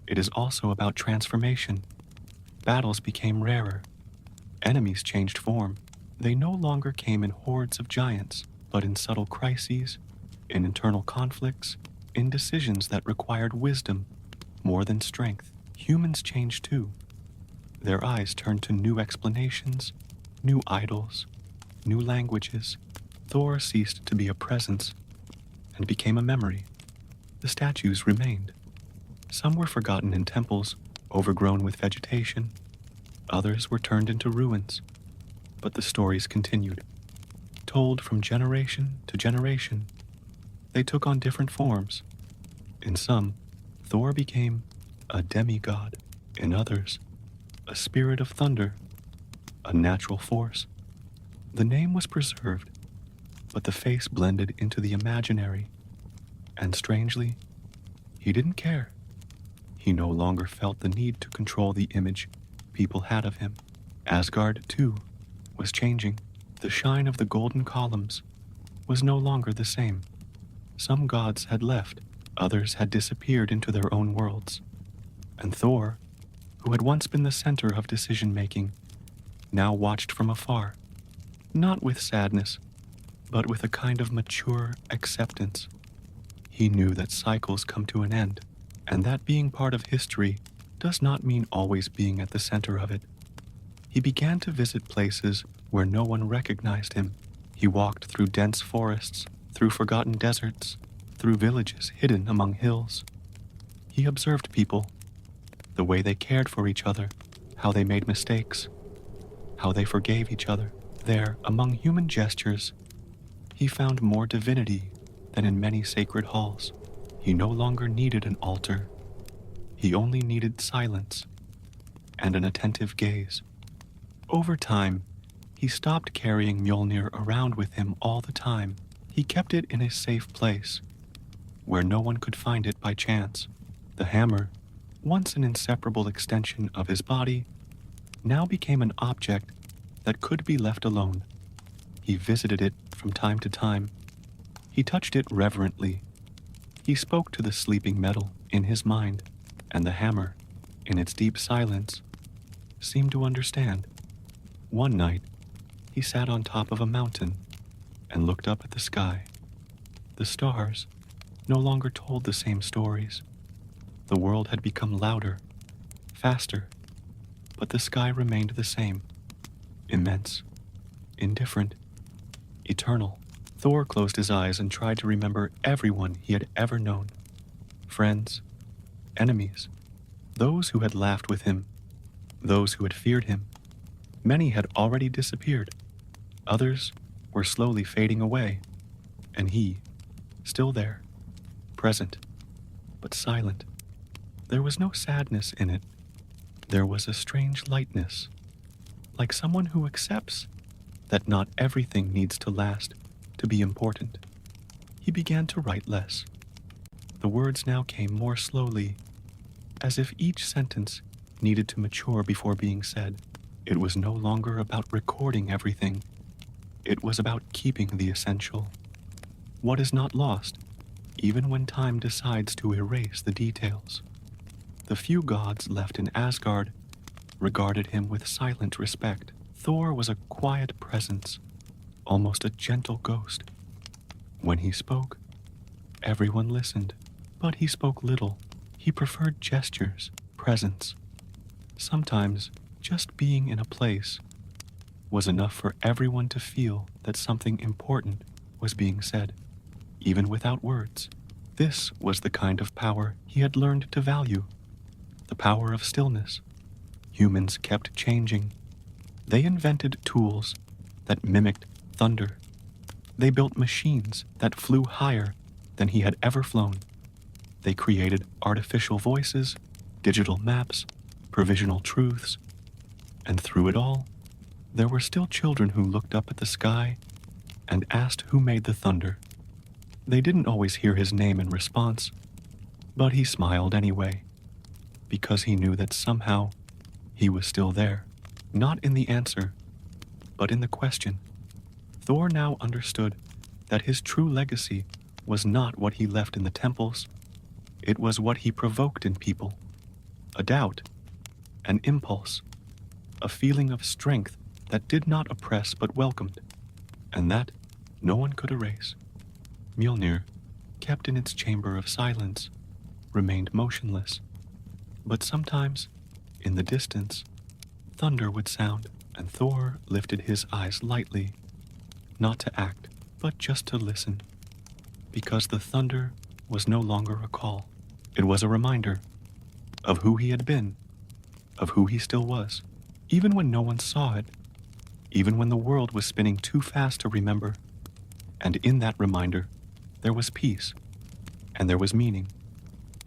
it is also about transformation. Battles became rarer. Enemies changed form. They no longer came in hordes of giants, but in subtle crises, in internal conflicts, in decisions that required wisdom more than strength. Humans changed too. Their eyes turned to new explanations, new idols, new languages. Thor ceased to be a presence and became a memory. The statues remained. Some were forgotten in temples, overgrown with vegetation. Others were turned into ruins. But the stories continued, told from generation to generation. They took on different forms. In some, Thor became a demigod. In others, a spirit of thunder, a natural force. The name was preserved, but the face blended into the imaginary. And strangely, he didn't care. He no longer felt the need to control the image people had of him. Asgard, too, was changing. The shine of the golden columns was no longer the same. Some gods had left, Others had disappeared into their own worlds, and Thor, who had once been the center of decision-making, now watched from afar, not with sadness, but with a kind of mature acceptance. He knew that cycles come to an end, and that being part of history does not mean always being at the center of it. He began to visit places where no one recognized him. He walked through dense forests, through forgotten deserts, through villages hidden among hills. He observed people, the way they cared for each other, how they made mistakes, how they forgave each other. There, among human gestures, he found more divinity than in many sacred halls. He no longer needed an altar. He only needed silence and an attentive gaze. Over time, he stopped carrying Mjölnir around with him all the time. He kept it in a safe place, where no one could find it by chance. The hammer, once an inseparable extension of his body, now became an object that could be left alone. He visited it from time to time. He touched it reverently. He spoke to the sleeping metal in his mind, and the hammer, in its deep silence, seemed to understand. One night, he sat on top of a mountain and looked up at the sky. The stars no longer told the same stories. The world had become louder, faster, but the sky remained the same, immense, indifferent, eternal. Thor closed his eyes and tried to remember everyone he had ever known. Friends, enemies, those who had laughed with him, those who had feared him. Many had already disappeared. Others were slowly fading away, and he, still there, present, but silent. There was no sadness in it. There was a strange lightness, like someone who accepts that not everything needs to last to be important. He began to write less. The words now came more slowly, as if each sentence needed to mature before being said. It was no longer about recording everything. It was about keeping the essential. What is not lost, even when time decides to erase the details. The few gods left in Asgard regarded him with silent respect. Thor was a quiet presence, almost a gentle ghost. When he spoke, everyone listened, but he spoke little. He preferred gestures, presence. Sometimes, just being in a place was enough for everyone to feel that something important was being said, even without words. This was the kind of power he had learned to value, the power of stillness. Humans kept changing. They invented tools that mimicked thunder. They built machines that flew higher than he had ever flown. They created artificial voices, digital maps, provisional truths, and through it all, there were still children who looked up at the sky and asked who made the thunder. They didn't always hear his name in response, but he smiled anyway, because he knew that somehow he was still there, not in the answer, but in the question. Thor now understood that his true legacy was not what he left in the temples. It was what he provoked in people. A doubt, an impulse, a feeling of strength that did not oppress but welcomed, and that no one could erase. Mjölnir, kept in its chamber of silence, remained motionless. But sometimes, in the distance, thunder would sound, and Thor lifted his eyes lightly, not to act, but just to listen, because the thunder was no longer a call. It was a reminder of who he had been, of who he still was, even when no one saw it, even when the world was spinning too fast to remember. And in that reminder, there was peace, and there was meaning,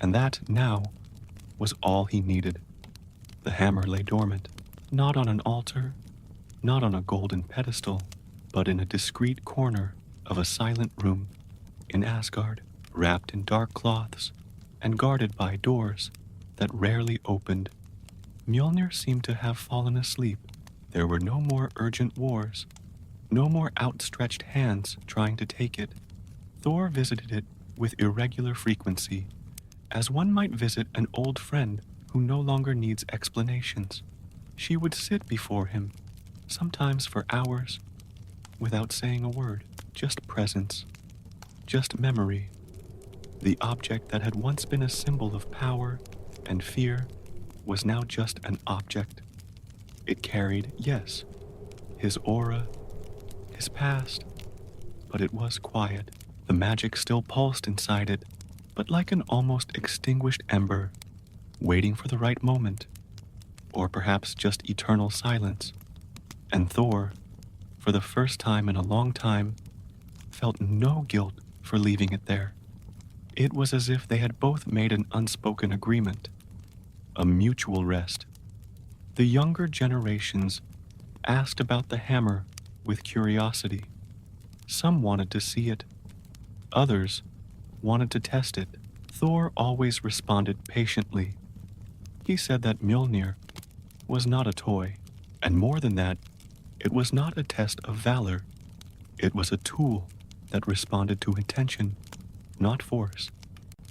and that, now, was all he needed. The hammer lay dormant, not on an altar, not on a golden pedestal, but in a discreet corner of a silent room in Asgard, wrapped in dark cloths and guarded by doors that rarely opened. Mjölnir seemed to have fallen asleep. There were no more urgent wars, no more outstretched hands trying to take it. Thor visited it with irregular frequency, as one might visit an old friend who no longer needs explanations. She would sit before him, sometimes for hours, without saying a word, just presence, just memory. The object that had once been a symbol of power and fear was now just an object. It carried, yes, his aura, his past, but it was quiet. The magic still pulsed inside it, but like an almost extinguished ember, waiting for the right moment, or perhaps just eternal silence. And Thor, for the first time in a long time, felt no guilt for leaving it there. It was as if they had both made an unspoken agreement, a mutual rest. The younger generations asked about the hammer with curiosity. Some wanted to see it. Others wanted to test it. Thor always responded patiently. He said that Mjölnir was not a toy, and more than that, it was not a test of valor. It was a tool that responded to intention, not force,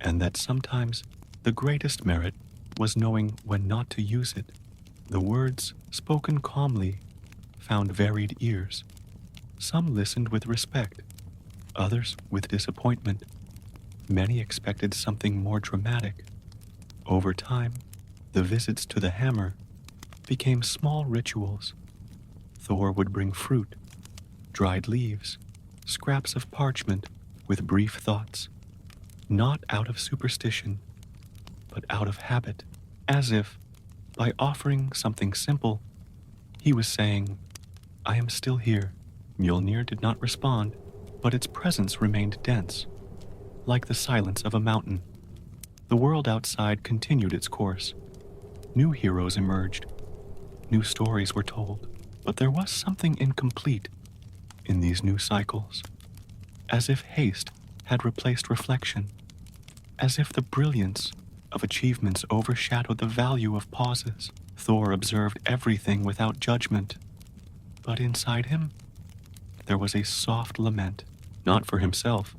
and that sometimes the greatest merit was knowing when not to use it. The words, spoken calmly, found varied ears. Some listened with respect, others with disappointment. Many expected something more dramatic. Over time, the visits to the hammer became small rituals. Thor would bring fruit, dried leaves, scraps of parchment with brief thoughts, not out of superstition, but out of habit, as if, by offering something simple, he was saying, "I am still here." Mjölnir did not respond, but its presence remained dense, like the silence of a mountain. The world outside continued its course. New heroes emerged. New stories were told, but there was something incomplete in these new cycles, as if haste had replaced reflection, as if the brilliance of achievements overshadowed the value of pauses. Thor observed everything without judgment, but inside him, there was a soft lament, not for himself,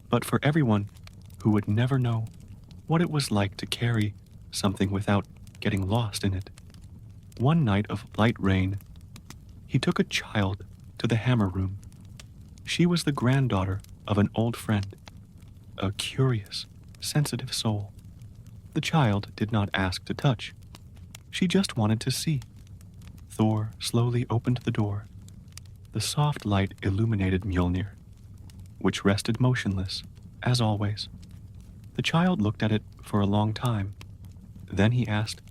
but for everyone who would never know what it was like to carry something without getting lost in it. One night of light rain, he took a child to the hammer room. She was the granddaughter of an old friend, a curious, sensitive soul. The child did not ask to touch. She just wanted to see. Thor slowly opened the door. The soft light illuminated Mjölnir, which rested motionless, as always. The child looked at it for a long time. Then he asked,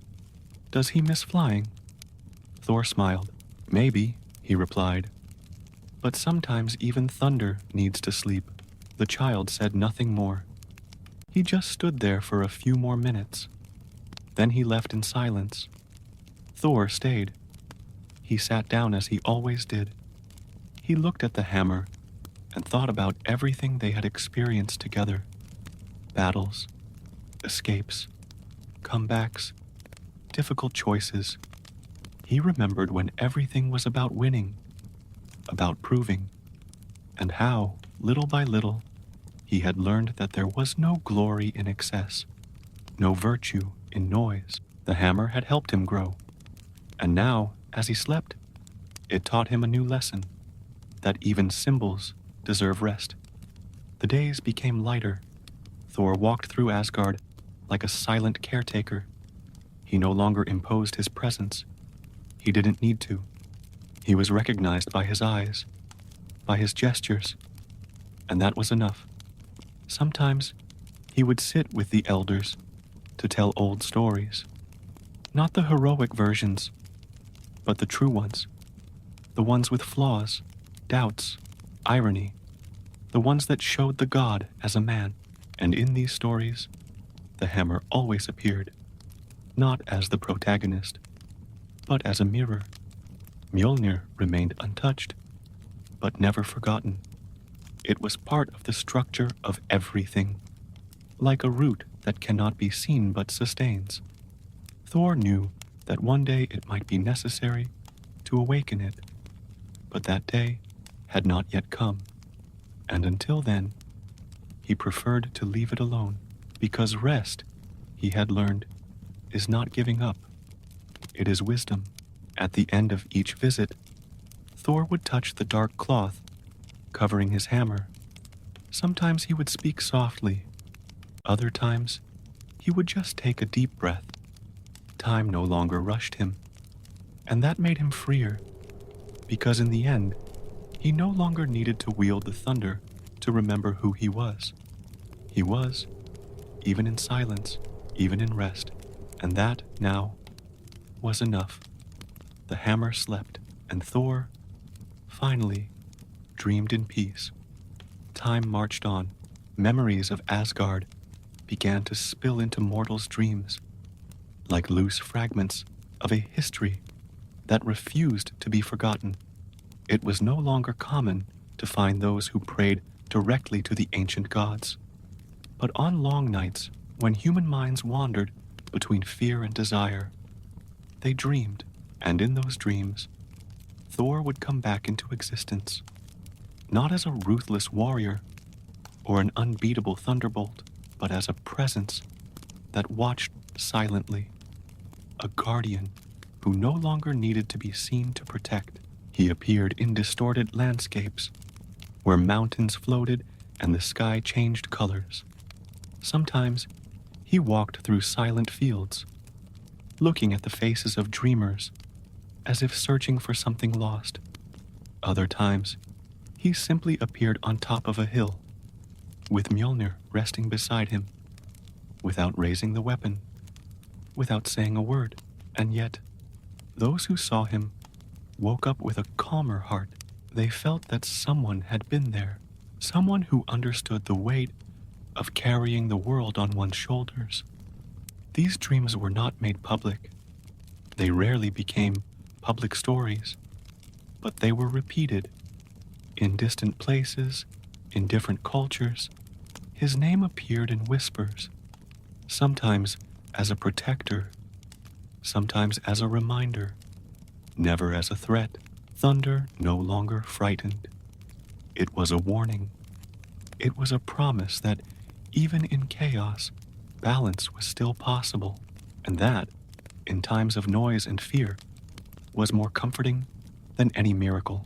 "Does he miss flying?" Thor smiled. "Maybe," he replied. "But sometimes even thunder needs to sleep." The child said nothing more. He just stood there for a few more minutes. Then he left in silence. Thor stayed. He sat down as he always did. He looked at the hammer and thought about everything they had experienced together. Battles, escapes, comebacks, difficult choices. He remembered when everything was about winning, about proving, and how, little by little, he had learned that there was no glory in excess, no virtue in noise. The hammer had helped him grow, and now, as he slept, it taught him a new lesson, that even symbols deserve rest. The days became lighter. Thor walked through Asgard like a silent caretaker. He no longer imposed his presence. He didn't need to. He was recognized by his eyes, by his gestures, and that was enough. Sometimes he would sit with the elders to tell old stories, not the heroic versions, but the true ones, the ones with flaws, doubts, irony, the ones that showed the god as a man. And in these stories, the hammer always appeared, not as the protagonist, but as a mirror. Mjölnir remained untouched, but never forgotten. It was part of the structure of everything, like a root that cannot be seen but sustains. Thor knew that one day it might be necessary to awaken it, but that day had not yet come, and until then, he preferred to leave it alone, because rest, he had learned, is not giving up. It is wisdom. At the end of each visit, Thor would touch the dark cloth, covering his hammer. Sometimes he would speak softly. Other times, he would just take a deep breath. Time no longer rushed him, and that made him freer, because in the end, he no longer needed to wield the thunder to remember who he was. He was, even in silence, even in rest, and that, now, was enough. The hammer slept, and Thor, finally, dreamed in peace. Time marched on. Memories of Asgard began to spill into mortals' dreams, like loose fragments of a history that refused to be forgotten. It was no longer common to find those who prayed directly to the ancient gods. But on long nights, when human minds wandered between fear and desire, they dreamed, and in those dreams, Thor would come back into existence, not as a ruthless warrior or an unbeatable thunderbolt, but as a presence that watched silently, a guardian who no longer needed to be seen to protect. He appeared in distorted landscapes, where mountains floated and the sky changed colors. Sometimes he walked through silent fields, looking at the faces of dreamers, as if searching for something lost. Other times, he simply appeared on top of a hill, with Mjölnir resting beside him, without raising the weapon, without saying a word. And yet, those who saw him woke up with a calmer heart. They felt that someone had been there, someone who understood the weight of carrying the world on one's shoulders. These dreams were not made public. They rarely became public stories, but they were repeated in distant places, in different cultures. His name appeared in whispers, sometimes as a protector, sometimes as a reminder, never as a threat. Thunder no longer frightened. It was a warning. It was a promise that even in chaos, balance was still possible, and that, in times of noise and fear, was more comforting than any miracle.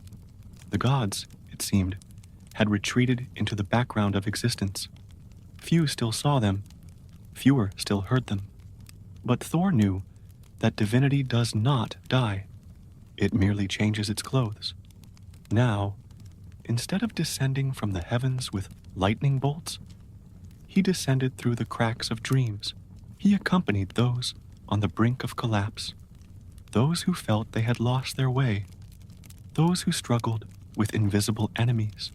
The gods, it seemed, had retreated into the background of existence. Few still saw them, fewer still heard them. But Thor knew that divinity does not die. It merely changes its clothes. Now, instead of descending from the heavens with lightning bolts, he descended through the cracks of dreams. He accompanied those on the brink of collapse, those who felt they had lost their way, those who struggled with invisible enemies.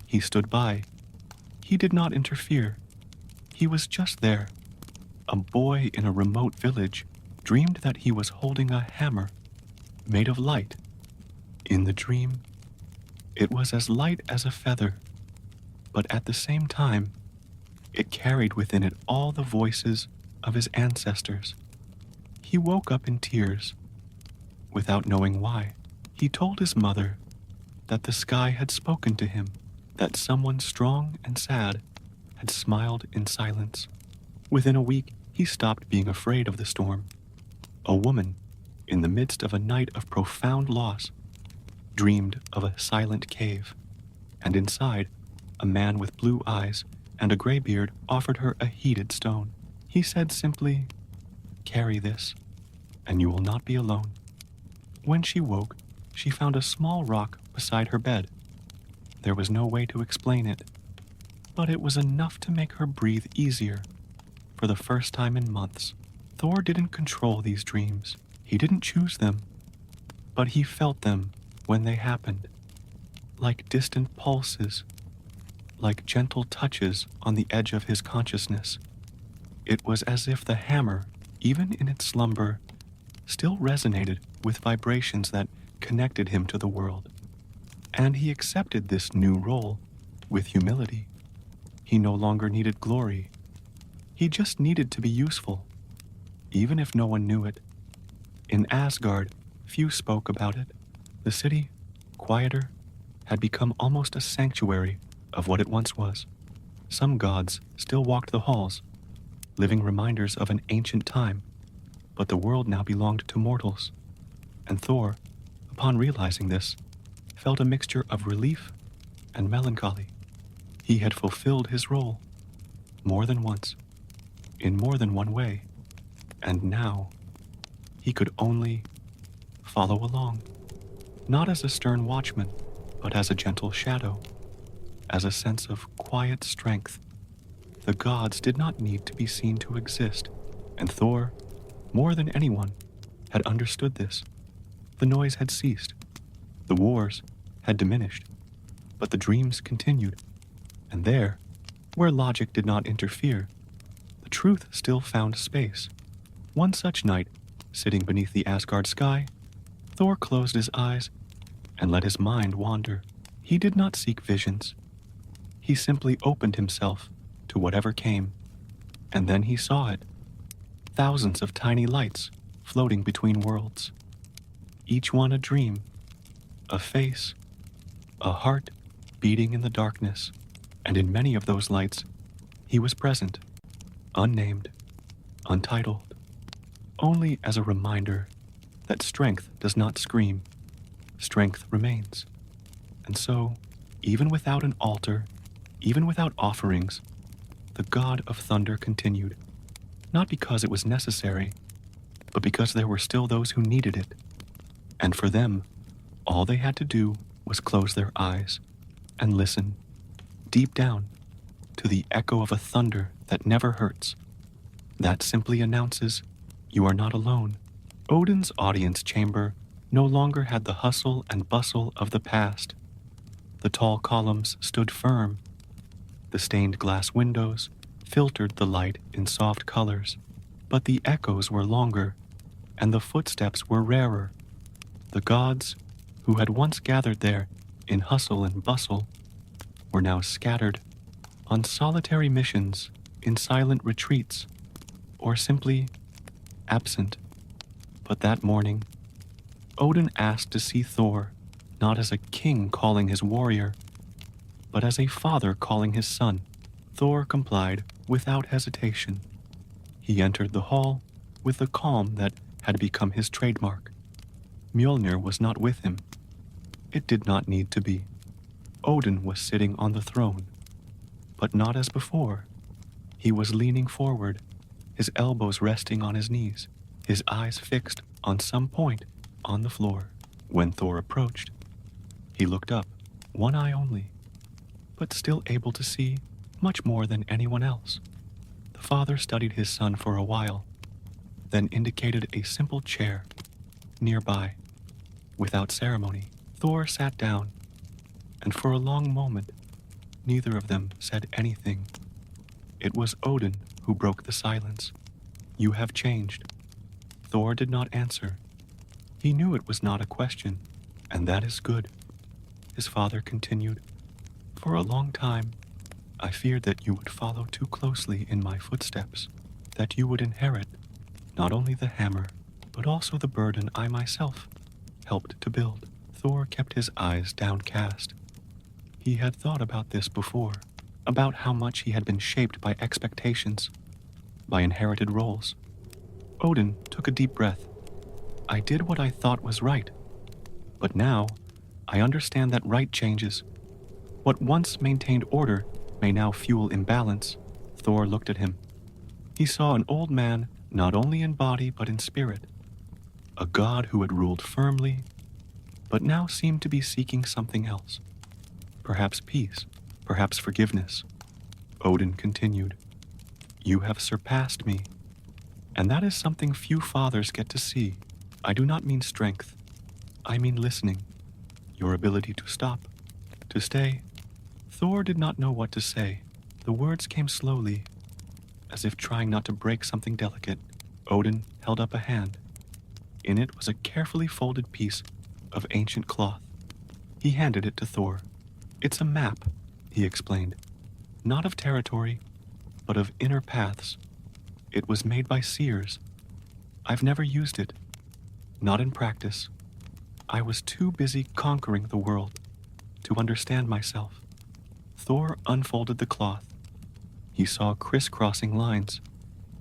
He stood by. He did not interfere. He was just there. A boy in a remote village dreamed that he was holding a hammer made of light. In the dream, it was as light as a feather, but at the same time, it carried within it all the voices of his ancestors. He woke up in tears, without knowing why. He told his mother that the sky had spoken to him, that someone strong and sad had smiled in silence. Within a week, he stopped being afraid of the storm. A woman, in the midst of a night of profound loss, dreamed of a silent cave, and inside, a man with blue eyes and a gray beard offered her a heated stone. He said simply, "Carry this, and you will not be alone." When she woke, she found a small rock beside her bed. There was no way to explain it, but it was enough to make her breathe easier. For the first time in months, Thor didn't control these dreams. He didn't choose them, but he felt them when they happened, like distant pulses, like gentle touches on the edge of his consciousness. It was as if the hammer, even in its slumber, still resonated with vibrations that connected him to the world. And he accepted this new role with humility. He no longer needed glory. He just needed to be useful, even if no one knew it. In Asgard, few spoke about it. The city, quieter, had become almost a sanctuary of what it once was. Some gods still walked the halls, living reminders of an ancient time, but the world now belonged to mortals, and Thor, upon realizing this, felt a mixture of relief and melancholy. He had fulfilled his role more than once, in more than one way, and now he could only follow along, not as a stern watchman, but as a gentle shadow, as a sense of quiet strength. The gods did not need to be seen to exist, and Thor, more than anyone, had understood this. The noise had ceased, the wars had diminished, but the dreams continued, and there, where logic did not interfere, the truth still found space. One such night, sitting beneath the Asgard sky, Thor closed his eyes and let his mind wander. He did not seek visions. He simply opened himself to whatever came, and then he saw it. Thousands of tiny lights floating between worlds, each one a dream, a face, a heart beating in the darkness, and in many of those lights, he was present, unnamed, untitled, only as a reminder that strength does not scream, strength remains. And so, even without an altar, even without offerings, the god of thunder continued, not because it was necessary, but because there were still those who needed it. And for them, all they had to do was close their eyes and listen, deep down, to the echo of a thunder that never hurts. That simply announces, you are not alone. Odin's audience chamber no longer had the hustle and bustle of the past. The tall columns stood firm. The stained glass windows filtered the light in soft colors, but the echoes were longer, and the footsteps were rarer. The gods, who had once gathered there in hustle and bustle, were now scattered on solitary missions, in silent retreats, or simply absent. But that morning, Odin asked to see Thor, not as a king calling his warrior, but as a father calling his son. Thor complied without hesitation. He entered the hall with the calm that had become his trademark. Mjölnir was not with him. It did not need to be. Odin was sitting on the throne, but not as before. He was leaning forward, his elbows resting on his knees, his eyes fixed on some point on the floor. When Thor approached, he looked up, one eye only, but still able to see much more than anyone else. The father studied his son for a while, then indicated a simple chair nearby. Without ceremony, Thor sat down, and for a long moment, neither of them said anything. It was Odin who broke the silence. You have changed. Thor did not answer. He knew it was not a question, and that is good. His father continued, for a long time, I feared that you would follow too closely in my footsteps, that you would inherit not only the hammer, but also the burden I myself helped to build. Thor kept his eyes downcast. He had thought about this before, about how much he had been shaped by expectations, by inherited roles. Odin took a deep breath. I did what I thought was right, but now I understand that right changes. What once maintained order may now fuel imbalance. Thor looked at him. He saw an old man not only in body but in spirit, a god who had ruled firmly, but now seemed to be seeking something else. Perhaps peace, perhaps forgiveness. Odin continued, You have surpassed me, and that is something few fathers get to see. I do not mean strength. I mean listening, your ability to stop, to stay. Thor did not know what to say. The words came slowly, as if trying not to break something delicate. Odin held up a hand. In it was a carefully folded piece of ancient cloth. He handed it to Thor. It's a map, he explained. Not of territory, but of inner paths. It was made by seers. I've never used it. Not in practice. I was too busy conquering the world to understand myself. Thor unfolded the cloth, He saw crisscrossing lines,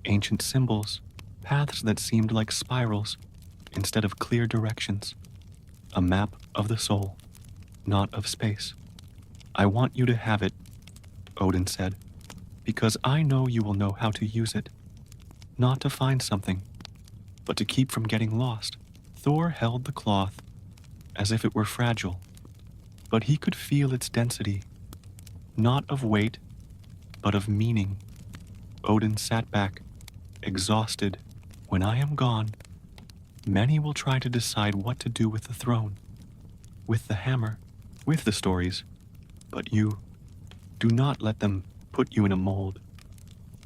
ancient symbols, paths that seemed like spirals instead of clear directions. A map of the soul, not of space. I want you to have it, Odin said, because I know you will know how to use it. Not to find something, but to keep from getting lost. Thor held the cloth as if it were fragile, but he could feel its density, not of weight, but of meaning. Odin sat back, exhausted. When I am gone, many will try to decide what to do with the throne, with the hammer, with the stories, but you, do not let them put you in a mold.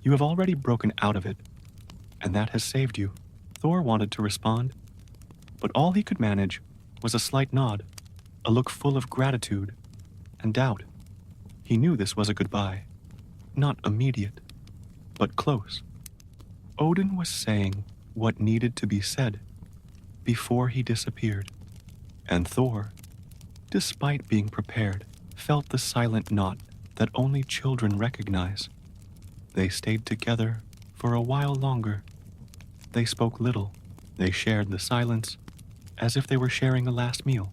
You have already broken out of it, and that has saved you. Thor wanted to respond, but all he could manage was a slight nod, a look full of gratitude and doubt. He knew this was a goodbye, not immediate, but close. Odin was saying what needed to be said before he disappeared, and Thor, despite being prepared, felt the silent knot that only children recognize. They stayed together for a while longer. They spoke little. They shared the silence as if they were sharing a last meal.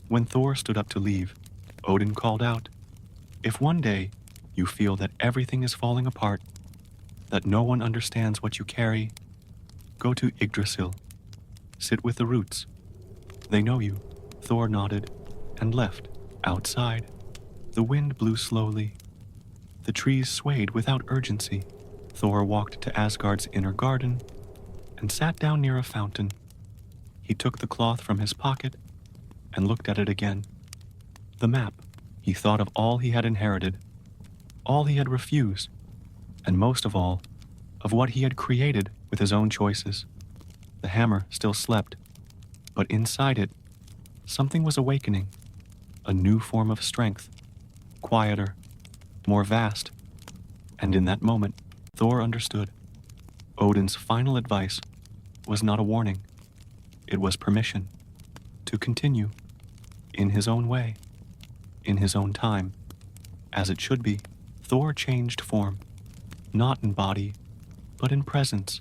When Thor stood up to leave, Odin called out, "If one day you feel that everything is falling apart, that no one understands what you carry, go to Yggdrasil. Sit with the roots. They know you." Thor nodded and left. Outside, the wind blew slowly. The trees swayed without urgency. Thor walked to Asgard's inner garden and sat down near a fountain. He took the cloth from his pocket and looked at it again. The map. He thought of all he had inherited, all he had refused, and most of all, of what he had created with his own choices. The hammer still slept, but inside it, something was awakening, a new form of strength, quieter, more vast, and in that moment, Thor understood. Odin's final advice was not a warning. It was permission to continue in his own way, in his own time, as it should be. Thor changed form, not in body, but in presence.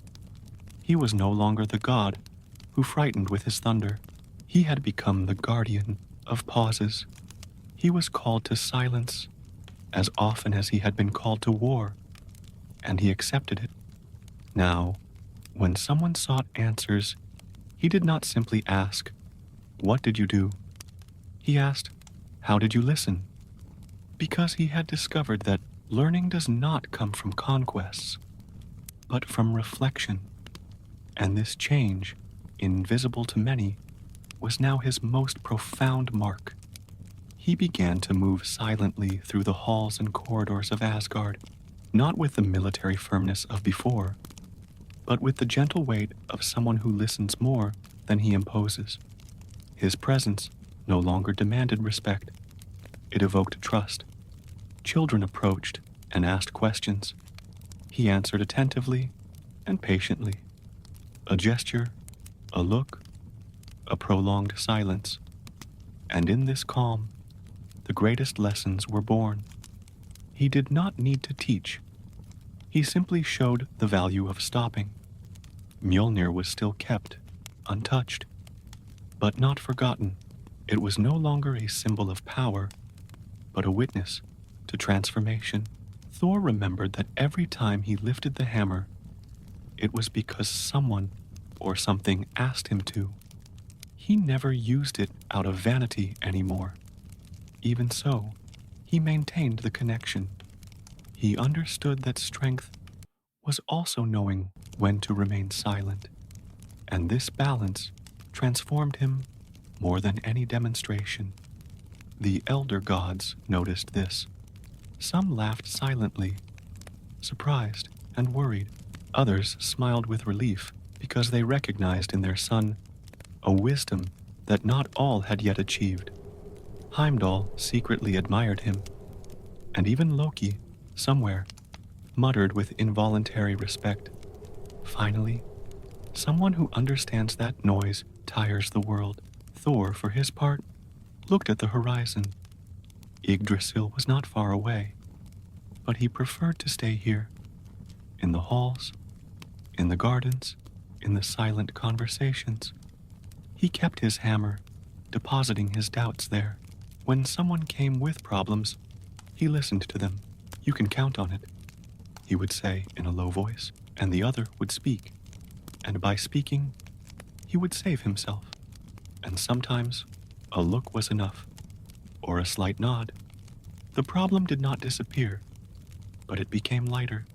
He was no longer the god who frightened with his thunder. He had become the guardian of pauses. He was called to silence as often as he had been called to war, and he accepted it. Now, when someone sought answers, he did not simply ask, "What did you do?" He asked, "How did you listen?" Because he had discovered that learning does not come from conquests, but from reflection. And this change, invisible to many, was now his most profound mark. He began to move silently through the halls and corridors of Asgard, not with the military firmness of before, but with the gentle weight of someone who listens more than he imposes. His presence no longer demanded respect. It evoked trust. Children approached and asked questions. He answered attentively and patiently. A gesture, a look, a prolonged silence. And in this calm, the greatest lessons were born. He did not need to teach. He simply showed the value of stopping. Mjölnir was still kept, untouched, but not forgotten. It was no longer a symbol of power, but a witness to transformation. Thor remembered that every time he lifted the hammer, it was because someone or something asked him to. He never used it out of vanity anymore. Even so, he maintained the connection. He understood that strength was also knowing when to remain silent, and this balance transformed him more than any demonstration. The elder gods noticed this. Some laughed silently, surprised and worried. Others smiled with relief because they recognized in their son a wisdom that not all had yet achieved. Heimdall secretly admired him, and even Loki, somewhere, muttered with involuntary respect. Finally, someone who understands that noise tires the world. Thor, for his part, looked at the horizon. Yggdrasil was not far away. but he preferred to stay here, in the halls, in the gardens, in the silent conversations. He kept his hammer, depositing his doubts there. When someone came with problems, he listened to them. "You can count on it," he would say in a low voice, and the other would speak. And by speaking, he would save himself. And sometimes a look was enough, or a slight nod. The problem did not disappear, but it became lighter.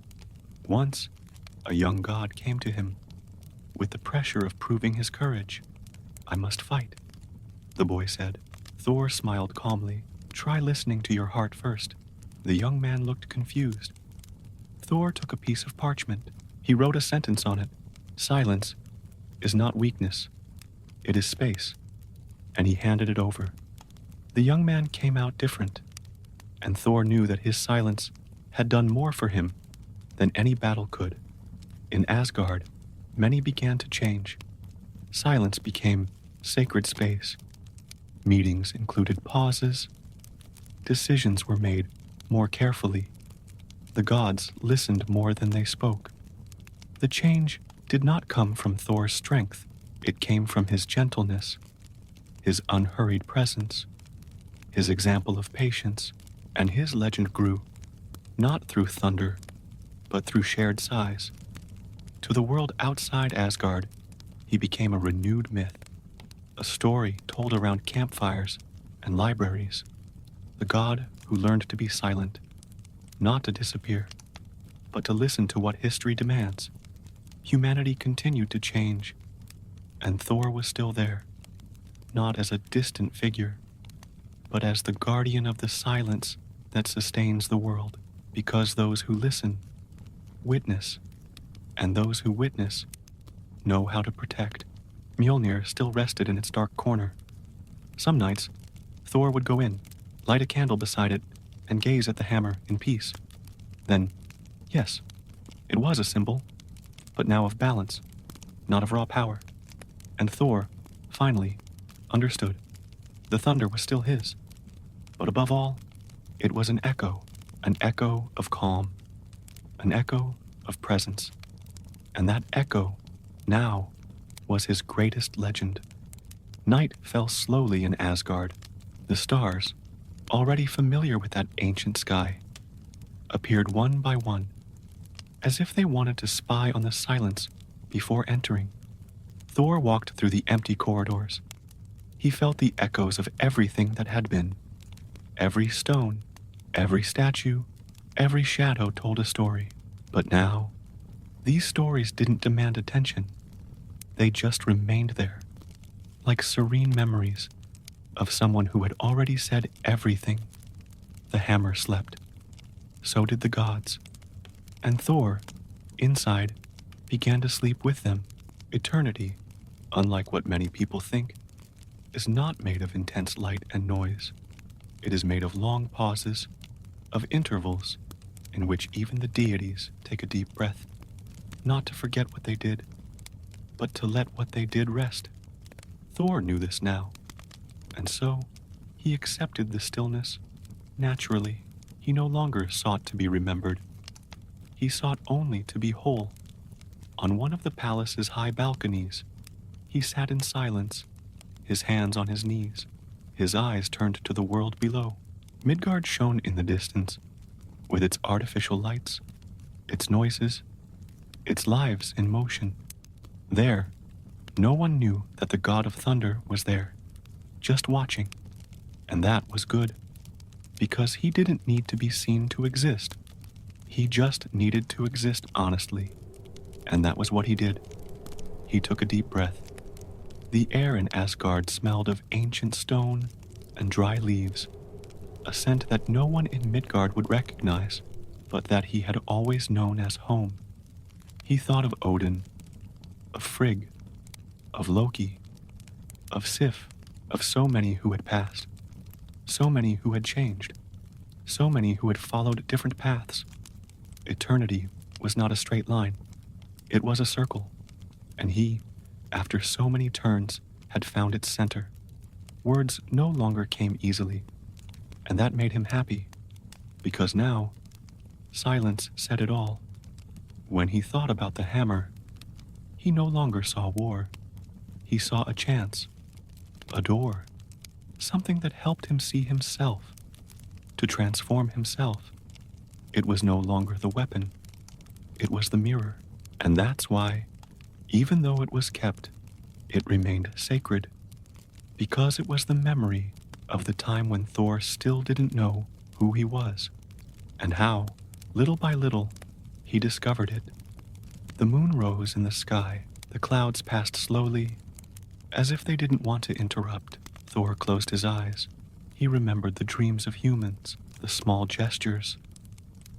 Once, a young god came to him, with the pressure of proving his courage. "I must fight," the boy said. Thor smiled calmly. "Try listening to your heart first." The young man looked confused. Thor took a piece of parchment. He wrote a sentence on it. "Silence is not weakness, it is space," and he handed it over. The young man came out different, and Thor knew that his silence had done more for him than any battle could. In Asgard, many began to change. Silence became sacred space. Meetings included pauses. Decisions were made more carefully. The gods listened more than they spoke. The change did not come from Thor's strength. It came from his gentleness, his unhurried presence, his example of patience, and his legend grew, not through thunder, but through shared sighs. To the world outside Asgard, he became a renewed myth, a story told around campfires and libraries, the god who learned to be silent, not to disappear, but to listen to what history demands. Humanity continued to change, and Thor was still there, not as a distant figure, but as the guardian of the silence that sustains the world, because those who listen witness, and those who witness know how to protect. Mjölnir still rested in its dark corner. Some nights, Thor would go in, light a candle beside it, and gaze at the hammer in peace. Then, yes, it was a symbol, but now of balance, not of raw power. And Thor, finally, understood. The thunder was still his, but above all, it was an echo of calm, an echo of presence. And that echo, now, was his greatest legend. Night fell slowly in Asgard. The stars, already familiar with that ancient sky, appeared one by one, as if they wanted to spy on the silence before entering. Thor walked through the empty corridors. He felt the echoes of everything that had been. Every stone, every statue, every shadow told a story. But now, these stories didn't demand attention. They just remained there, like serene memories of someone who had already said everything. The hammer slept. So did the gods. And Thor, inside, began to sleep with them. Eternity, unlike what many people think, is not made of intense light and noise. It is made of long pauses, of intervals in which even the deities take a deep breath, not to forget what they did, but to let what they did rest. Thor knew this now, and so he accepted the stillness naturally. He no longer sought to be remembered. He sought only to be whole. On one of the palace's high balconies, he sat in silence, his hands on his knees, his eyes turned to the world below. Midgard shone in the distance, with its artificial lights, its noises, its lives in motion. There, no one knew that the god of thunder was there, just watching, and that was good, because he didn't need to be seen to exist. He just needed to exist honestly, and that was what he did. He took a deep breath. The air in Asgard smelled of ancient stone and dry leaves, a scent that no one in Midgard would recognize, but that he had always known as home. He thought of Odin, of Frigg, of Loki, of Sif, of so many who had passed, so many who had changed, so many who had followed different paths. Eternity was not a straight line. It was a circle, and he, after so many turns, had found its center. Words no longer came easily, and that made him happy, because now Silence said it all. When he thought about the hammer, he no longer saw war. He saw a chance, a door, something that helped him see himself, to transform himself. It was no longer the weapon, it was the mirror. And that's why, even though it was kept, it remained sacred, because it was the memory of the time when Thor still didn't know who he was, and how, little by little, he discovered it. The moon rose in the sky, the clouds passed slowly, as if they didn't want to interrupt. Thor closed his eyes. He remembered the dreams of humans, the small gestures,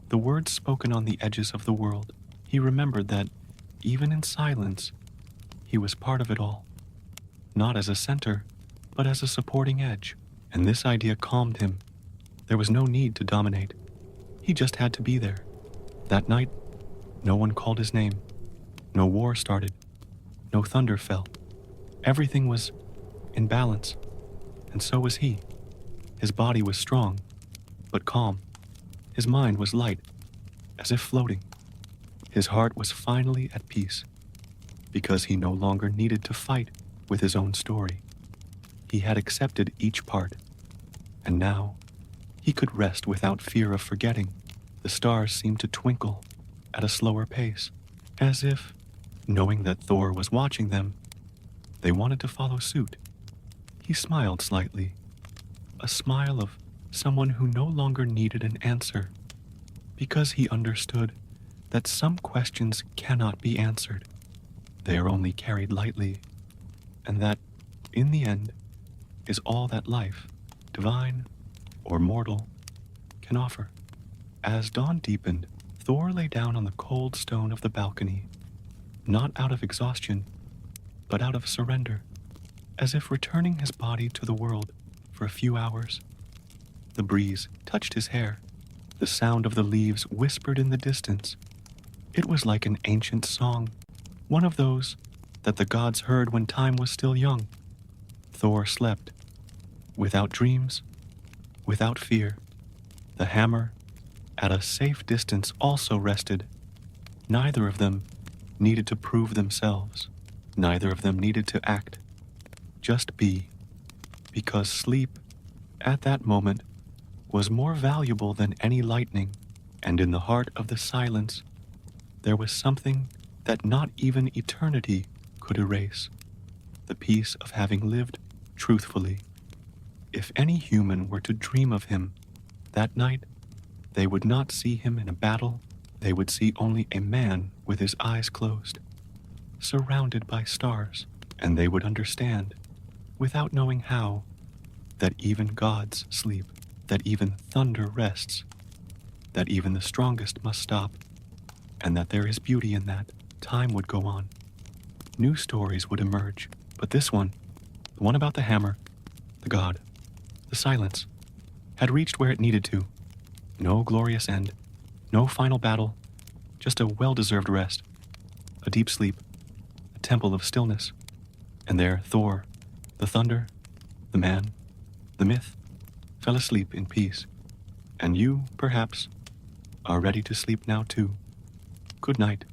the words spoken on the edges of the world. He remembered that, even in silence, he was part of it all. Not as a center, but as a supporting edge. And this idea calmed him. There was no need to dominate. He just had to be there. That night, no one called his name. No war started. No thunder fell. Everything was in balance. And so was he. His body was strong, but calm. His mind was light, as if floating. His heart was finally at peace, because he no longer needed to fight with his own story. He had accepted each part, and now he could rest without fear of forgetting. The stars seemed to twinkle at a slower pace, as if, knowing that Thor was watching them, they wanted to follow suit. He smiled slightly, a smile of someone who no longer needed an answer, because he understood that some questions cannot be answered. They are only carried lightly, and that, in the end, is all that life, divine or mortal, can offer. As dawn deepened, Thor lay down on the cold stone of the balcony, not out of exhaustion, but out of surrender, as if returning his body to the world for a few hours. The breeze touched his hair. The sound of the leaves whispered in the distance. It was like an ancient song, one of those that the gods heard when time was still young. Thor slept, without dreams, without fear. The hammer, at a safe distance, also rested. Neither of them needed to prove themselves. Neither of them needed to act. Just be, because sleep, at that moment, was more valuable than any lightning, and in the heart of the silence, there was something that not even eternity could erase, the peace of having lived truthfully. If any human were to dream of him that night, they would not see him in a battle. They would see only a man with his eyes closed, surrounded by stars, and they would understand, without knowing how, that even gods sleep, that even thunder rests, that even the strongest must stop, and that there is beauty in that. Time would go on. New stories would emerge, but this one, the one about the hammer, the god, the silence, had reached where it needed to. No glorious end, no final battle, just a well-deserved rest, a deep sleep, a temple of stillness. And there Thor, the thunder, the man, the myth, fell asleep in peace. And you, perhaps, are ready to sleep now too. Good night.